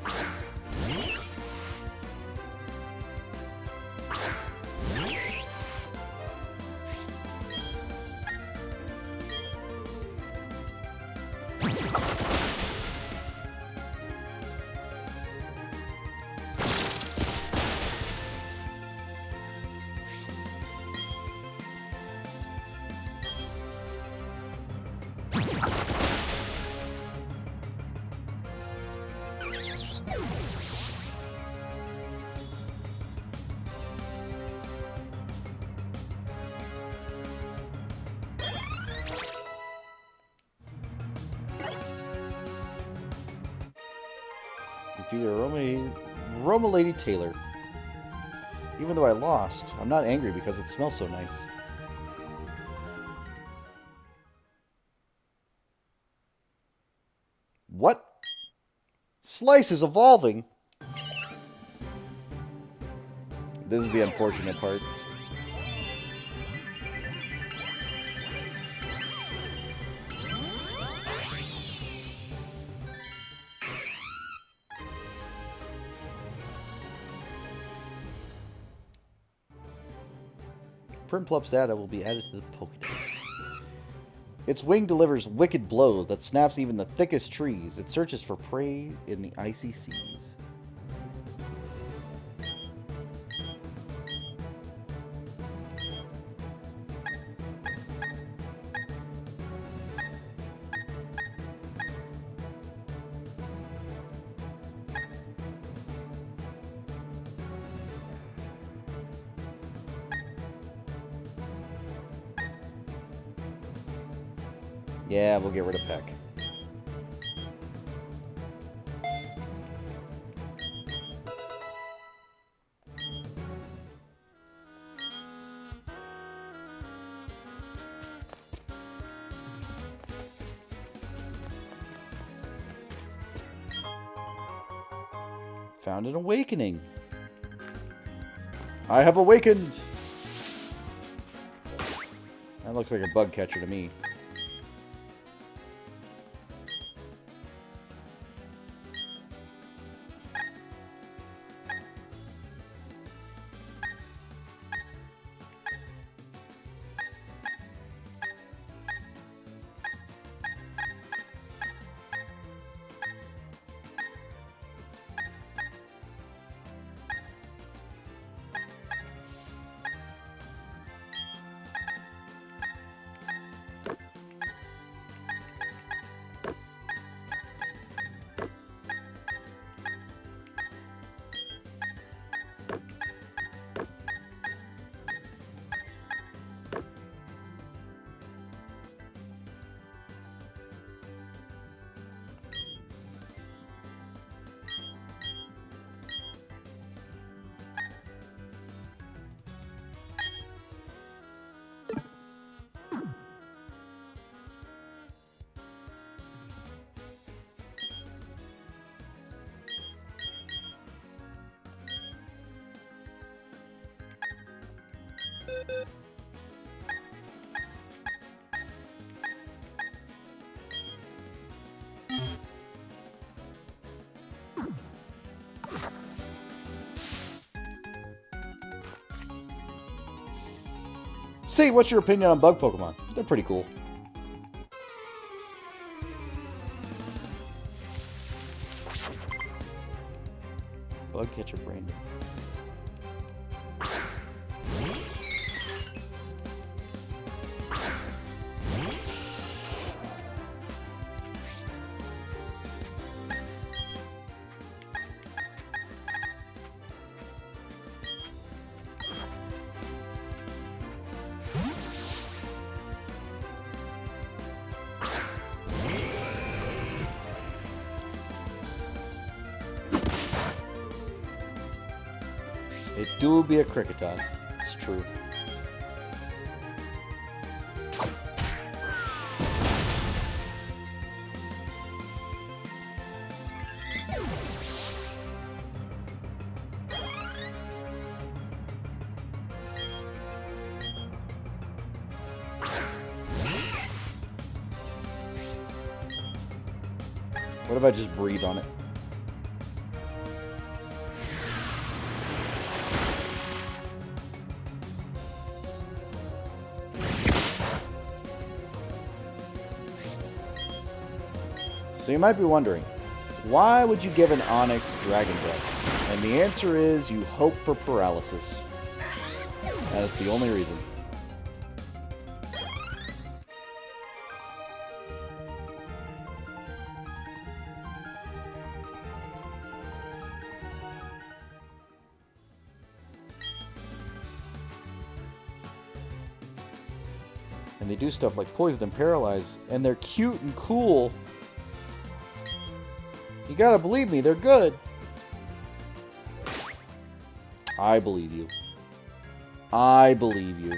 Defeated Roma Lady Taylor. Even though I lost, I'm not angry because it smells so nice. What? Slice is evolving! This is the unfortunate part. Primplup's data will be added to the Pokédex. Its wing delivers wicked blows that snaps even the thickest trees. It searches for prey in the icy seas. Yeah, we'll get rid of Peck. Found an awakening. I have awakened! That looks like a bug catcher to me. Say, what's your opinion on bug Pokemon? They're pretty cool. Bug catcher Brandon. It do be a Cricketon. It's true. What if I just breathe on it? So you might be wondering, why would you give an Onyx Dragon Breath? And the answer is you hope for paralysis. That is the only reason. And they do stuff like poison and paralyze, and they're cute and cool. You gotta believe me, they're good. I believe you. I believe you.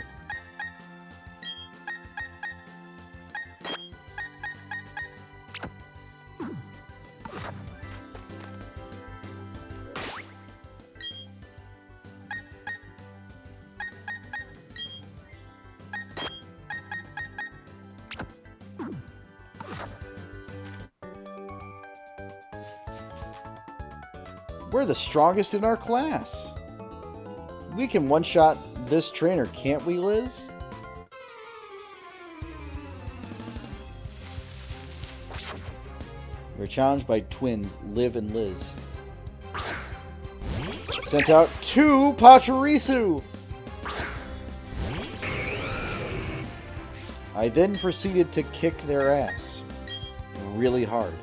We're the strongest in our class. We can one-shot this trainer, can't we, Liz? We're challenged by twins, Liv and Liz. Sent out 2 Pachirisu! I then proceeded to kick their ass. Really hard.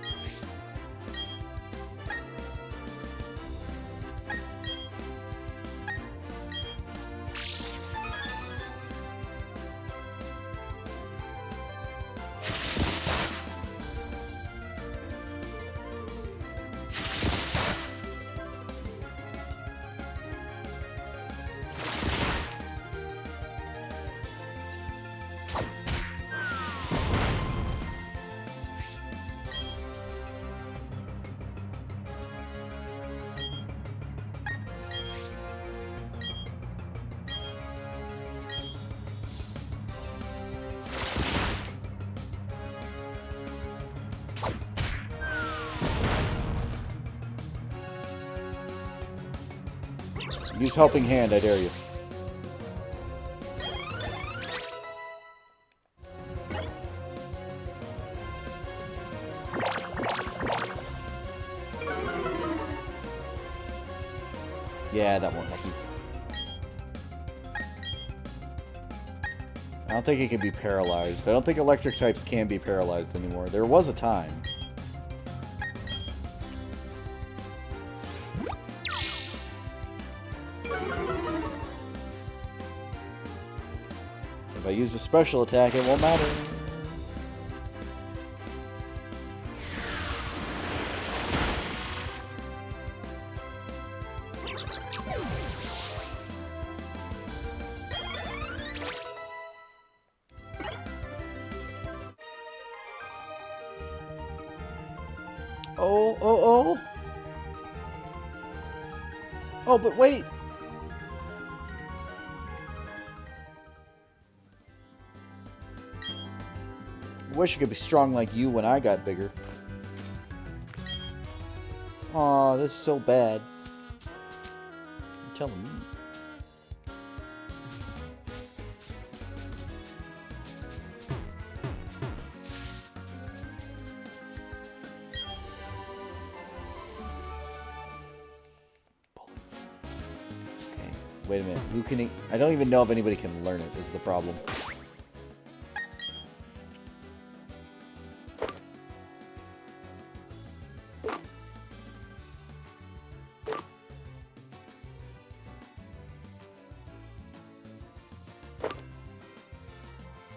Use Helping Hand, I dare you. Yeah, that won't help you. I don't think it can be paralyzed. I don't think electric types can be paralyzed anymore. There was a time. If I use a special attack, it won't matter. Oh. Oh, but wait. I wish I could be strong like you when I got bigger. Aw, this is so bad. You're telling me. Bullets. Okay, wait a minute. Who can he... I don't even know if anybody can learn it, is the problem.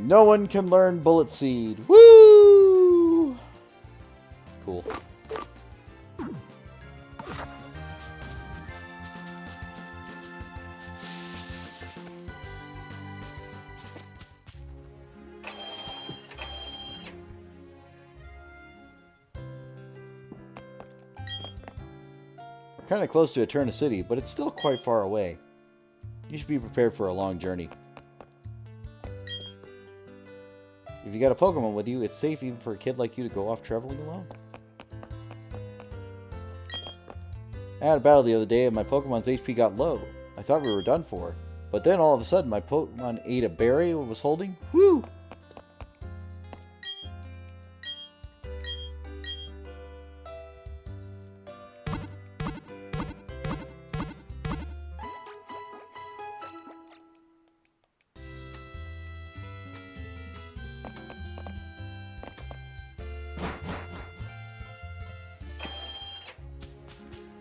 No one can learn Bullet Seed. Woo! Cool. kind of close to Eterna City, but it's still quite far away. You should be prepared for a long journey. If you got a Pokemon with you, it's safe even for a kid like you to go off traveling alone. I had a battle the other day and my Pokemon's HP got low. I thought we were done for. But then all of a sudden my Pokemon ate a berry I was holding. Woo!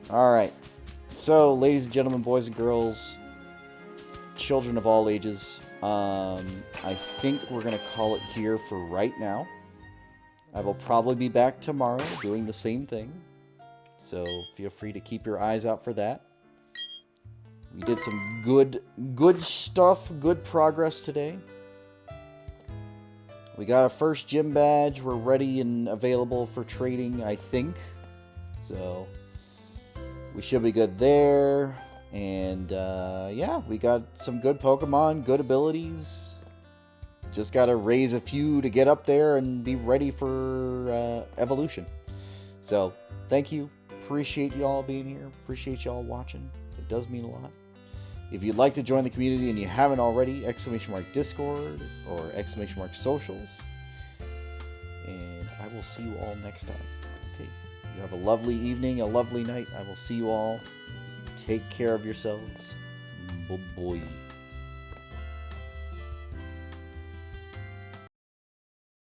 Alright, so ladies and gentlemen, boys and girls, children of all ages, I think we're going to call it here for right now. I will probably be back tomorrow doing the same thing, so feel free to keep your eyes out for that. We did some good stuff, good progress today. We got a first gym badge, we're ready and available for trading, I think, so... we should be good there. And, yeah, we got some good Pokemon, good abilities. Just gotta raise a few to get up there and be ready for evolution. So, thank you. Appreciate y'all being here. Appreciate y'all watching. It does mean a lot. If you'd like to join the community and you haven't already, !Discord or !Socials. And I will see you all next time. Okay. You have a lovely evening, a lovely night. I will see you all. Take care of yourselves. Bye-bye.